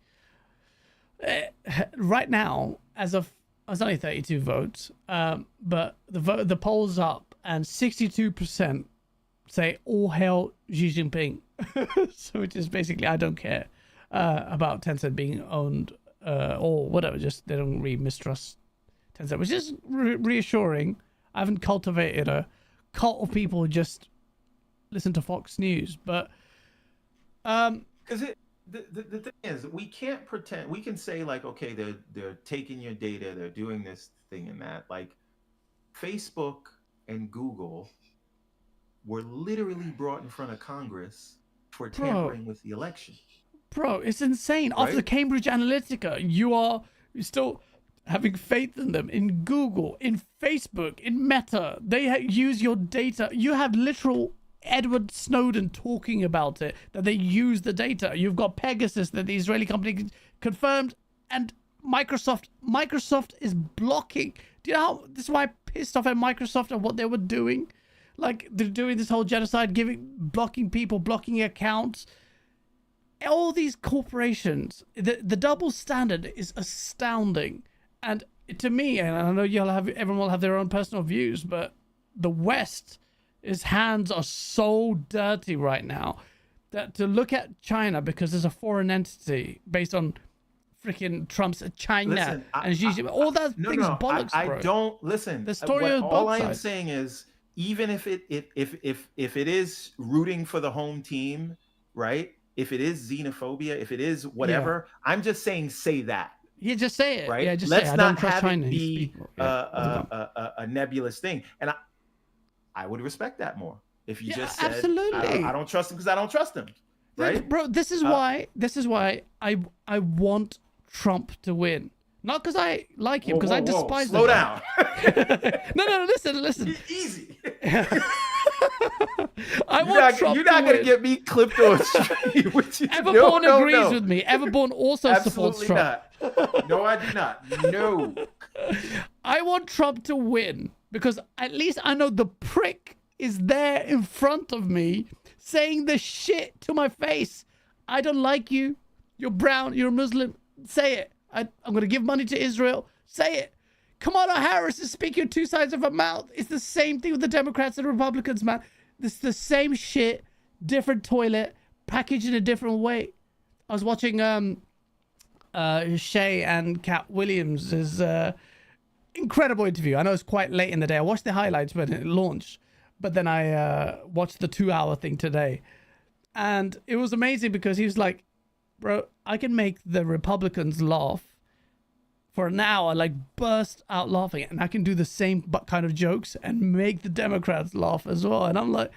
Right now, as of it's only 32 votes, but the polls up and 62% say all hail Xi Jinping, so which is basically I don't care about Tencent being owned or whatever. Just they don't really mistrust Tencent, which is reassuring. I haven't cultivated a cult of people who just listen to Fox News, but because the thing is, we can't pretend. We can say like, okay, they're taking your data, they're doing this thing and that. Like Facebook and Google were literally brought in front of Congress for tampering with the election. Bro, it's insane. After the Cambridge Analytica, you're still having faith in them, in Google, in Facebook, in Meta. They use your data. You have literal Edward Snowden talking about it, that they use the data. You've got Pegasus that the Israeli company confirmed, and Microsoft is blocking. Do you know how, this is why I'm pissed off at Microsoft and what they were doing? Like, they're doing this whole genocide, blocking people, blocking accounts. All these corporations, the double standard is astounding. And to me, and I know everyone will have their own personal views, but the West, his hands are so dirty right now that to look at China because there's a foreign entity based on freaking Trump's China. Listen, and Xi Jinping, all that thing's bollocks, bro. I don't listen. The story of all both I am sides. saying is, even if it is rooting for the home team, right? If it is xenophobia, if it is whatever, I'm just saying, say that. Yeah, just say it. Right? Yeah, just Let's say it. not I don't trust have Chinese it be people. Yeah. a nebulous thing. And I would respect that more if you just said, absolutely. I don't trust him because I don't trust him. Right? Bro, this is why I want Trump to win. Not because I like him, because I despise Slow the down. No, listen. Easy. I want Trump You're not to going to win. get me clipped on stream. Everborn agrees with me. Everborn also supports Absolutely Trump. not. No, I do not. No. I want Trump to win because at least I know the prick is there in front of me saying the shit to my face. I don't like you. You're brown. You're a Muslim. Say it. I'm going to give money to Israel. Say it. Kamala Harris is speaking two sides of her mouth. It's the same thing with the Democrats and Republicans, man. It's the same shit, different toilet, packaged in a different way. I was watching Shay and Cat Williams' incredible interview. I know it's quite late in the day. I watched the highlights when it launched, but then I watched the 2-hour thing today. And it was amazing because he was like, bro, I can make the Republicans laugh for an hour, like burst out laughing, and I can do the same kind of jokes and make the Democrats laugh as well. And I'm like,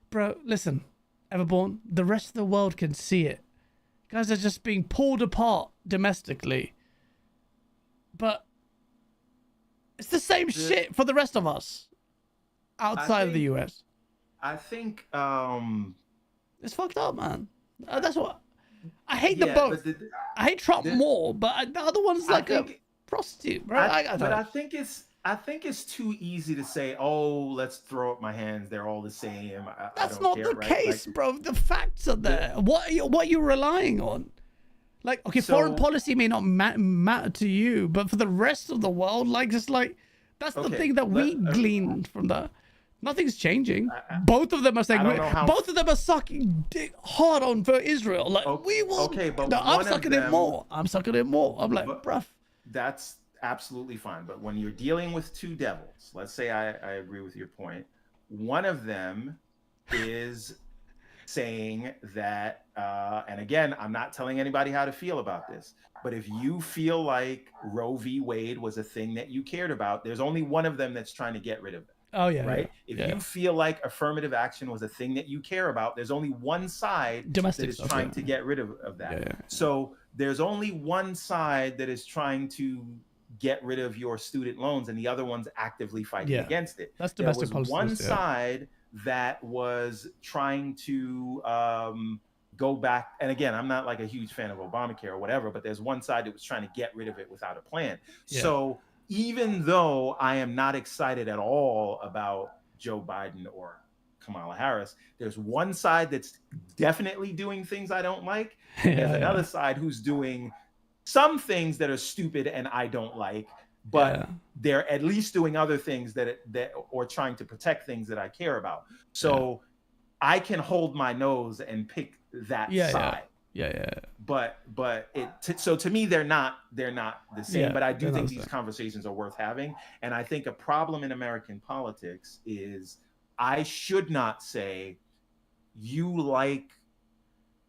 bro, listen, Everborn, the rest of the world can see it. You guys are just being pulled apart domestically. But it's the same shit for the rest of us outside of the US. I think It's fucked up, man. That's what I hate. Them both. I hate Trump more, but the other one's like a prostitute, bro. I think it's too easy to say, oh, let's throw up my hands. They're all the same. That's I don't not care, the right? case, Like, bro. The facts are there. What are you relying on? Like, okay, foreign policy may not matter to you, but for the rest of the world, like, just like that's the thing that we gleaned from that. Nothing's changing. Both of them are saying both of them are sucking dick hard on for Israel. Like we will. Okay, but no, I'm one of sucking it them- more. I'm sucking it more. I'm like, bruv. That's absolutely fine. But when you're dealing with two devils, let's say I agree with your point. One of them is saying that, and again, I'm not telling anybody how to feel about this, but if you feel like Roe v. Wade was a thing that you cared about, there's only one of them that's trying to get rid of it. Oh yeah. Right. If you feel like affirmative action was a thing that you care about, there's only one side that is trying to get rid of that. Yeah. So there's only one side that is trying to get rid of your student loans, and the other one's actively fighting against it. That's domestic there was policy. one side that was trying to go back. And again, I'm not like a huge fan of Obamacare or whatever, but there's one side that was trying to get rid of it without a plan. Yeah. So even though I am not excited at all about Joe Biden or Kamala Harris, there's one side that's definitely doing things I don't like. And there's another side who's doing some things that are stupid and I don't like, but they're at least doing other things that or trying to protect things that I care about. So I can hold my nose and pick that side. But so to me, they're not the same. But I do think these conversations are worth having. And I think a problem in American politics is I should not say you like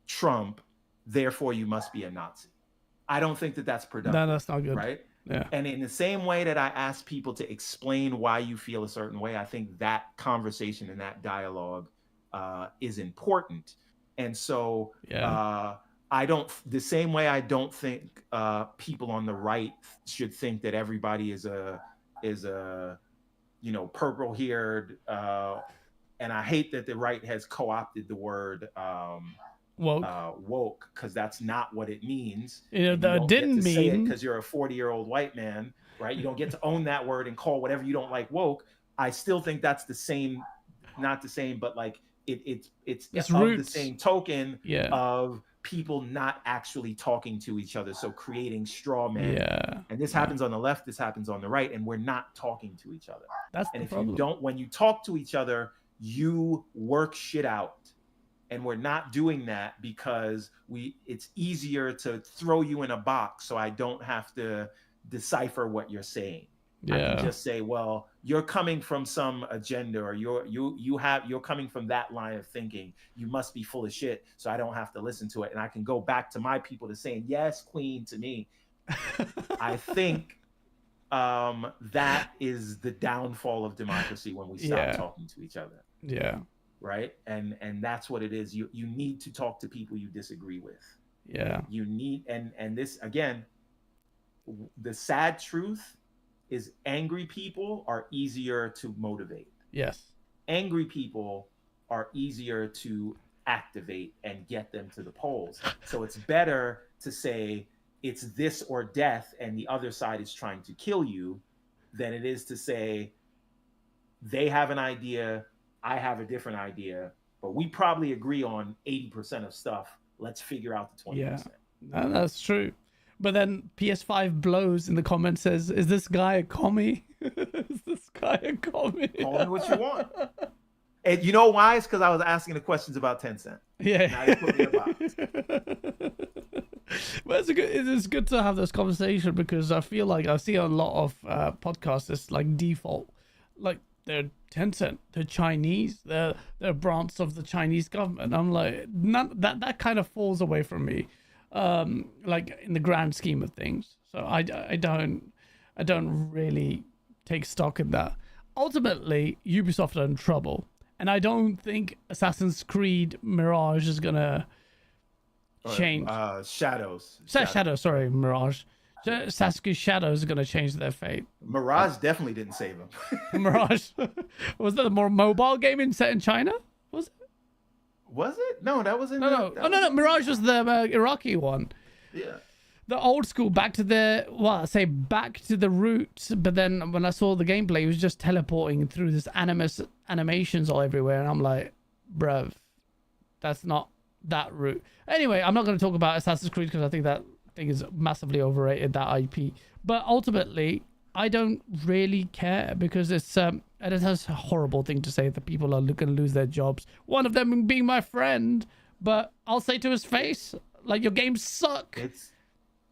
Trump, therefore you must be a Nazi. I don't think that that's productive. No, that's not good. Right? Yeah. And in the same way that I ask people to explain why you feel a certain way, I think that conversation and that dialogue is important. And so the same way I don't think people on the right should think that everybody is a purple haired, and I hate that the right has co-opted the word woke, because that's not what it means. That didn't mean because you're a 40-year-old white man, right? You don't get to own that word and call whatever you don't like woke. I still think that's the same, not the same, but like it's of the same token of people not actually talking to each other, so creating straw men. And this happens on the left, this happens on the right, and we're not talking to each other. That's and the if problem. you don't, when you talk to each other, you work shit out. And we're not doing that because it's easier to throw you in a box so I don't have to decipher what you're saying. I can just say, well, you're coming from some agenda, or you're coming from that line of thinking. You must be full of shit, so I don't have to listen to it. And I can go back to my people to saying, yes, queen, to me. I think that is the downfall of democracy, when we stop talking to each other. Yeah. Right. And that's what it is. You need to talk to people you disagree with. Yeah. You need, and this, again, the sad truth is angry people are easier to motivate. Yes. Angry people are easier to activate and get them to the polls. So it's better to say it's this or death and the other side is trying to kill you, than it is to say they have an idea, I have a different idea, but we probably agree on 80% of stuff. Let's figure out the 20%. Yeah, no, that's true. But then PS5 blows in the comments says, is this guy a commie? Is this guy a commie? Call me what you want. And you know why? It's because I was asking the questions about Tencent. Yeah. Now they put me in a box. But it's good to have this conversation, because I feel like I see a lot of podcasts that's like default. Like, they're Tencent, they're Chinese, they're a branch of the Chinese government. I'm like, that kind of falls away from me, like in the grand scheme of things. So I don't really take stock in that. Ultimately, Ubisoft are in trouble, and I don't think Assassin's Creed Mirage is gonna change. Shadows. Sorry, Mirage. Sasuke's Shadows are going to change their fate. Mirage definitely didn't save him. Mirage. Was that a more mobile game set in China? Was it? Was it? No, that wasn't. No. Mirage was the Iraqi one. Yeah. The old school, back to the roots. But then when I saw the gameplay, it was just teleporting through this animations all everywhere. And I'm like, bruv, that's not that route. Anyway, I'm not going to talk about Assassin's Creed, because I think that thing is massively overrated, that IP. But ultimately, I don't really care, because it's and it has a horrible thing to say that people are going to lose their jobs. One of them being my friend, but I'll say to his face, like, your games suck.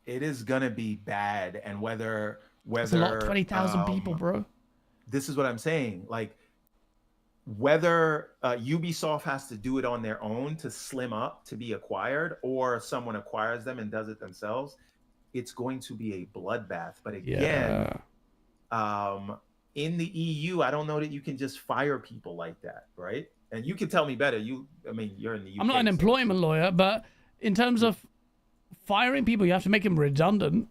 It is gonna be bad, and whether it's a lot, 20,000 people, bro. This is what I'm saying, like, whether Ubisoft has to do it on their own to slim up to be acquired, or someone acquires them and does it themselves, it's going to be a bloodbath. But again, in the EU, I don't know that you can just fire people like that, right? And you can tell me better. You're in the UK. I'm not an employment lawyer, but in terms of firing people, you have to make them redundant.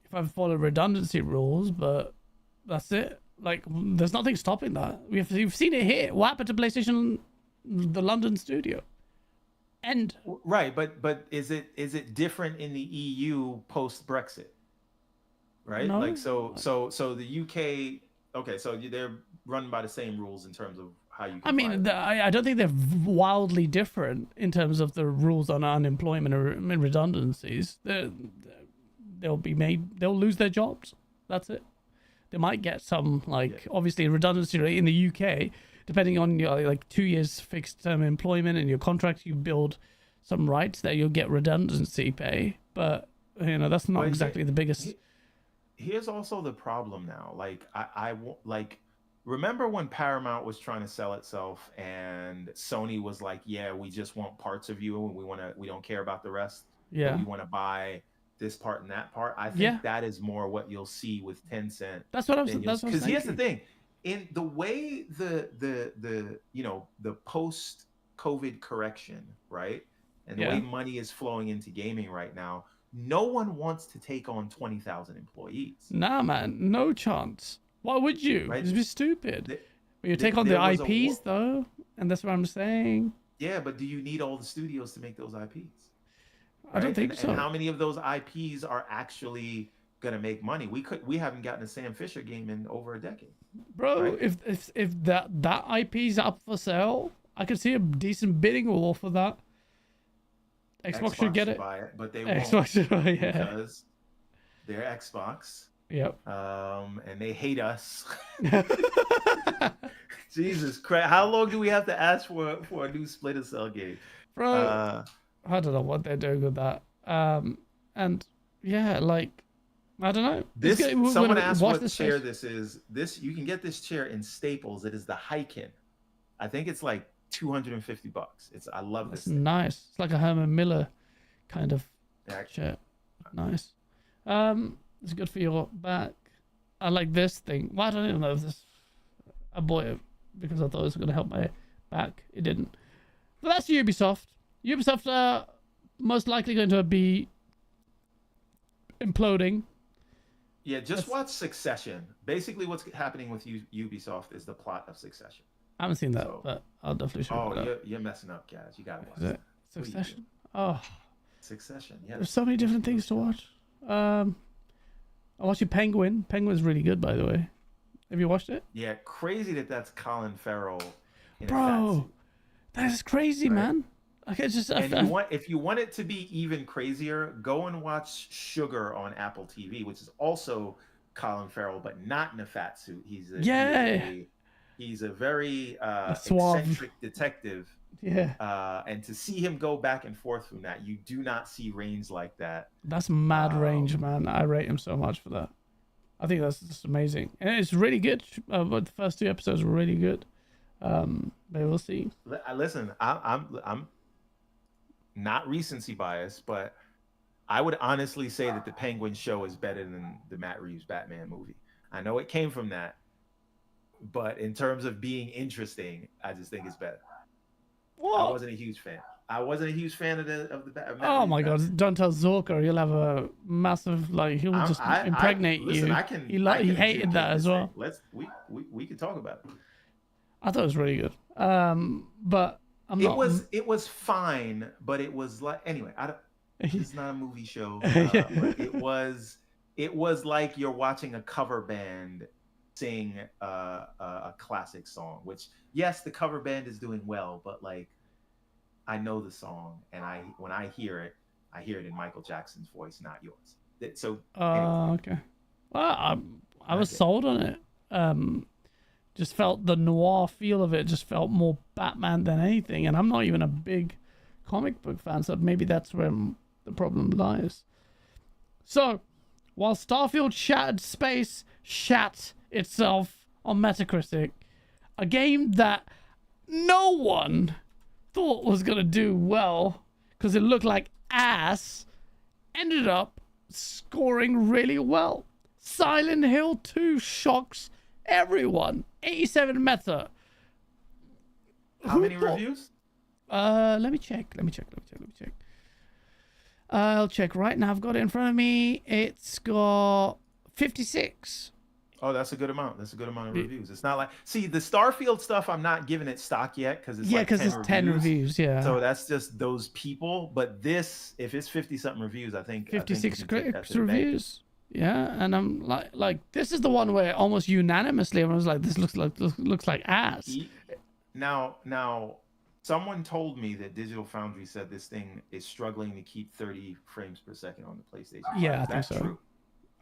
If I follow redundancy rules, but that's it. Like, there's nothing stopping that. We've seen it here. What happened to PlayStation, the London studio? And Right, but is it different in the EU post Brexit? Right, No. like so the UK. Okay, so they're run by the same rules in terms of how you. I mean, I don't think they're wildly different in terms of the rules on unemployment or redundancies. They'll lose their jobs. That's it. They might get some, obviously redundancy rate in the UK, depending on your 2 years fixed term employment and your contract. You build some rights that you'll get redundancy pay, but that's not exactly the biggest. Here's also the problem now. Remember when Paramount was trying to sell itself and Sony was like, yeah, we just want parts of you and we don't care about the rest. Yeah. We want to buy this part and that part. I think that is more what you'll see with Tencent. That's what I'm saying. Because here's the thing. In the way the post COVID correction, right? And the way money is flowing into gaming right now, no one wants to take on 20,000 employees. Nah, man, no chance. Why would you? Right? It'd be stupid. You take on the IPs though, and that's what I'm saying. Yeah, but do you need all the studios to make those IPs? Right? I don't think so. And how many of those IPs are actually gonna make money? We haven't gotten a Sam Fisher game in over a decade. Bro, right? if that IP's up for sale, I could see a decent bidding war for that. Xbox should get it. Buy it, but they Xbox won't should buy it, because they're Xbox. Yep. And they hate us. Jesus Christ! How long do we have to ask for a new Splinter Cell game, bro? I don't know what they're doing with that. And yeah, I don't know. Someone asked what chair this is. You can get this chair in Staples. It is the Hyken. I think it's like $250. I love this. Nice. It's like a Herman Miller kind of chair. Nice. It's good for your back. I like this thing. Well, I don't even know if this. I bought it because I thought it was going to help my back. It didn't. But that's Ubisoft. Ubisoft are most likely going to be imploding. Yeah, just watch Succession. Basically, what's happening with Ubisoft is the plot of Succession. I haven't seen that, but I'll definitely show it. Oh, you're messing up, guys. You gotta watch it. Succession. Oh, Succession. Yeah. There's so many different things to watch. I watched Penguin. Penguin's really good, by the way. Have you watched it? Yeah, crazy that's Colin Farrell. Bro, that is crazy, man. Okay, just if you want it to be even crazier, go and watch Sugar on Apple TV, which is also Colin Farrell, but not in a fat suit. He's a very eccentric detective. Yeah. And to see him go back and forth from that, you do not see range like that. That's mad range, man. I rate him so much for that. I think that's just amazing, and it's really good. But the first 2 episodes were really good. But we'll see. Listen, I'm not recency bias, but I would honestly say that the Penguin show is better than the Matt Reeves Batman movie. I know it came from that, but in terms of being interesting, I just think it's better. What? I wasn't a huge fan. I wasn't a huge fan of the Oh my God! Don't tell Zorka. He'll have a massive he'll just impregnate you. He hated that as well. We can talk about it. I thought it was really good. But It was fine, but it was anyway. It's not a movie show. But it was like you're watching a cover band sing a classic song. Which yes, the cover band is doing well, but I know the song, and when I hear it in Michael Jackson's voice, not yours. Anyway. Okay. Well, I was sold on it. Just felt the noir feel of it. Just felt more Batman than anything, and I'm not even a big comic book fan, so maybe that's where the problem lies. So, while Starfield Shattered Space shat itself on Metacritic, a game that no one thought was gonna do well because it looked like ass, ended up scoring really well. Silent Hill 2 shocks everyone. 87 meta. How many reviews? Let me check. I'll check right now. I've got it in front of me. It's got 56 Oh, that's a good amount. That's a good amount of reviews. It's not like, see, the Starfield stuff, I'm not giving it stock yet because it's Yeah, like because 10 it's 10 reviews. Yeah. So that's just those people. But this, if it's 50 something reviews, I think 56 you can take that critics to the bank. reviews. Yeah, and I'm like this is the one where almost unanimously everyone was like, this looks like ass. Now, someone told me that Digital Foundry said this thing is struggling to keep 30 frames per second on the PlayStation 5. Yeah, I Is think that so. true?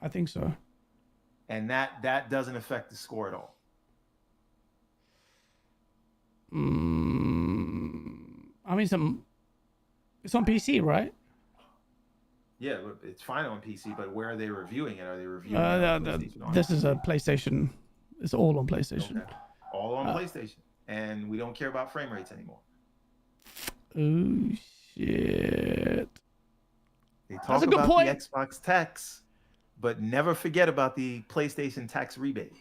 I think so. And that doesn't affect the score at all. I mean, it's on PC, right? Yeah, it's fine on PC, but where are they reviewing it? Are they reviewing it on PlayStation? This is a PlayStation. It's all on PlayStation. Okay. All on PlayStation, and we don't care about frame rates anymore. Oh shit! They talk That's a good about point. the Xbox tax, but never forget about the PlayStation tax rebate.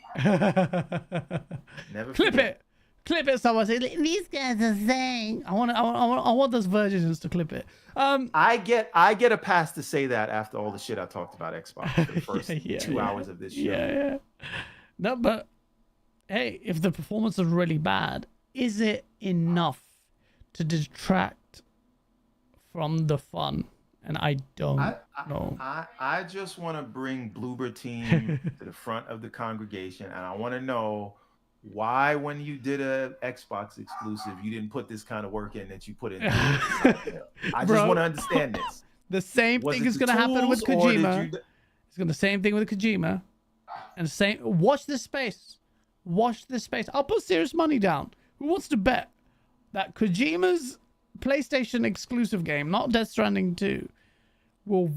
Never Clip it. Someone say these guys are saying. I want those versions to clip it. I get a pass to say that after all the shit I talked about Xbox for the first 2 hours of this show. Yeah. No, but hey, if the performance is really bad, is it enough to detract from the fun? And I don't know. I just want to bring Bloober Team to the front of the congregation, and I want to know why, when you did a Xbox exclusive, you didn't put this kind of work in that you put in. I just want to understand this. The same thing is going to happen with Kojima. It's going to the same thing with Kojima. And watch this space. Watch this space. I'll put serious money down. Who wants to bet that Kojima's PlayStation exclusive game, not Death Stranding 2, will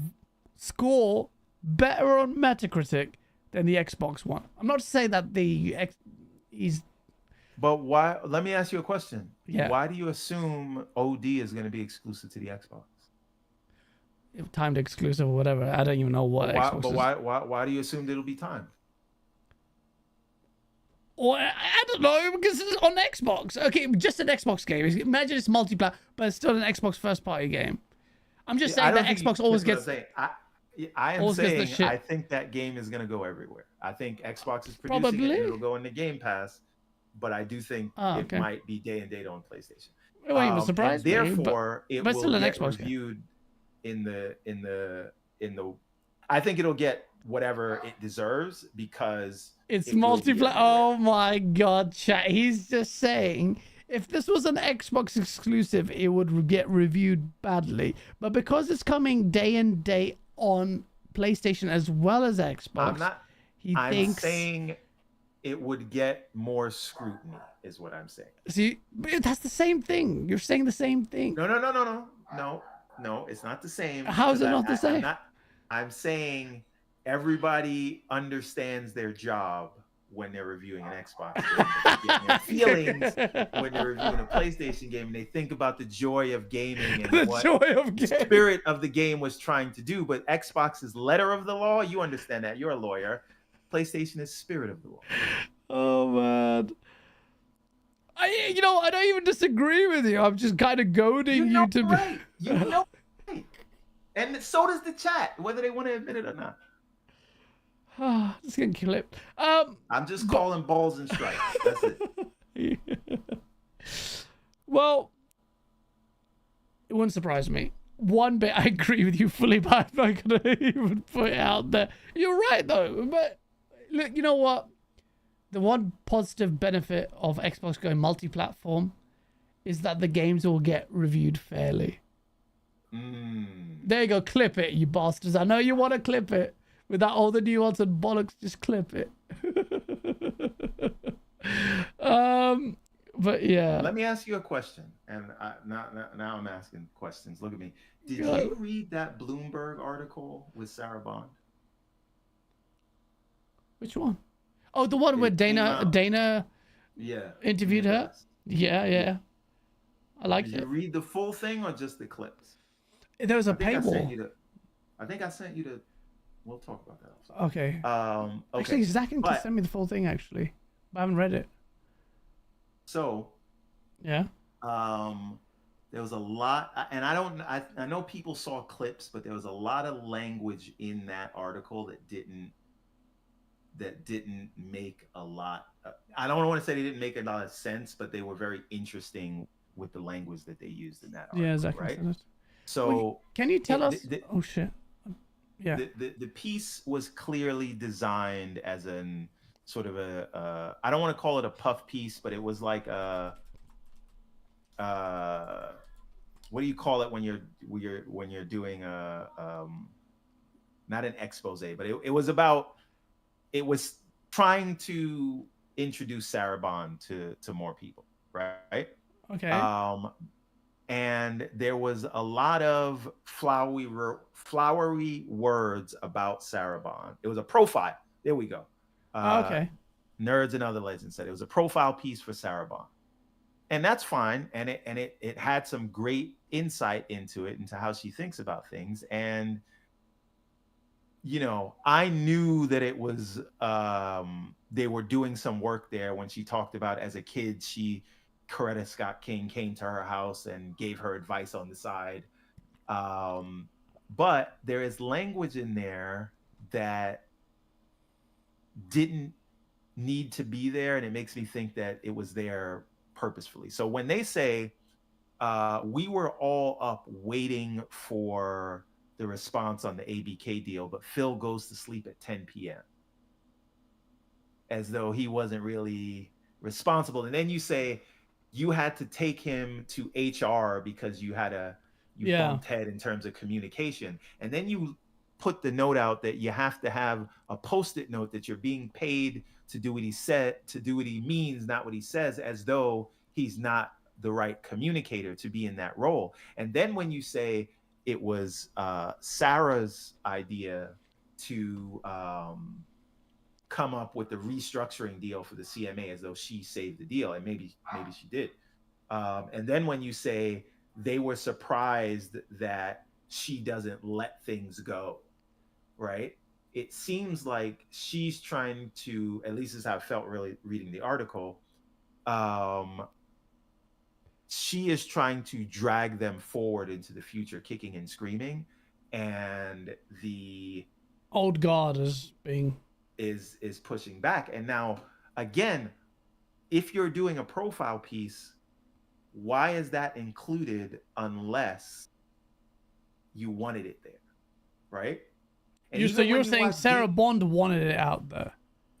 score better on Metacritic than the Xbox One? I'm not saying that But why? Let me ask you a question. Yeah. Why do you assume OD is going to be exclusive to the Xbox? Timed exclusive or whatever. I don't even know what Xbox is. Why do you assume that it'll be timed? Or I don't know, because it's on Xbox. Okay, just an Xbox game. Imagine it's multiplayer, but it's still an Xbox first-party game. I'm just saying that Xbox always gets. I am saying I think that game is going to go everywhere. I think Xbox is producing it. It'll go into Game Pass, but I do think it might be day and date on PlayStation. It won't even surprise me. Therefore, it will still an get Xbox reviewed in the. I think it'll get whatever it deserves because it's multiplayer. Oh my god, chat! He's just saying if this was an Xbox exclusive, it would get reviewed badly. But because it's coming day and day on PlayStation as well as Xbox, I'm saying it would get more scrutiny, is what I'm saying. See, that's the same thing. You're saying the same thing. No, it's not the same. How is it not the same? I'm saying everybody understands their job when they're reviewing an Xbox game. They get their feelings when they're reviewing a PlayStation game, and they think about the joy of gaming and the spirit of the game was trying to do. But Xbox is letter of the law. You understand that. You're a lawyer. PlayStation is spirit of the law. Oh man. I don't even disagree with you. I'm just kind of goading you to right. You know right. And so does the chat, whether they want to admit it or not. It's getting clipped. I'm just calling balls and strikes. That's it. Well, it wouldn't surprise me. One bit I agree with you fully, but I'm not going to even put it out there. You're right, though. But look, you know what? The one positive benefit of Xbox going multi-platform is that the games will get reviewed fairly. There you go. Clip it, you bastards. I know you want to clip it. Without all the nuance and bollocks, just clip it. But yeah. Let me ask you a question. And now I'm asking questions. Look at me. Did you read that Bloomberg article with Sarah Bond? Which one? Oh, the one where Dana interviewed her? Yeah. I liked it. Did you read the full thing or just the clips? There was a paywall. I think I sent you the... We'll talk about that. Okay. Okay. Actually, Zach can send me the full thing, actually. But I haven't read it. So... Yeah. There was a lot... And I know people saw clips, but there was a lot of language in that article that that didn't make a lot. I don't want to say they didn't make a lot of sense, but they were very interesting with the language that they used in that article. Yeah, exactly. Right. Well, So can you tell us? Oh shit. Yeah. The piece was clearly designed as an sort of I don't want to call it a puff piece, but it was like a what do you call it when you're doing a not an expose, but it was trying to introduce Sarabon to more people, right? Okay. And there was a lot of flowery words about Sarabon. It was a profile. There we go. Okay. Nerds and Other Legends said it was a profile piece for Sarabon. And that's fine. And it had some great insight into how she thinks about things. And, you know, I knew that it was, they were doing some work there when she talked about as a kid, Coretta Scott King came to her house and gave her advice on the side. But there is language in there that didn't need to be there. And it makes me think that it was there purposefully. So when they say, we were all up waiting for the response on the ABK deal, but Phil goes to sleep at 10 p.m. as though he wasn't really responsible. And then you say, you had to take him to HR because you bumped head in terms of communication. And then you put the note out that you have to have a Post-it note that you're being paid to do what he said, to do what he means, not what he says, as though he's not the right communicator to be in that role. And then when you say it was Sarah's idea to come up with the restructuring deal for the CMA as though she saved the deal, and maybe she did. And then when you say they were surprised that she doesn't let things go, right? It seems like she's trying to, at least as I felt really reading the article, she is trying to drag them forward into the future, kicking and screaming, and the old guard is pushing back. And now again, if you're doing a profile piece, why is that included unless you wanted it there, right? And you're saying Sarah Bond wanted it out there.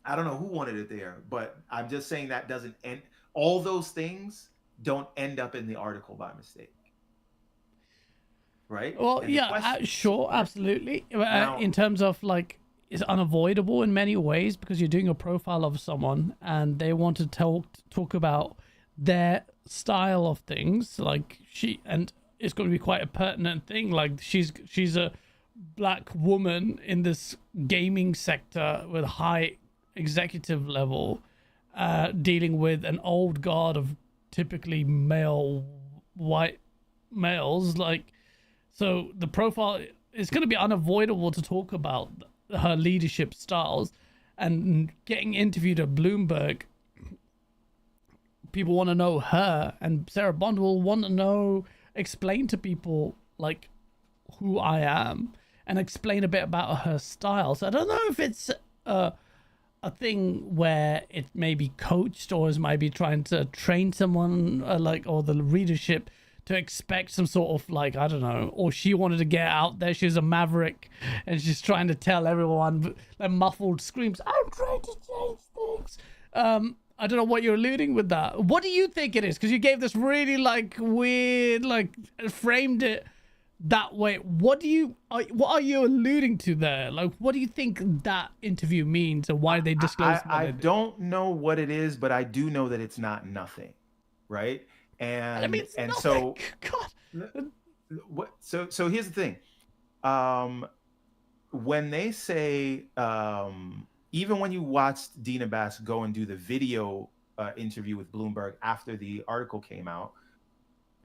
I don't know who wanted it there, but I'm just saying that doesn't end. All those things don't end up in the article by mistake, right? Well, sure, absolutely. Now, in terms of like, it's unavoidable in many ways because you're doing a profile of someone and they want to talk about their style of things, like and it's going to be quite a pertinent thing. Like she's a black woman in this gaming sector with high executive level, dealing with an old guard of typically male white males. Like, so the profile is going to be unavoidable to talk about her leadership styles. And getting interviewed at Bloomberg, people want to know her, and Sarah Bond will want to explain to people like who I am and explain a bit about her style. So I don't know if it's a thing where it may be coached or is maybe trying to train someone or the readership to expect some sort of like, I don't know, or she wanted to get out there. She's a maverick and she's trying to tell everyone, like muffled screams, I'm trying to change things. I don't know what you're alluding with that. What do you think it is? Because you gave this really like weird, like framed it that way. What are you alluding to there? Like, what do you think that interview means, and why they disclosed? I don't know what it is, but I do know that it's not nothing, right? And I mean, it's and nothing. God. So here's the thing. When they say, even when you watched Dina Bass go and do the video interview with Bloomberg after the article came out,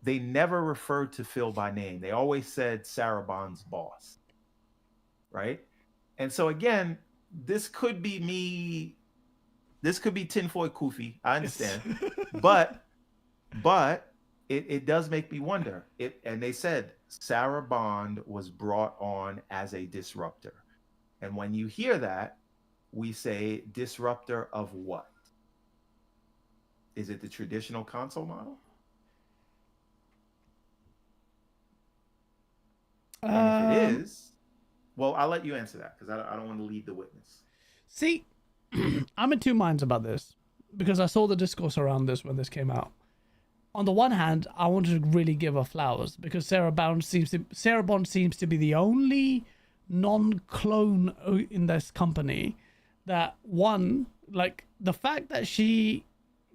they never referred to Phil by name. They always said Sarah Bond's boss, right? And so again, this could be me. This could be tinfoil Kofi. I understand, but it does make me wonder. And they said Sarah Bond was brought on as a disruptor, and when you hear that, we say disruptor of what? Is it the traditional console model? And if it is, well, I'll let you answer that because I don't want to lead the witness. See, I'm in two minds about this because I saw the discourse around this when this came out. On the one hand, I wanted to really give her flowers because Sarah Bond seems to be the only non-clone in this company that, one, like the fact that she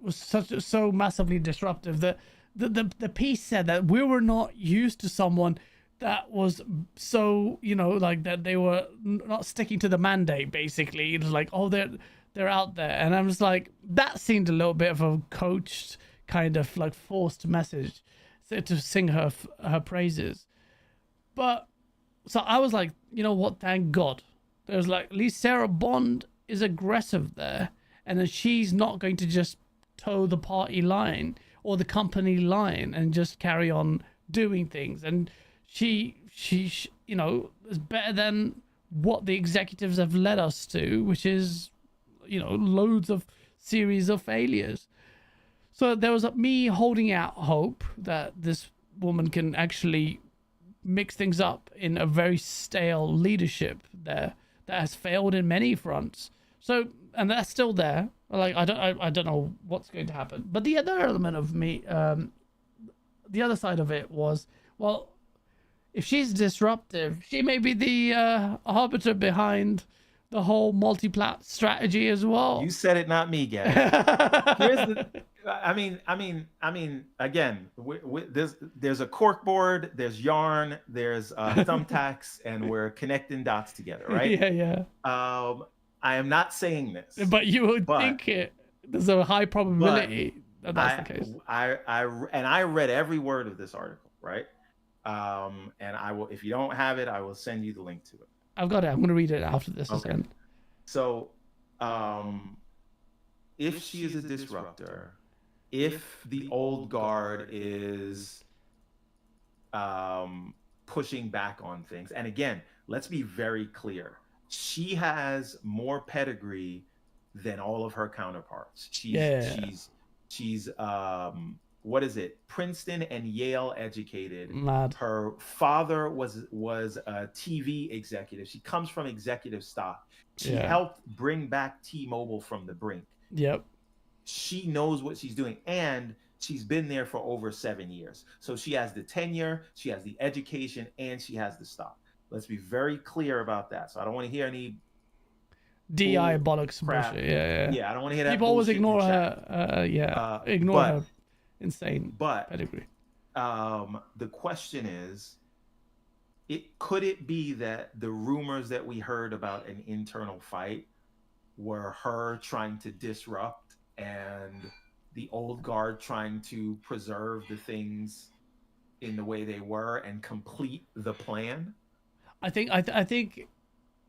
was so massively disruptive that the piece said that we were not used to someone that was so, you know, like that they were not sticking to the mandate. Basically, it was like, oh, they're out there, and I was like, that seemed a little bit of a coached kind of like forced message to sing her praises. But so I was like, you know what? Thank God. There's like at least Sarah Bond is aggressive there, and then she's not going to just toe the party line or the company line and just carry on doing things. And she you know, is better than what the executives have led us to, which is, you know, loads of series of failures. So there was me holding out hope that this woman can actually mix things up in a very stale leadership there that has failed in many fronts. So, and that's still there. Like, I don't know what's going to happen. But the other element of me, the other side of it was, well, if she's disruptive, she may be the arbiter behind the whole multi-plat strategy as well. You said it, not me, Gary. I mean, again, there's a cork board, there's yarn, there's thumbtacks, and we're connecting dots together, right? Yeah. I am not saying this, but you would think it. There's a high probability that that's the case. I read every word of this article, right? And I will, if you don't have it, I will send you the link to it. I've got it. I'm going to read it after this is done. So, if she is a disruptor, if the old guard is pushing back on things, and again, let's be very clear, she has more pedigree than all of her counterparts. She's what is it? Princeton and Yale educated. Mad. Her father was a TV executive. She comes from executive stock. She helped bring back T-Mobile from the brink. Yep. She knows what she's doing, and she's been there for over 7 years. So she has the tenure, she has the education, and she has the stock. Let's be very clear about that. So I don't want to hear any DI bollocks crap. Bullshit. Yeah, I don't want to hear that. People always ignore her. Ignore her insane pedigree. The question is, could it be that the rumors that we heard about an internal fight were her trying to disrupt and the old guard trying to preserve the things in the way they were and complete the plan? I think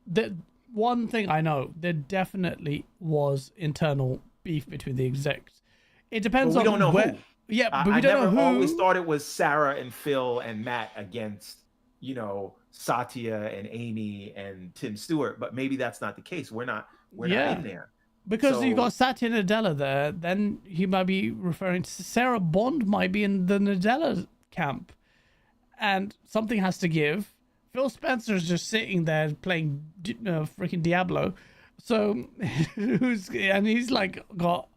that one thing I know, there definitely was internal beef between the execs. It depends on we don't know who. Yeah, but we don't know who. I always thought it was Sarah and Phil and Matt against, you know, Satya and Amy and Tim Stewart, but maybe that's not the case. We're not in there. Because you got Satya Nadella there, then he might be referring to Sarah Bond might be in the Nadella camp. And something has to give. Phil Spencer's just sitting there playing freaking Diablo. So he's like got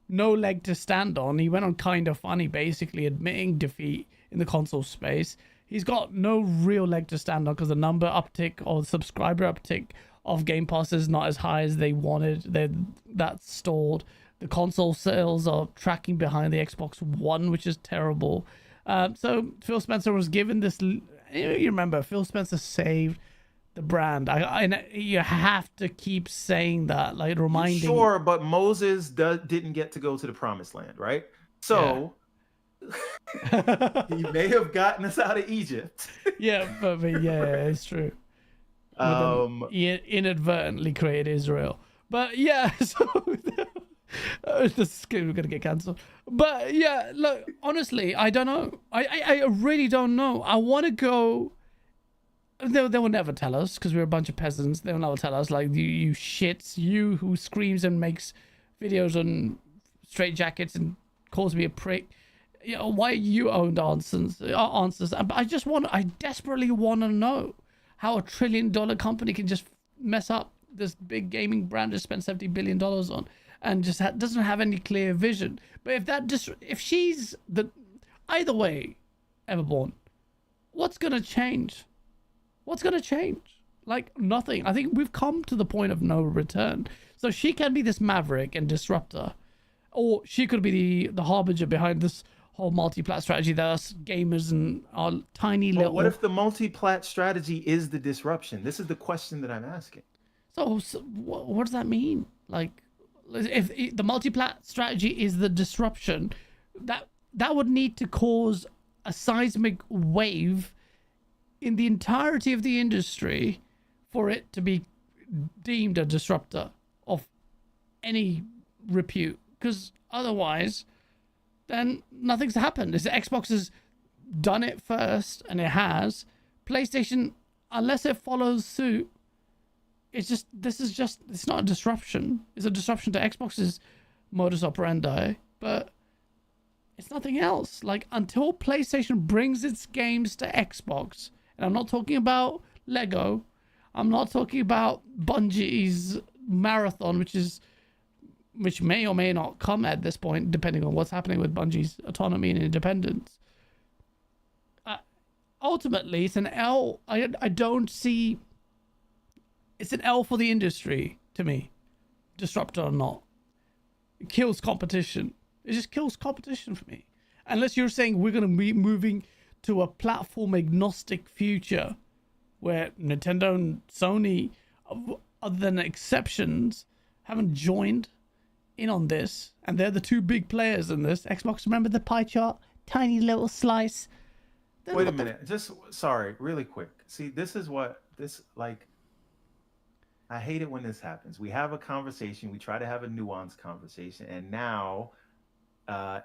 no leg to stand on. He went on Kind of Funny, basically admitting defeat in the console space. He's got no real leg to stand on because the number uptick or the subscriber uptick of Game Pass is not as high as they wanted. That's stalled. The console sales are tracking behind the Xbox One, which is terrible. So Phil Spencer was given this. You remember, Phil Spencer saved the brand. You have to keep saying that, like reminding. Sure, but Moses didn't get to go to the promised land, right? So he may have gotten us out of Egypt. but it's true. He inadvertently created Israel. But yeah, so this is going to get cancelled. But yeah, look, honestly, I don't know. I really don't know. I want to go They will never tell us because we're a bunch of peasants. They will never tell us, like, you shits, you who screams and makes videos on straight jackets and calls me a prick. You know, why you owned answers. I desperately want to know how $1 trillion company can just mess up this big gaming brand just spent $70 billion on and just doesn't have any clear vision. But if she's either way, Everborn, what's going to change? What's going to change? Like, nothing. I think we've come to the point of no return. So she can be this maverick and disruptor, or she could be the harbinger behind this whole multi-plat strategy that us gamers and our tiny little... What if the multi-plat strategy is the disruption? This is the question that I'm asking. So what does that mean? Like, if the multi-plat strategy is the disruption, that would need to cause a seismic wave in the entirety of the industry for it to be deemed a disruptor of any repute. Because otherwise, then nothing's happened. Xbox has done it first, and it has. PlayStation, unless it follows suit, it's not a disruption. It's a disruption to Xbox's modus operandi, but it's nothing else. Like, until PlayStation brings its games to Xbox, and I'm not talking about Lego, I'm not talking about Bungie's Marathon, which may or may not come at this point, depending on what's happening with Bungie's autonomy and independence. Ultimately, it's an L. I don't see... It's an L for the industry, to me. Disruptor or not. It kills competition. It just kills competition for me. Unless you're saying we're going to be moving to a platform-agnostic future where Nintendo and Sony, other than exceptions, haven't joined in on this, and they're the two big players in this. Xbox, remember the pie chart? Tiny little slice. Wait a minute. Sorry, really quick. See, I hate it when this happens. We have a conversation. We try to have a nuanced conversation. And now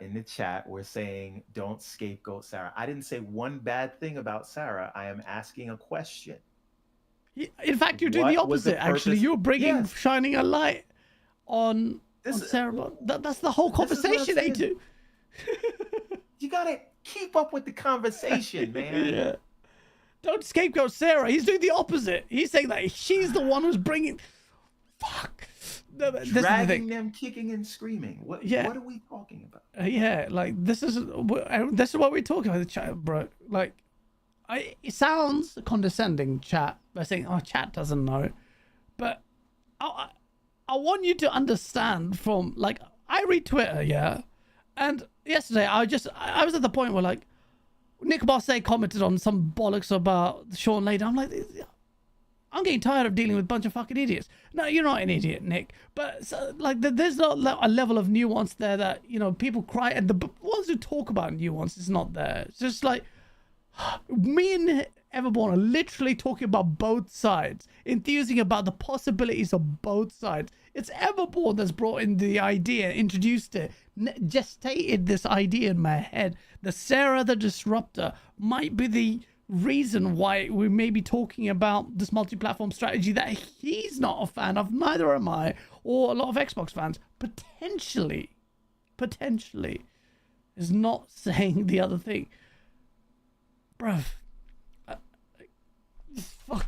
in the chat, we're saying, don't scapegoat Sarah. I didn't say one bad thing about Sarah. I am asking a question. In fact, you're doing the opposite, actually. You're shining a light on Sarah. That's the whole conversation, A2. You got to keep up with the conversation, man. Yeah. Don't scapegoat Sarah. He's doing the opposite. He's saying that she's the one who's bringing... Fuck. Dragging them, kicking and screaming. What are we talking about? Like, this is what we're talking about, the chat, bro. Like, it sounds condescending, chat, by saying, oh, chat doesn't know. But I want you to understand from, like, I read Twitter, yeah? And yesterday, I was at the point where, like, Nick Bosse commented on some bollocks about Sean Layden. I'm like, I'm getting tired of dealing with a bunch of fucking idiots. No, you're not an idiot, Nick. But, there's not a level of nuance there that, people cry. And the ones who talk about nuance is not there. It's just like, me and Everborn are literally talking about both sides. Enthusing about the possibilities of both sides. It's Everborn that's brought in the idea, introduced it, gestated this idea in my head. The Sarah the Disruptor might be the reason why we may be talking about this multi-platform strategy that he's not a fan of, neither am I, or a lot of Xbox fans. Potentially, is not saying the other thing. Bruv.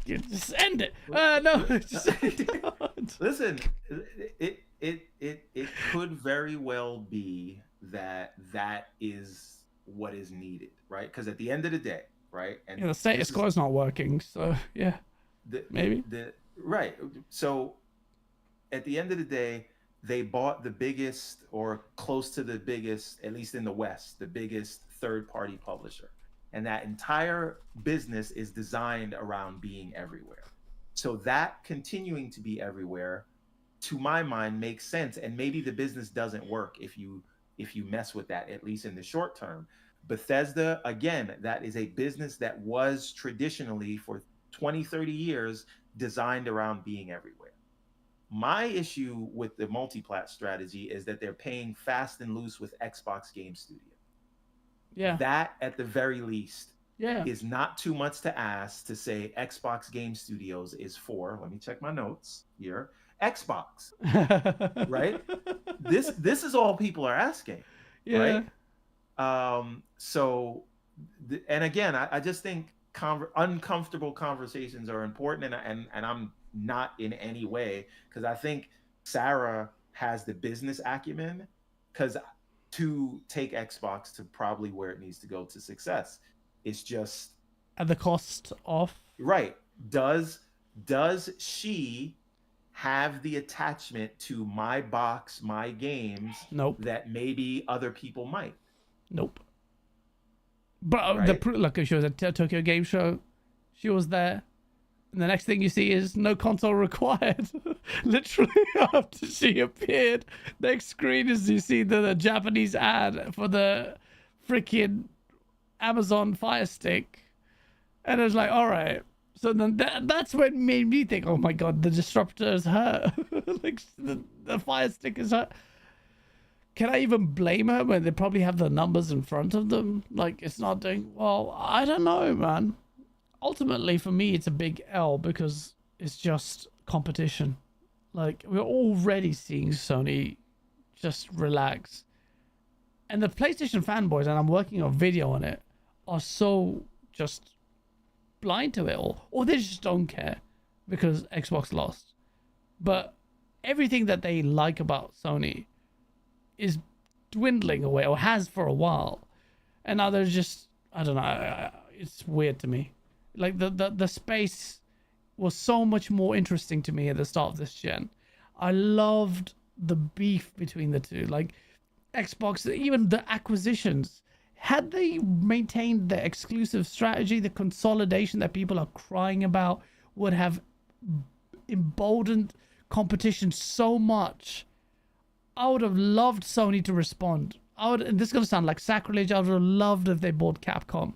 Just end it. No, just listen. It could very well be that is what is needed, right? Because at the end of the day, right? And the status quo is not working, so yeah, maybe. Right. So at the end of the day, they bought the biggest, or close to the biggest, at least in the West, the biggest third-party publisher. And that entire business is designed around being everywhere. So that continuing to be everywhere, to my mind, makes sense. And maybe the business doesn't work if you mess with that, at least in the short term. Bethesda, again, that is a business that was traditionally for 20, 30 years designed around being everywhere. My issue with the multi-plat strategy is that they're paying fast and loose with Xbox Game Studio. Yeah. That at the very least Yeah. is not too much to ask to say Xbox Game Studios is for, let me check my notes here, Xbox, right? This is all people are asking, Yeah. right? And again, I just think uncomfortable conversations are important, and I'm not in any way, because I think Sarah has the business acumen because to take Xbox to probably where it needs to go to success. It's just At the cost of. right. Does she have the attachment to my box, my games Nope. that maybe other people might? Nope. But Right? like she was at Tokyo Game Show, she was there, and the next thing you see is no console required. Literally after she appeared, next screen is you see the Japanese ad for the freaking Amazon Fire Stick, and it was like, all right. So then that's what made me think, oh my god, the disruptor is her. Like the Fire Stick is her. Can I even blame her when they probably have the numbers in front of them? Like, it's not doing well. I don't know, man. Ultimately, for me, it's a big L because it's just competition. Like, we're already seeing Sony just relax. And the PlayStation fanboys, and I'm working on video on it, are so just blind to it all. Or they just don't care because Xbox lost. But everything that they like about Sony is dwindling away, or has for a while, and now there's just, I don't know, it's weird to me. Like the space was so much more interesting to me at the start of this gen. I loved the beef between the two, like Xbox, even the acquisitions. Had they maintained the exclusive strategy, the consolidation that people are crying about would have emboldened competition so much. I would have loved Sony to respond. And this is going to sound like sacrilege. I would have loved if they bought Capcom.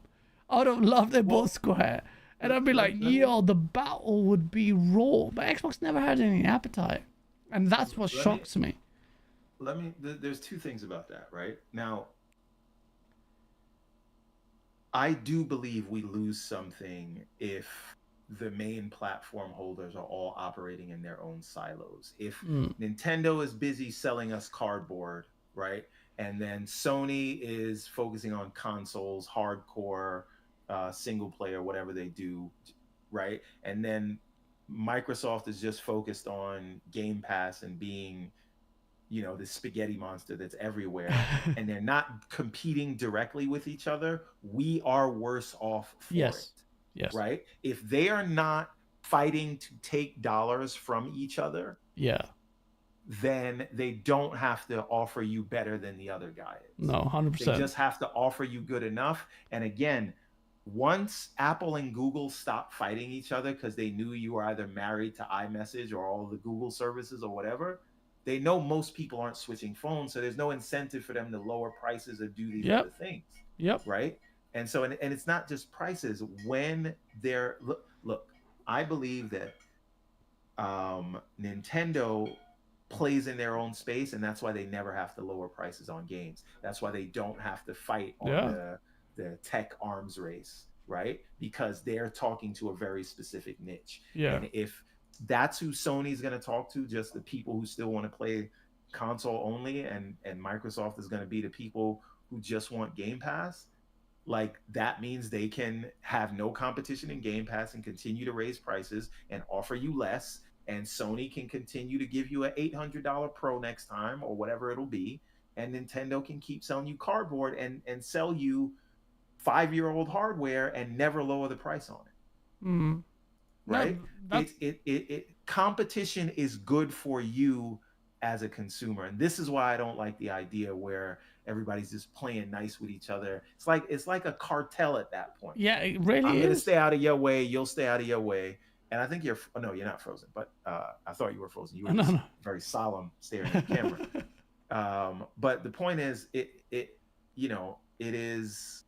I would have loved if they bought Square. And I'd be like, yo, the battle would be raw. But Xbox never had any appetite. And that's what shocks me. There's two things about that, right? Now, I do believe we lose something if the main platform holders are all operating in their own silos. If Nintendo is busy selling us cardboard, right? And then Sony is focusing on consoles, hardcore, single player, whatever they do, right? And then Microsoft is just focused on Game Pass and being, the spaghetti monster that's everywhere, and they're not competing directly with each other. We are worse off for it. Yes. Right? If they are not fighting to take dollars from each other, then they don't have to offer you better than the other guy is. No, 100%. They just have to offer you good enough. And again, once Apple and Google stopped fighting each other because they knew you were either married to iMessage or all the Google services or whatever, they know most people aren't switching phones, so there's no incentive for them to lower prices or do these other things. Right? And so, and it's not just prices. When they're look, I believe that Nintendo plays in their own space, and that's why they never have to lower prices on games. That's why they don't have to fight on the tech arms race, right? Because they're talking to a very specific niche. And if that's who Sony's going to talk to, just the people who still want to play console only, and Microsoft is going to be the people who just want Game Pass, like that means they can have no competition in Game Pass and continue to raise prices and offer you less, and Sony can continue to give you an $800 Pro next time or whatever it'll be, and Nintendo can keep selling you cardboard and sell you 5-year-old hardware and never lower the price on it. Right? No, competition is good for you as a consumer, and this is why I don't like the idea where everybody's just playing nice with each other. It's like a cartel at that point. Yeah, it really I'm gonna is. stay out of your way, you'll stay out of your way. And I think you're not frozen, but I thought you were frozen. You were very solemn staring at the camera. But the point is, it is.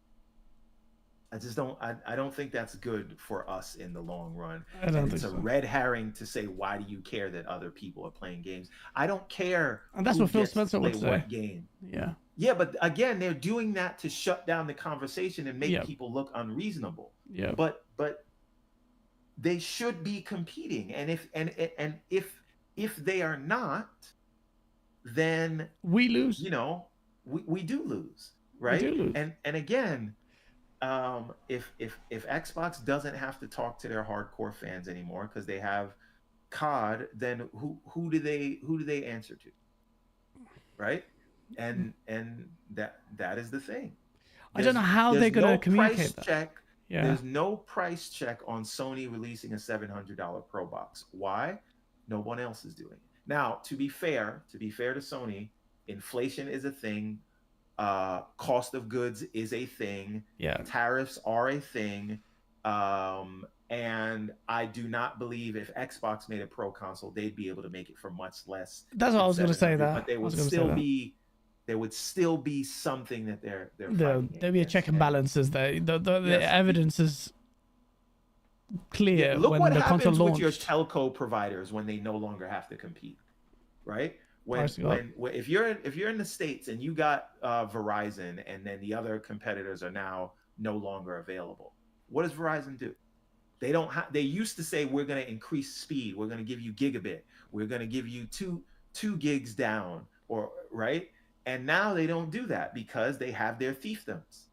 I don't think that's good for us in the long run. It's a red herring to say, why do you care that other people are playing games? I don't care. And that's what Phil Spencer would say. What game? Yeah. Yeah, but again, they're doing that to shut down the conversation and make Yeah. people look unreasonable. Yeah. But they should be competing, and if they are not, then We lose. we do lose, We right? do lose. And again, if Xbox doesn't have to talk to their hardcore fans anymore because they have COD, then who do they answer to, right? And that is the thing. I don't know how they're going to communicate price that. check. Yeah. There's no price check on Sony releasing a $700 Pro box. Why? No one else is doing it. Now, to be fair to Sony, inflation is a thing. Cost of goods is a thing. Yeah. Tariffs are a thing. And I do not believe if Xbox made a Pro console, they'd be able to make it for much less. That's what I was going to say. That, but there would still be something that they're there'll be a check and balances there. The evidence is clear. Look when what the console happens launched. with your telco providers when they no longer have to compete, right? When if you're in the States and you got Verizon and then the other competitors are now no longer available, what does Verizon do? They don't have. They used to say we're going to increase speed. We're going to give you gigabit. We're going to give you two gigs down, or right. And now they don't do that because they have their fiefdoms.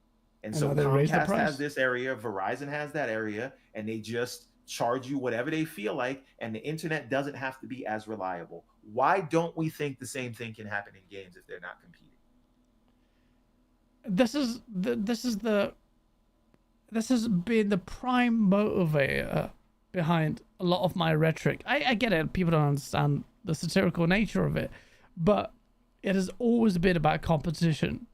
And so Comcast has this area, Verizon has that area, and they just charge you whatever they feel like, and the internet doesn't have to be as reliable. Why don't we think the same thing can happen in games if they're not competing? This has been the prime motivator behind a lot of my rhetoric. I get it. People don't understand the satirical nature of it, but it has always been about competition.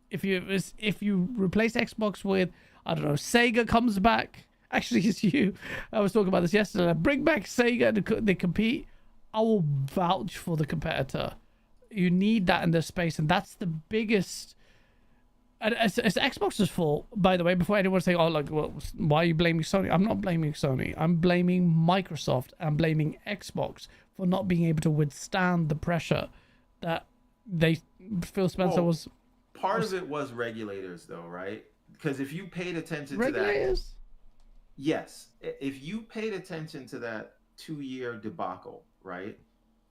If you replace Xbox with, I don't know, Sega comes back. Actually, it's you. I was talking about this yesterday. Bring back Sega. They compete. I will vouch for the competitor. You need that in this space, and that's the biggest. And it's Xbox's fault, by the way. Before anyone say, "Oh, like, well, why are you blaming Sony?" I'm not blaming Sony. I'm blaming Microsoft. I'm blaming Xbox for not being able to withstand the pressure that Phil Spencer was. Part of it was regulators, though, right? Because if you paid attention to regulators? that, yes, if you paid attention to that 2-year debacle, right,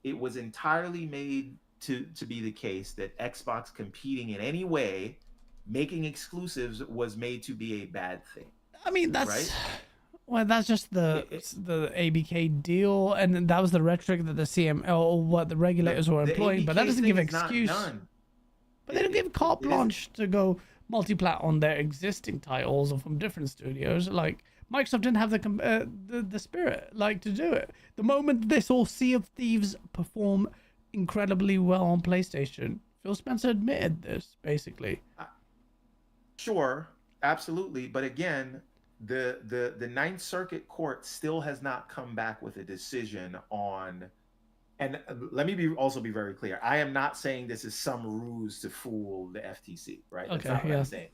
it was entirely made to be the case that Xbox competing in any way, making exclusives, was made to be a bad thing. I mean, that's right? Well, that's just the ABK deal, and that was the rhetoric that the CML, what the regulators were employing. But that doesn't give excuse. But they don't give carte blanche to go multi-plat on their existing titles or from different studios. Like Microsoft didn't have the spirit like to do it. The moment they saw Sea of Thieves perform incredibly well on PlayStation, Phil Spencer admitted this basically. Sure, absolutely, but again, the Ninth Circuit Court still has not come back with a decision on. And let me also be very clear. I am not saying this is some ruse to fool the FTC, right? That's not what I'm saying.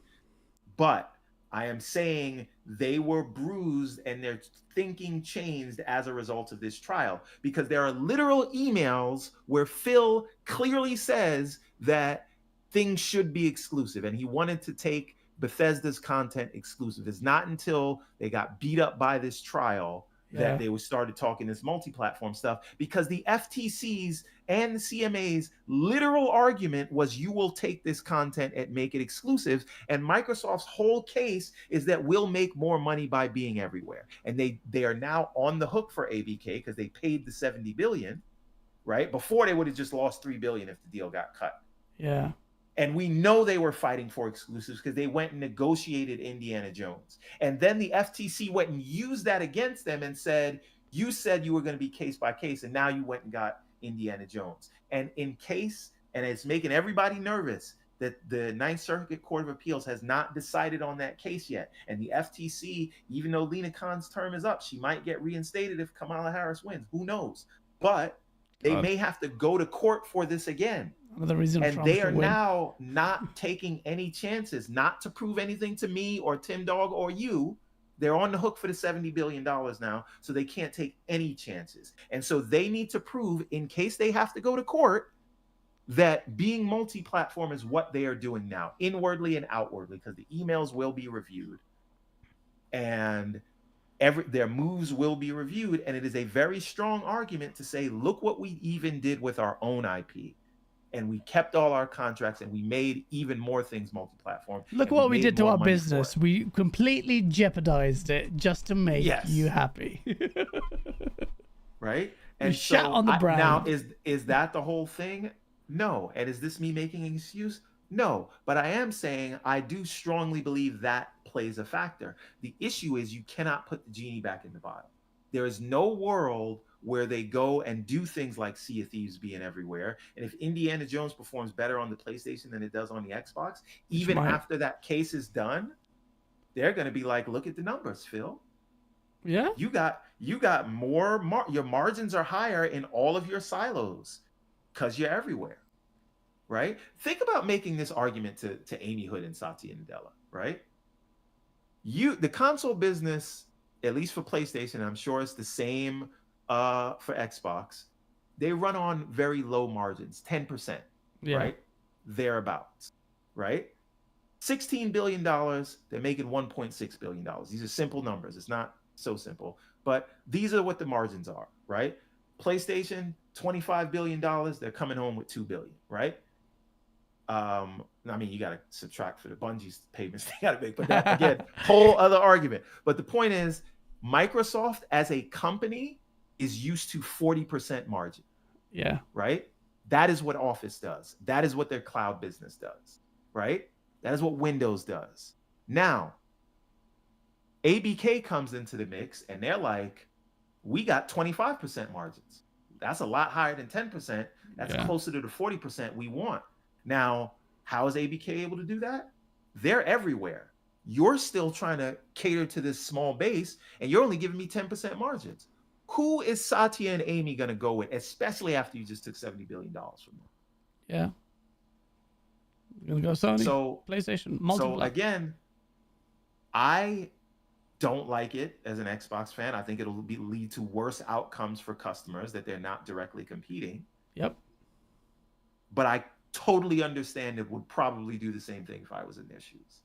But I am saying they were bruised and their thinking changed as a result of this trial, because there are literal emails where Phil clearly says that things should be exclusive, and he wanted to take Bethesda's content exclusive. It's not until they got beat up by this trial that they started talking this multi-platform stuff, because the FTC's and the CMA's literal argument was, you will take this content and make it exclusive. And Microsoft's whole case is that we'll make more money by being everywhere. And they are now on the hook for ABK because they paid the $70 billion, right? Before, they would have just lost $3 billion if the deal got cut. Yeah. And we know they were fighting for exclusives because they went and negotiated Indiana Jones. And then the FTC went and used that against them and said, you said you were going to be case by case, and now you went and got Indiana Jones. And it's making everybody nervous that the Ninth Circuit Court of Appeals has not decided on that case yet. And the FTC, even though Lena Khan's term is up, she might get reinstated if Kamala Harris wins. Who knows? But they may have to go to court for this again. Another reason, and they are now not taking any chances, not to prove anything to me or Tim Dog or you. They're on the hook for the $70 billion now, so they can't take any chances. And so they need to prove, in case they have to go to court, that being multi-platform is what they are doing now, inwardly and outwardly, because the emails will be reviewed and their moves will be reviewed. And it is a very strong argument to say, look what we even did with our own IP. And we kept all our contracts and we made even more things multi-platform. Look what we did to our business. We completely jeopardized it just to make you happy. Right? And shat on the brand. Now, is that the whole thing? No. And is this me making an excuse? No. But I am saying I do strongly believe that plays a factor. The issue is you cannot put the genie back in the bottle. There is no world where they go and do things like Sea of Thieves being everywhere. And if Indiana Jones performs better on the PlayStation than it does on the Xbox, even after that case is done, they're going to be like, look at the numbers, Phil. Yeah. You got more, your margins are higher in all of your silos because you're everywhere, right? Think about making this argument to Amy Hood and Satya Nadella, right? The console business, at least for PlayStation, I'm sure it's the same for Xbox, they run on very low margins, 10%, right? Thereabouts, right? $16 billion, they're making $1.6 billion. These are simple numbers. It's not so simple, but these are what the margins are, right? PlayStation, $25 billion, they're coming home with $2 billion, right? I mean, you got to subtract for the Bungie's payments they got to make, but that, again, whole other argument. But the point is, Microsoft as a company is used to 40% margin. Yeah. Right? That is what Office does. That is what their cloud business does. Right? That is what Windows does. Now, ABK comes into the mix and they're like, we got 25% margins. That's a lot higher than 10%. That's closer to the 40% we want. Now, how is ABK able to do that? They're everywhere. You're still trying to cater to this small base and you're only giving me 10% margins. Who is Satya and Amy going to go with, especially after you just took $70 billion from them? Yeah. You're going to go Sony, PlayStation, multiple. So again, I don't like it as an Xbox fan. I think it'll lead to worse outcomes for customers that they're not directly competing. Yep. But I totally understand it would probably do the same thing if I was in their shoes.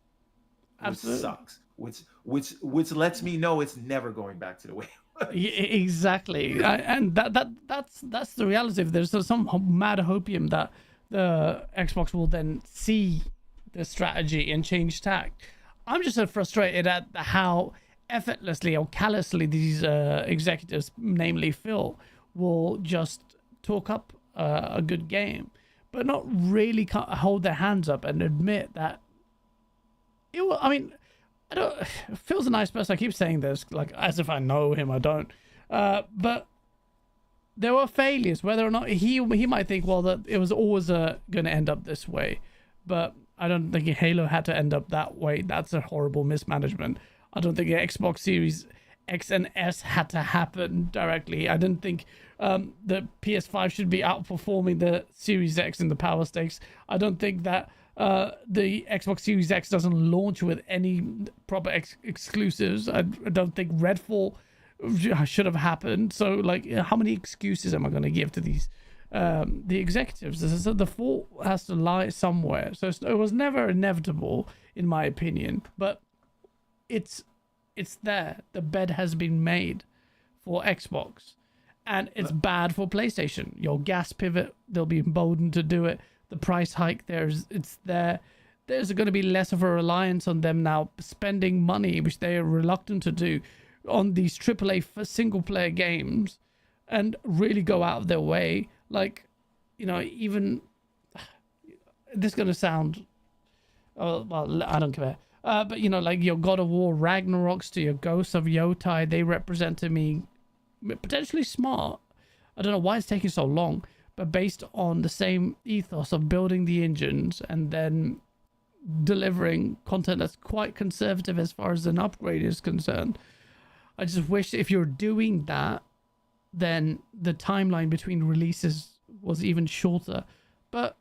Absolutely. Which sucks. Which lets me know it's never going back to the way. Exactly, and that's the reality. If there's some mad hopium that the Xbox will then see the strategy and change tack. I'm just so frustrated at how effortlessly or callously these executives, namely Phil, will just talk up a good game, but not really hold their hands up and admit that. I mean, Phil's a nice person. I keep saying this, like, as if I know him. I don't. But there were failures. Whether or not he might think, well, that it was always going to end up this way. But I don't think Halo had to end up that way. That's a horrible mismanagement. I don't think Xbox Series X and S had to happen directly. I didn't think the PS5 should be outperforming the Series X in the power stakes. I don't think that the Xbox Series X doesn't launch with any proper exclusives. I don't think Redfall should have happened. So, like, how many excuses am I going to give to these the executives? The fault has to lie somewhere. So it was never inevitable, in my opinion. But it's there. The bed has been made for Xbox, and it's bad for PlayStation. Your gas pivot, they'll be emboldened to do it. The price hike, it's there. There's going to be less of a reliance on them now spending money, which they are reluctant to do, on these AAA single-player games, and really go out of their way. Like, you know, even this is going to sound, well, I don't care. But, you know, like your God of War Ragnaroks to your Ghosts of Yotai, they represent to me potentially smart. I don't know why it's taking so long, but based on the same ethos of building the engines and then delivering content that's quite conservative as far as an upgrade is concerned. I just wish if you're doing that, then the timeline between releases was even shorter. But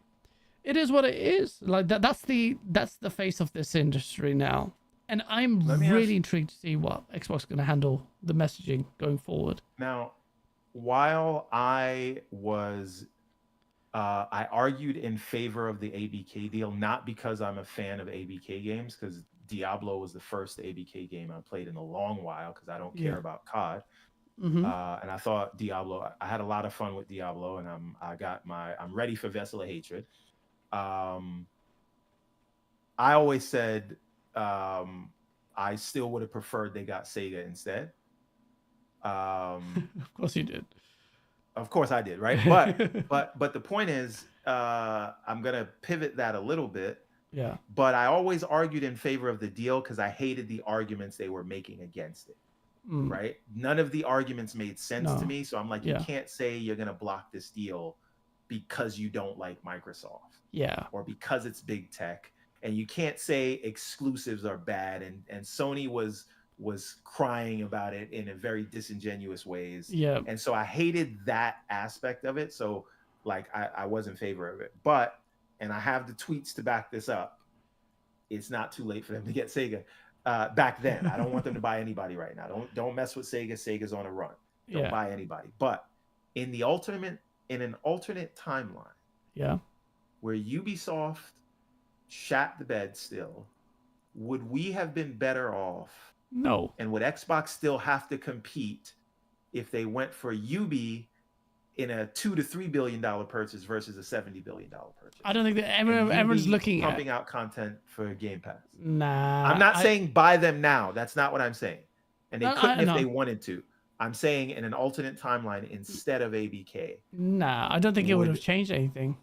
it is what it is. Like that's the face of this industry now. And I'm really intrigued to see what Xbox is going to handle the messaging going forward. Now, while I was I argued in favor of the ABK deal, not because I'm a fan of ABK games, because Diablo was the first ABK game I played in a long while, because I don't care about COD. Mm-hmm. And I thought Diablo, I had a lot of fun with Diablo, and I'm ready for Vessel of Hatred. I always said I still would have preferred they got Sega instead. Of course you did. Of course I did, right? But the point is, I'm gonna pivot that a little bit. Yeah. But I always argued in favor of the deal because I hated the arguments they were making against it. Right? None of the arguments made sense to me. So I'm like, you can't say you're gonna block this deal because you don't like Microsoft. Yeah. Or because it's big tech. And you can't say exclusives are bad. And Sony was crying about it in a very disingenuous ways. Yeah. And so I hated that aspect of it. So like I was in favor of it. But, and I have the tweets to back this up, it's not too late for them to get Sega. Back then, I don't want them to buy anybody right now. Don't mess with Sega. Sega's on a run. Don't buy anybody. But in an alternate timeline, where Ubisoft shat the bed still, would we have been better off? No. And would Xbox still have to compete if they went for Ubi in a $2 to $3 billion purchase versus a $70 billion purchase? I don't think that everyone's looking pumping out content for Game Pass. Nah. I'm not saying buy them now. That's not what I'm saying. And they couldn't if they wanted to. I'm saying in an alternate timeline instead of ABK. Nah, I don't think it would have changed anything.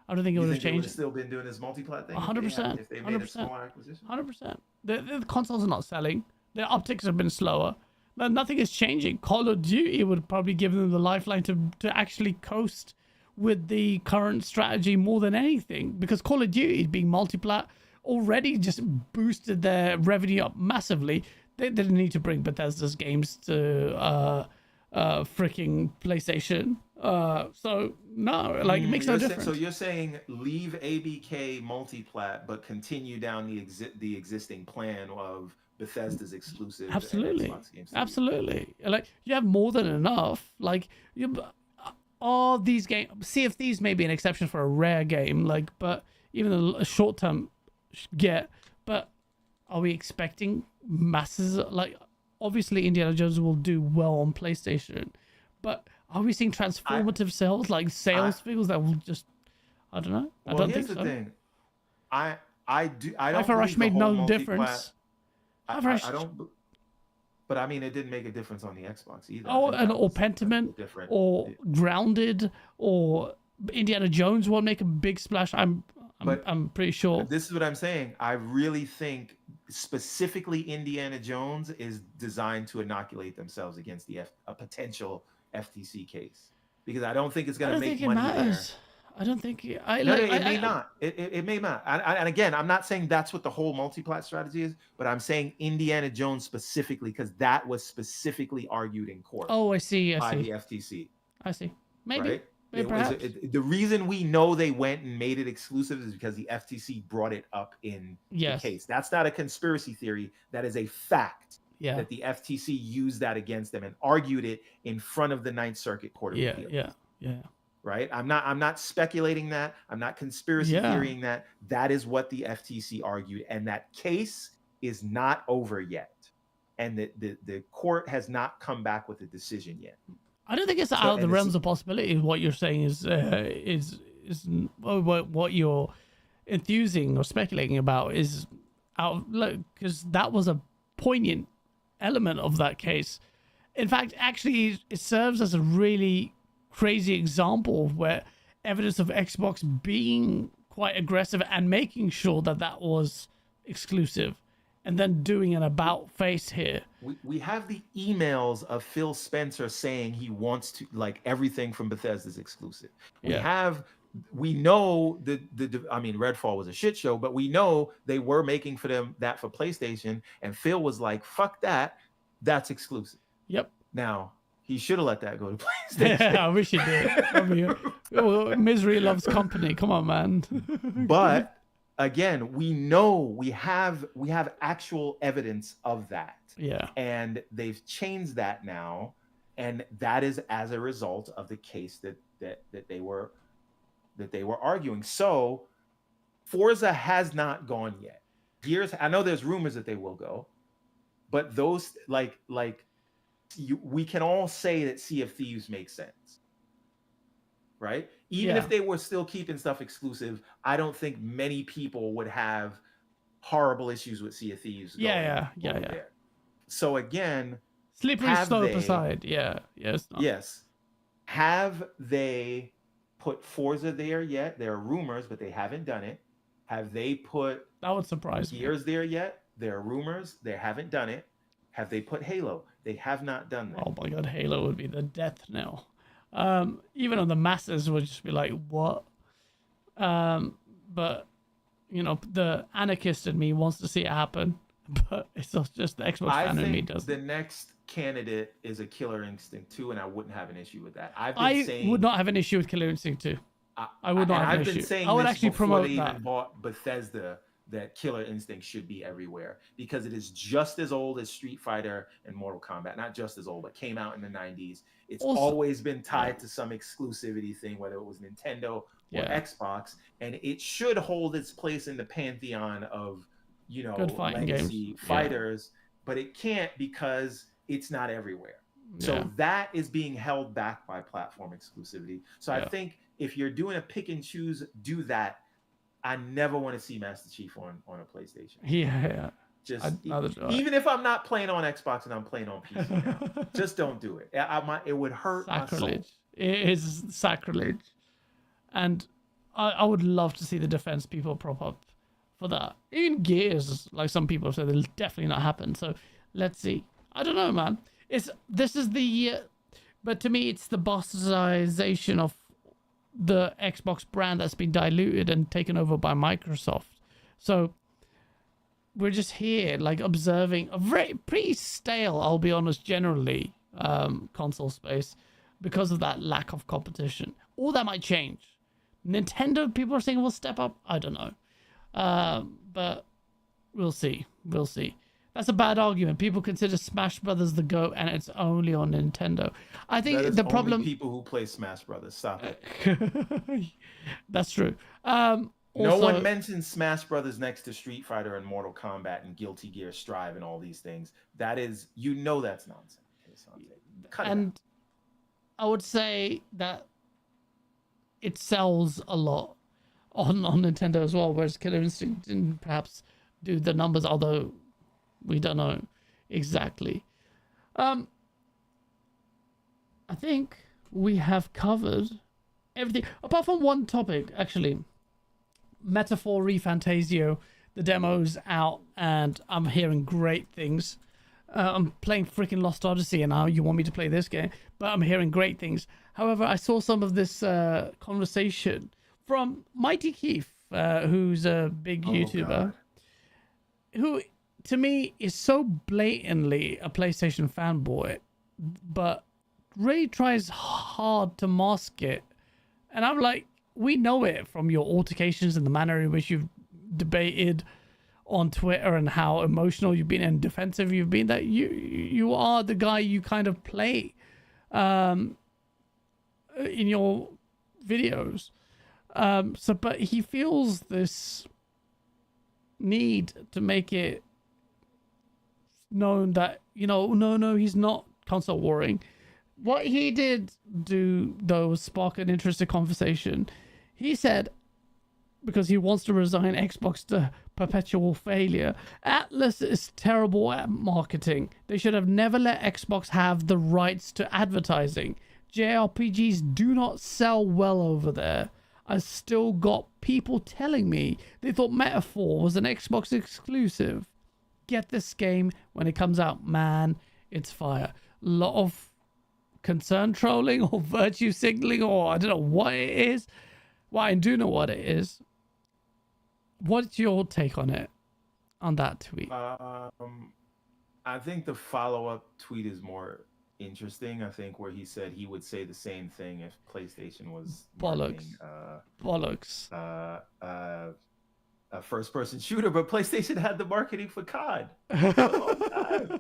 I don't think it would have changed. They would have still been doing this multi-plat thing? 100%. If they made a small acquisition? 100%. The consoles are not selling. Their upticks have been slower. Nothing is changing. Call of Duty would probably give them the lifeline to actually coast with the current strategy more than anything, because Call of Duty being multi-plat already just boosted their revenue up massively. They didn't need to bring Bethesda's games to freaking PlayStation. So no, like it makes no difference. So you're saying leave ABK multi-plat, but continue down the existing plan of Bethesda's exclusive. Absolutely, Xbox games. Absolutely. Like you have more than enough. Like all these games. Sea of Thieves may be an exception for a rare game. Like, but even a short-term get. But are we expecting masses? Like, obviously, Indiana Jones will do well on PlayStation, but are we seeing transformative sales, like sales figures that will just? I don't know. I don't think so. Here's the thing. I don't. Hi-Fi Rush made no difference. I don't. But I mean, it didn't make a difference on the Xbox either. Or Pentiment, or Grounded, or Indiana Jones won't make a big splash. I'm pretty sure. This is what I'm saying. I really think specifically Indiana Jones is designed to inoculate themselves against a potential FTC case, because I don't think it's going to make money there. I don't think it may not. It may not. And again, I'm not saying that's what the whole multi-plat strategy is, but I'm saying Indiana Jones specifically, because that was specifically argued in court. Oh, I see. By the FTC. I see. Maybe. Right? Perhaps. The reason we know they went and made it exclusive is because the FTC brought it up in the case. That's not a conspiracy theory. That is a fact. Yeah. That the FTC used that against them and argued it in front of the Ninth Circuit Court of Appeals. Yeah. Right? I'm not speculating that. I'm not conspiracy theorying that. That is what the FTC argued. And that case is not over yet. And the court has not come back with a decision yet. I don't think it's out of the realms of possibility. What you're saying is what you're enthusing or speculating about is out, because that was a poignant element of that case. In fact, actually, it serves as a really crazy example where evidence of Xbox being quite aggressive and making sure that was exclusive, and then doing an about face here. We have the emails of Phil Spencer saying he wants to, like, everything from Bethesda's exclusive. We know I mean, Redfall was a shit show, but we know they were making that for PlayStation, and Phil was like, fuck that, that's exclusive. Yep. Now, he should have let that go to PlayStation. I wish he did. I mean, misery loves company. Come on, man. But again, we know we have actual evidence of that. Yeah. And they've changed that now, and that is as a result of the case that they were that they were arguing. So Forza has not gone yet. Gears, I know there's rumors that they will go, but those we can all say that Sea of Thieves makes sense, right? Even if they were still keeping stuff exclusive, I don't think many people would have horrible issues with Sea of Thieves. Yeah. There. So again, Slippery slope aside, yes. Have they put Forza there yet? There are rumors, but they haven't done it. Have they put that would surprise Gears there yet? There are rumors. They haven't done it. Have they put Halo? They have not done that. Oh my god, Halo would be the death knell. Even on the masses would just be like, what? But you know, the anarchist in me wants to see it happen, but it's not just the Xbox fan in me does. The next candidate is a Killer Instinct 2, and I wouldn't have an issue with that. I would not have an issue with Killer Instinct 2. I would not have an issue. I would actually promote they that. Even bought Bethesda, that Killer Instinct should be everywhere because it is just as old as Street Fighter and Mortal Kombat. Not just as old, but came out in the 90s. It's also, always been tied to some exclusivity thing, whether it was Nintendo or Xbox, and it should hold its place in the pantheon of, you know, legacy fighters, but it can't because it's not everywhere. So that is being held back by platform exclusivity. So I think if you're doing a pick and choose, do that. I never want to see Master Chief on a PlayStation. Just even if I'm not playing on Xbox and I'm playing on PC now, just don't do it. It would hurt sacrilege. My soul. It is sacrilege, and I would love to see the defense people prop up for that. Even Gears, like some people have said, it'll definitely not happen. So let's see. I don't know, man. But to me, it's the bastardization of the Xbox brand that's been diluted and taken over by Microsoft. So we're just here, like, observing a pretty stale, I'll be honest, generally, console space because of that lack of competition. All that might change. Nintendo, people are saying will step up. I don't know. But we'll see. We'll see. That's a bad argument. People consider Smash Brothers the GOAT, and it's only on Nintendo. I think the problem. Only people who play Smash Brothers. Stop it. That's true. No one mentions Smash Brothers next to Street Fighter and Mortal Kombat and Guilty Gear Strive and all these things. That is, that's nonsense. And I would say that it sells a lot on Nintendo as well, whereas Killer Instinct didn't perhaps do the numbers, although we don't know exactly. I think we have covered everything apart from one topic, actually. Metaphor ReFantazio, the demo's out, and I'm hearing great things. I'm playing freaking Lost Odyssey, and now you want me to play this game, but I'm hearing great things. However, I saw some of this conversation from Mighty Keith, who's a big YouTuber, who, to me, is so blatantly a PlayStation fanboy, but really tries hard to mask it. And I'm like, we know it from your altercations and the manner in which you've debated on Twitter and how emotional you've been and defensive you've been, that you are the guy you kind of play in your videos. But he feels this need to make it known that, no, he's not console warring. What he did do, though, was spark an interesting conversation. He said, because he wants to resign Xbox to perpetual failure, Atlas is terrible at marketing. They should have never let Xbox have the rights to advertising. JRPGs do not sell well over there. I still got people telling me they thought Metaphor was an Xbox exclusive. Get this game when it comes out, man. It's fire. A lot of concern trolling or virtue signaling, or I don't know what it is. Well, I do know what it is. What's your take on it, on that tweet? I think the follow-up tweet is more interesting. I think where he said he would say the same thing if PlayStation was bollocks. a first-person shooter, but PlayStation had the marketing for COD for a long time.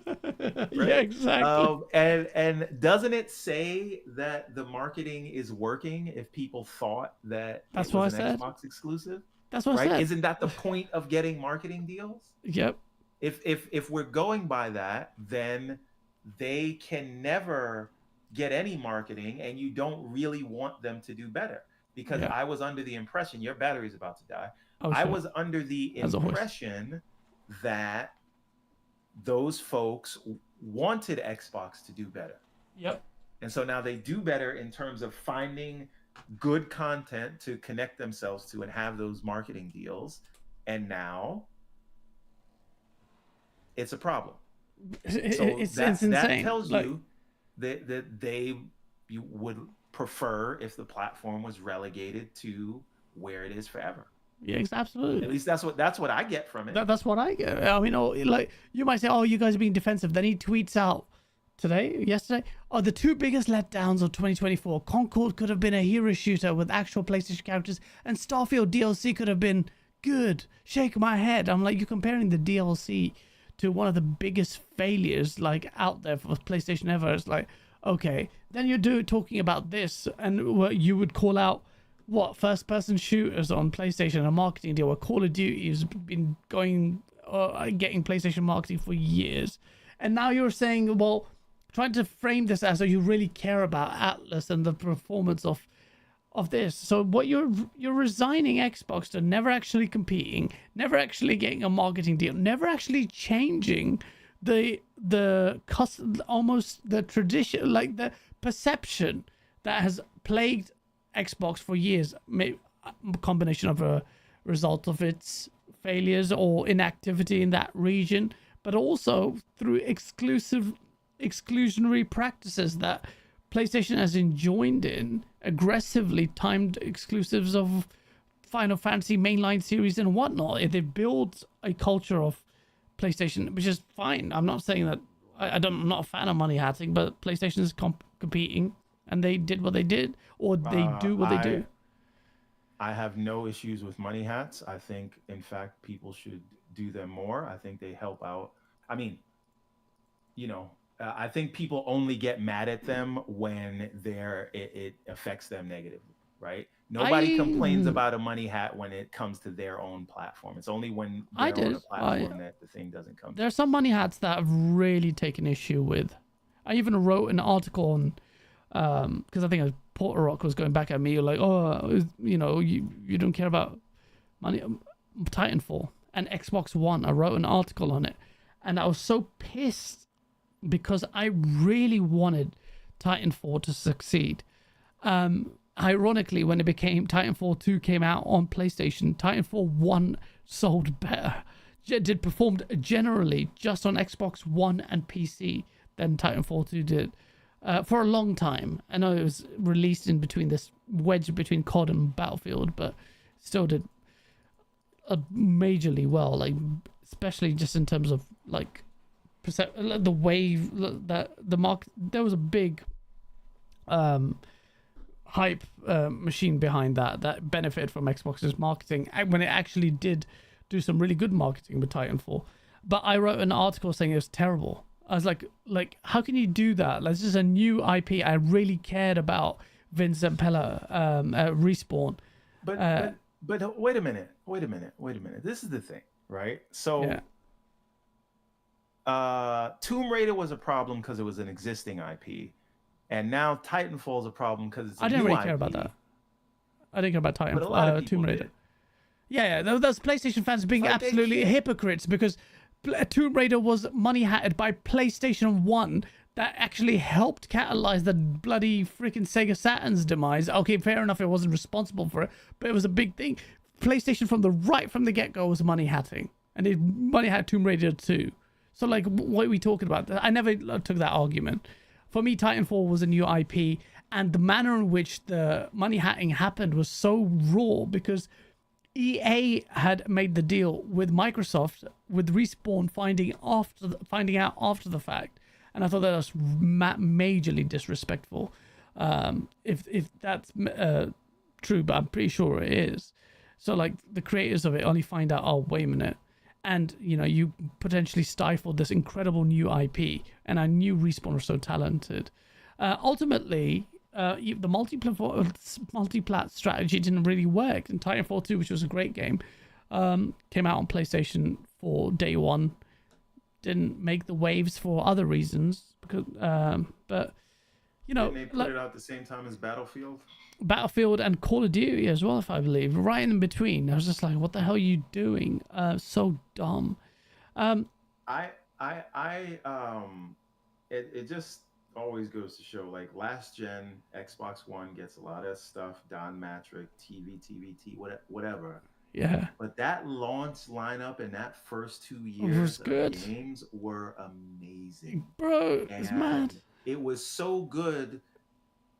Yeah, exactly. And doesn't it say that the marketing is working if people thought that That's it what was I an said. Xbox exclusive? That's what I Right? said. Isn't that the point of getting marketing deals? Yep. If we're going by that, then they can never get any marketing, and you don't really want them to do better. Because Yeah. I was under the impression your battery's about to die. Oh, I shit. was under the As always. impression that those folks wanted Xbox to do better. Yep. And so now they do better in terms of finding good content to connect themselves to and have those marketing deals. And now it's a problem. So It's that insane. tells Like, you that you would prefer if the platform was relegated to where it is forever. yeah, absolutely. At least that's what I get from it. That's what I get. I mean, like, you might say, oh, you guys are being defensive. Then he tweets out yesterday, oh, the two biggest letdowns of 2024. Concord could have been a hero shooter with actual PlayStation characters, and Starfield DLC could have been good. Shake my head. I'm like, you're comparing the DLC to one of the biggest failures like out there for PlayStation ever. It's like, okay, then you're talking about this, and what you would call out what first-person shooters on PlayStation, a marketing deal where Call of Duty has been getting PlayStation marketing for years, and now you're saying, well, trying to frame this as though you really care about Atlas and the performance of this. So what you're resigning Xbox to never actually competing, never actually getting a marketing deal, never actually changing almost the tradition, like the perception that has plagued Xbox for years, maybe a combination of a result of its failures or inactivity in that region, but also through exclusionary practices that PlayStation has enjoined in, aggressively timed exclusives of Final Fantasy mainline series and whatnot. They build a culture of PlayStation, which is fine. I'm not saying that I'm not a fan of money hatting, but PlayStation is competing, and they did what they did, or they do what they do. I have no issues with money hats. I think, in fact, people should do them more. I think they help out. I mean, I think people only get mad at them when it affects them negatively, right? Nobody complains about a money hat when it comes to their own platform. It's only when they're on a platform that the thing doesn't come. There are some money hats that I've really taken issue with. I even wrote an article on, because I think Porter Rock was going back at me like, oh, you don't care about money, Titanfall and Xbox One. I wrote an article on it, and I was so pissed because I really wanted Titanfall to succeed. Ironically, when Titanfall 2 came out on PlayStation, Titanfall 1 sold better. It performed generally just on Xbox One and PC than Titanfall 2 did for a long time. I know it was released in between this wedge between COD and Battlefield, but still did majorly well, like especially just in terms of like the wave that the market. There was a big hype machine behind that benefited from Xbox's marketing when it actually did do some really good marketing with Titanfall. But I wrote an article saying it was terrible. I was like, how can you do that? This is a new IP. I really cared about Vincent Pella, Respawn. But wait a minute. This is the thing, right? So, Tomb Raider was a problem because it was an existing IP, and now Titanfall is a problem because it's a I didn't new really IP. care about that. I didn't care about Titanfall. But a lot of people Tomb Raider. did. Yeah, those PlayStation fans being Like absolutely hypocrites because Tomb Raider was money hatted by PlayStation 1 that actually helped catalyze the bloody freaking Sega Saturn's demise. Okay, fair enough, it wasn't responsible for it, but it was a big thing. PlayStation from the get-go was money hatting, and it money hat Tomb Raider 2. So like, what are we talking about? I never took that argument. For me, Titanfall was a new IP, and the manner in which the money hatting happened was so raw because EA had made the deal with Microsoft, with Respawn finding out after the fact, and I thought that was majorly disrespectful. If that's true, but I'm pretty sure it is. So like the creators of it only find out, oh, wait a minute. And, you know, you potentially stifled this incredible new IP. And I knew Respawn was so talented. Ultimately, the multi-plat strategy didn't really work. And Titanfall 2, which was a great game, came out on PlayStation 4 day one. Didn't make the waves for other reasons. Because, but, you know... Didn't they put it out at the same time as Battlefield? Battlefield and Call of Duty as well, if I believe, right in between. I was just like, what the hell are you doing? So dumb. It just always goes to show, like, last gen Xbox One gets a lot of stuff, Don Matrick, TVT, whatever. Yeah. But that launch lineup in that first 2 years of good. games were amazing. Bro, it's mad. It was so good.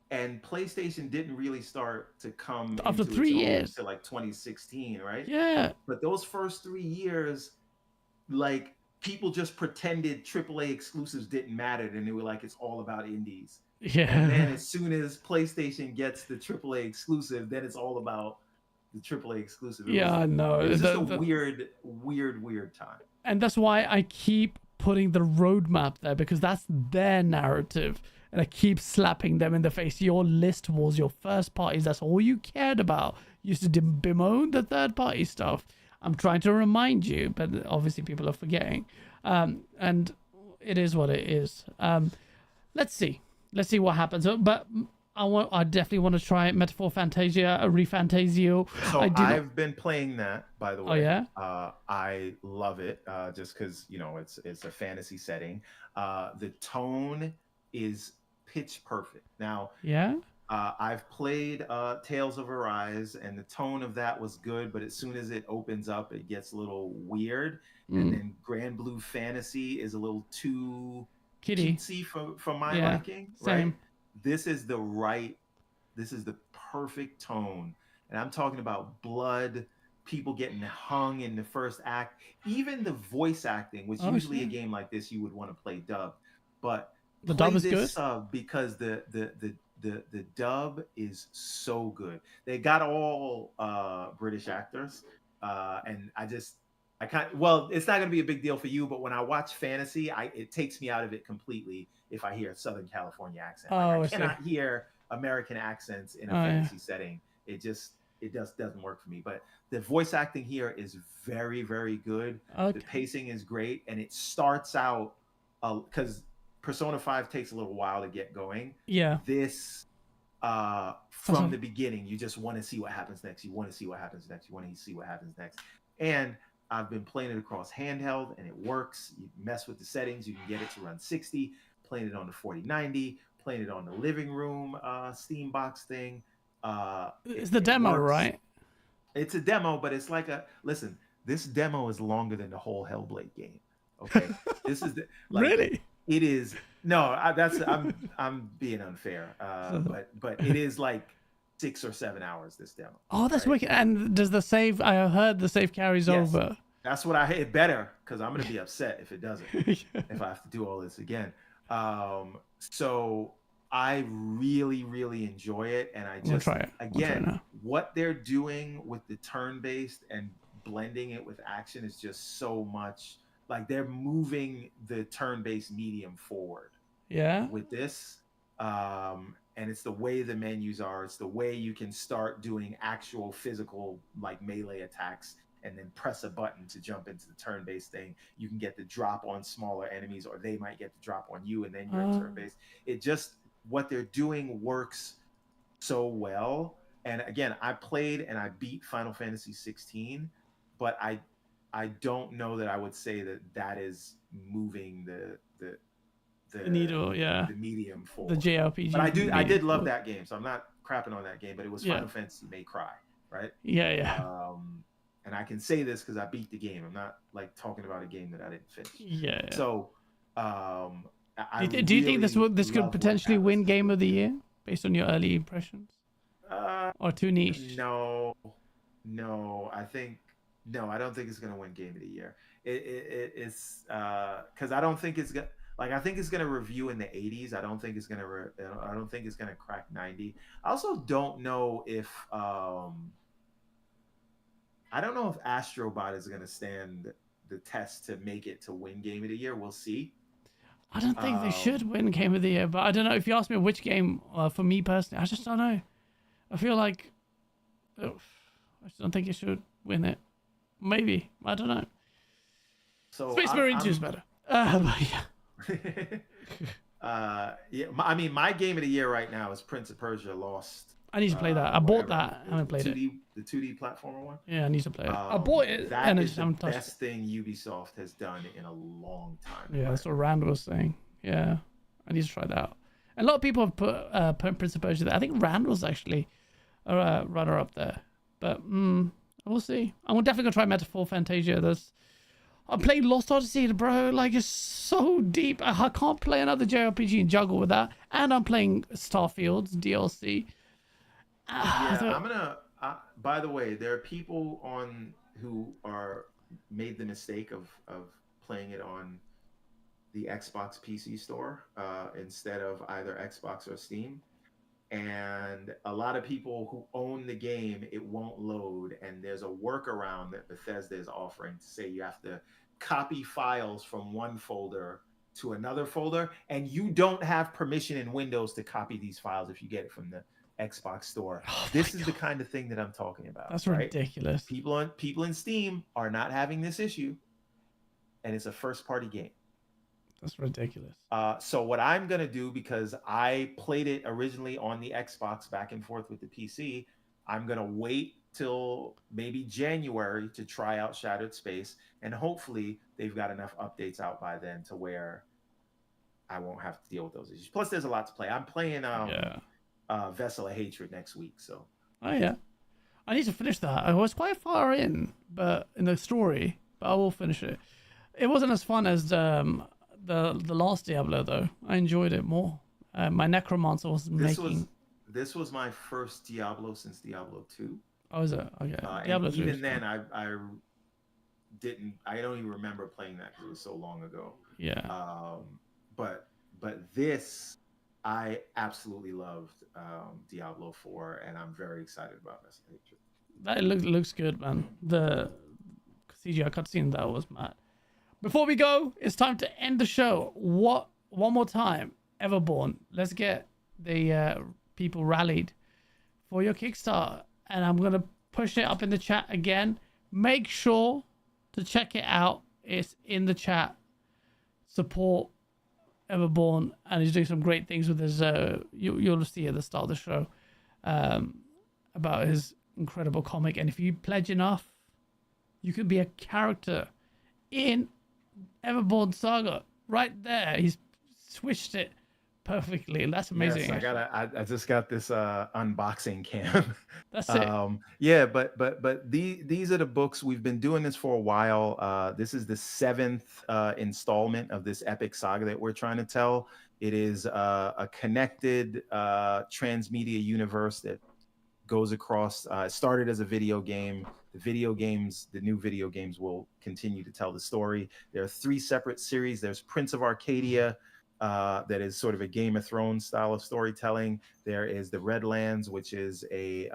And PlayStation didn't really start to come after into 3 its own years until like 2016, right? Yeah. But those first 3 years, like, people just pretended AAA exclusives didn't matter, and they were like, it's all about indies. Yeah. And then as soon as PlayStation gets the AAA exclusive, then it's all about the AAA exclusive. I know. It was just a weird time. And that's why I keep putting the roadmap there, because that's their narrative. And I keep slapping them in the face. Your list was your first parties. That's all you cared about. You used to bemoan the third party stuff. I'm trying to remind you, but obviously people are forgetting. And it is what it is. Let's see. Let's see what happens. But I definitely want to try Metaphor Fantasia, ReFantazio. So I've been playing that, by the way. Oh yeah. I love it. Just because, you know, it's a fantasy setting. The tone is pitch perfect. Now, yeah, I've played Tales of Arise, and the tone of that was good, but as soon as it opens up, it gets a little weird. And then Grand Blue Fantasy is a little too cutesy for my liking. Same. Right? This is the perfect tone, and I'm talking about blood, people getting hung in the first act, even the voice acting, which usually a game like this you would want to play dub, but the dub is good because the dub is so good. They got all British actors, and it's not going to be a big deal for you, but when I watch fantasy, it takes me out of it completely if I hear a Southern California accent. I cannot hear American accents in a fantasy setting. It just doesn't work for me. But the voice acting here is very, very good. The pacing is great, and it starts out because Persona 5 takes a little while to get going. Yeah. This, from the beginning, you just want to see what happens next. You want to see what happens next. You want to see what happens next. And I've been playing it across handheld, and it works. You mess with the settings, you can get it to run 60. Playing it on the 4090, playing it on the living room Steam box thing. It's the demo, right? It's a demo, but it's like listen, this demo is longer than the whole Hellblade game. Okay, this is really. It is I'm being unfair, but it is like 6 or 7 hours. This demo. Oh, that's wicked. And does the save? I heard the save carries over. That's what I hate. Better, because I'm gonna be upset if it doesn't. If I have to do all this again. So I really, really enjoy it, and I just what they're doing with the turn-based and blending it with action is just so much. Like, they're moving the turn-based medium forward. Yeah. With this, and it's the way the menus are. It's the way you can start doing actual physical, like, melee attacks, and then press a button to jump into the turn-based thing. You can get the drop on smaller enemies, or they might get the drop on you, and then you're in turn-based. It just, what they're doing works so well. And again, I played and I beat Final Fantasy 16, but I don't know that I would say that is moving the needle, the medium forward. The JRPG. But I did love that game, so I'm not crapping on that game, but it was Final Fantasy May Cry, right? Yeah. And I can say this because I beat the game. I'm not like talking about a game that I didn't finish. Yeah. So, do you think this could potentially win Game of the Year based on your early impressions? Or too niche? No. I don't think it's gonna win Game of the Year. It's because I don't think it's gonna. Like, I think it's gonna review in the 80s. I don't think it's gonna. I don't think it's gonna crack 90. I also don't know if I don't know if Astrobot is going to stand the test to make it to win Game of the Year. We'll see. I don't think they should win Game of the Year, but I don't know. If you ask me which game, for me personally, I just don't know. I feel like I just don't think it should win it. Maybe. I don't know. So Space Marine 2 is better. But yeah. Yeah. I mean, my Game of the Year right now is Prince of Persia: Lost. I need to play that. I bought that. I haven't played it. The 2D platformer one. Yeah, I need to play it. I bought it and I That is just the haven't touched it. best thing Ubisoft has done in a long time. Yeah, that's what Rand was saying. Yeah, I need to try that out. A lot of people have put Prince of Persia there. I think Rand was actually a runner up there. But we'll see. I'm definitely going to try Metaphor Fantasia. I'm playing Lost Odyssey, bro. Like, it's so deep. I can't play another JRPG and juggle with that. And I'm playing Starfield's DLC. Yeah, I'm gonna. By the way, there are people who made the mistake of playing it on the Xbox PC store instead of either Xbox or Steam. And a lot of people who own the game, it won't load. And there's a workaround that Bethesda is offering to say you have to copy files from one folder to another folder, and you don't have permission in Windows to copy these files if you get it from the Xbox store. This is the kind of thing that I'm talking about. That's right? ridiculous. People in Steam are not having this issue, and it's a first-party game. That's ridiculous. So what I'm gonna do, because I played it originally on the Xbox back and forth with the PC, I'm gonna wait till maybe January to try out Shattered Space, and hopefully they've got enough updates out by then to where I won't have to deal with those issues. Plus, there's a lot to play. I'm playing Vessel of Hatred next week, so. Oh yeah, I need to finish that. I was quite far in, but in the story, but I will finish it. It wasn't as fun as the last Diablo though. I enjoyed it more. My Necromancer was making. This was my first Diablo since Diablo 2. Oh, is it? Okay. Diablo 2 even then, I don't even remember playing that because it was so long ago. Yeah. But this, I absolutely loved Diablo 4, and I'm very excited about Vessel of Hatred. That looks good, man. The CGI cutscene that was mad. Before we go, it's time to end the show. One more time, Everborn. Let's get the people rallied for your Kickstarter, and I'm gonna push it up in the chat again. Make sure to check it out. It's in the chat. Support Everborn, and he's doing some great things with his. You'll see at the start of the show about his incredible comic, and if you pledge enough, you could be a character in Everborn Saga. Right there, he's switched it perfectly. That's amazing. Yes, I just got this unboxing cam. That's it. Yeah, but these are the books. We've been doing this for a while. This is the 7th installment of this epic saga that we're trying to tell. It is a connected transmedia universe that goes across. It started as a video game. The new video games will continue to tell the story. There are 3 separate series. There's Prince of Arcadia, that is sort of a Game of Thrones style of storytelling. There is the Redlands, which is a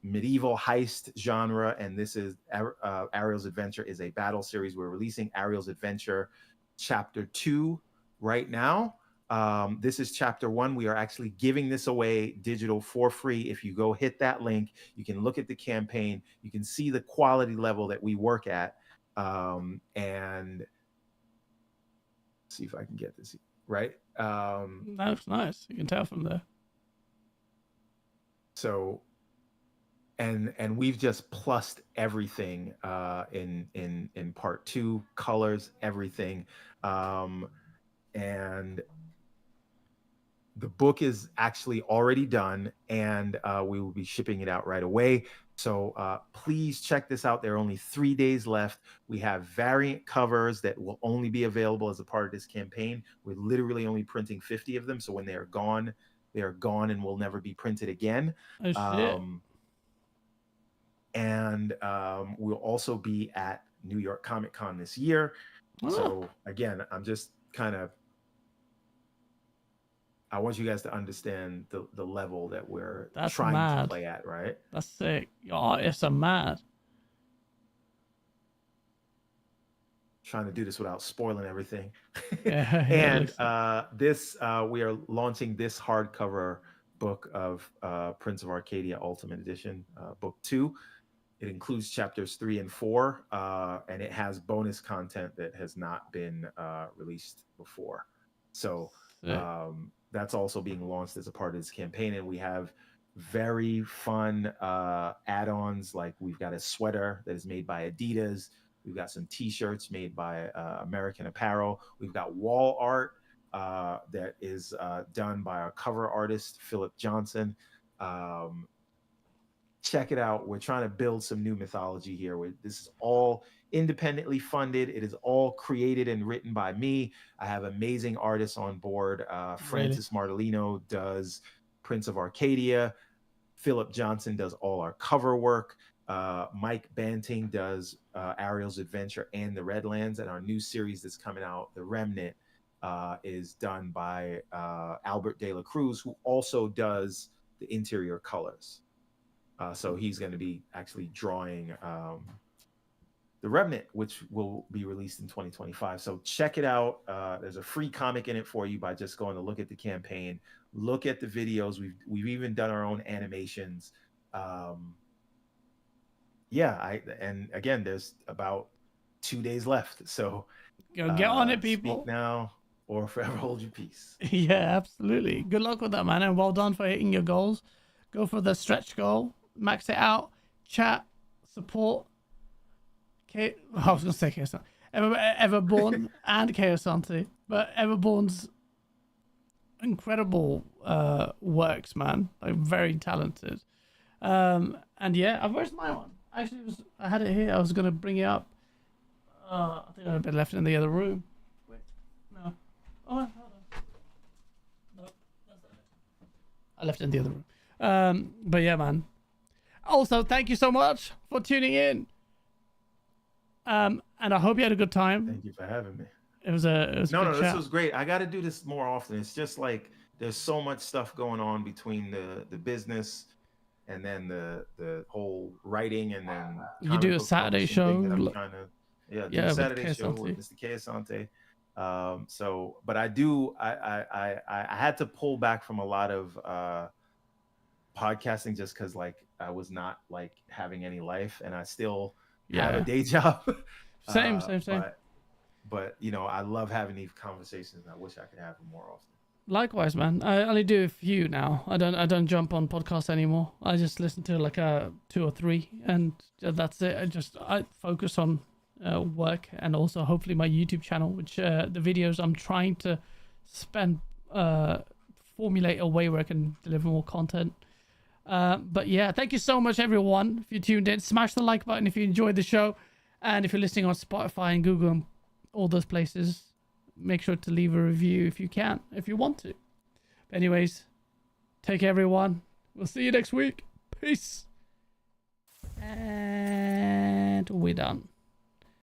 medieval heist genre, and this is Ariel's Adventure is a battle series. We're releasing Ariel's Adventure Chapter 2 right now. This is Chapter 1. We are actually giving this away digital for free. If you go hit that link, you can look at the campaign. You can see the quality level that we work at, and see if I can get this right. That's nice. You can tell from there. So, and we've just plussed everything in part 2, colors, everything, and the book is actually already done, and we will be shipping it out right away. So please check this out. There are only 3 days left. We have variant covers that will only be available as a part of this campaign. We're literally only printing 50 of them. So when they are gone and will never be printed again. Oh, and we'll also be at New York Comic Con this year. Oh. So again, I'm just kind of I want you guys to understand the level that we're That's trying mad. to play at, right? That's sick. Your artists are mad. Trying to do this without spoiling everything. Yeah, And looks we are launching this hardcover book of Prince of Arcadia Ultimate Edition, book 2. It includes chapters 3 and 4, and it has bonus content that has not been released before. So sick. that's also being launched as a part of this campaign. And we have very fun add-ons. Like we've got a sweater that is made by Adidas. We've got some T-shirts made by American Apparel. We've got wall art that is done by our cover artist, Philip Johnson. Check it out. We're trying to build some new mythology here. This is all independently funded. It is all created and written by me. I have amazing artists on board. Francis Martellino does Prince of Arcadia. Philip Johnson does all our cover work. Mike Banting does Ariel's Adventure and the Redlands. And our new series that's coming out, The Remnant, is done by Albert De La Cruz, who also does the interior colors. So he's going to be actually drawing The Remnant, which will be released in 2025. So check it out. There's a free comic in it for you by just going to look at the campaign, look at the videos. We've even done our own animations. And again, there's about 2 days left. So Go get on it, people. Speak now or forever hold your peace. Yeah, absolutely. Good luck with that, man, and well done for hitting your goals. Go for the stretch goal, max it out, chat, support. I was gonna say Chaos Everborn and Chaosante, but Everborn's incredible works, man. Like very talented. And yeah, where's my one? Actually, I had it here. I was gonna bring it up. I think I've been left in the other room. Wait, no. Oh, hold on. No, that's not it. I left it in the other room. But yeah, man. Also, thank you so much for tuning in. And I hope you had a good time. Thank you for having me. It was a No, good this chat. was great. I got to do this more often. It's just like there's so much stuff going on between the business and then the whole writing and then You do a Saturday show. Do a Saturday show with Mr. Chaosante. But I had to pull back from a lot of podcasting just because like I was not like having any life, and I still have a day job. Same. But you know, I love having these conversations, and I wish I could have them more often. Likewise, man. I only do a few now. I don't jump on podcasts anymore. I just listen to like 2 or 3, and that's it. I focus on work and also hopefully my YouTube channel, which the videos I'm trying to formulate a way where I can deliver more content. But yeah, thank you so much, everyone. If you tuned in, smash the like button if you enjoyed the show, and if you're listening on Spotify and Google and all those places, make sure to leave a review if you can, if you want to. But anyways, take care, everyone. We'll see you next week. Peace. And we're done.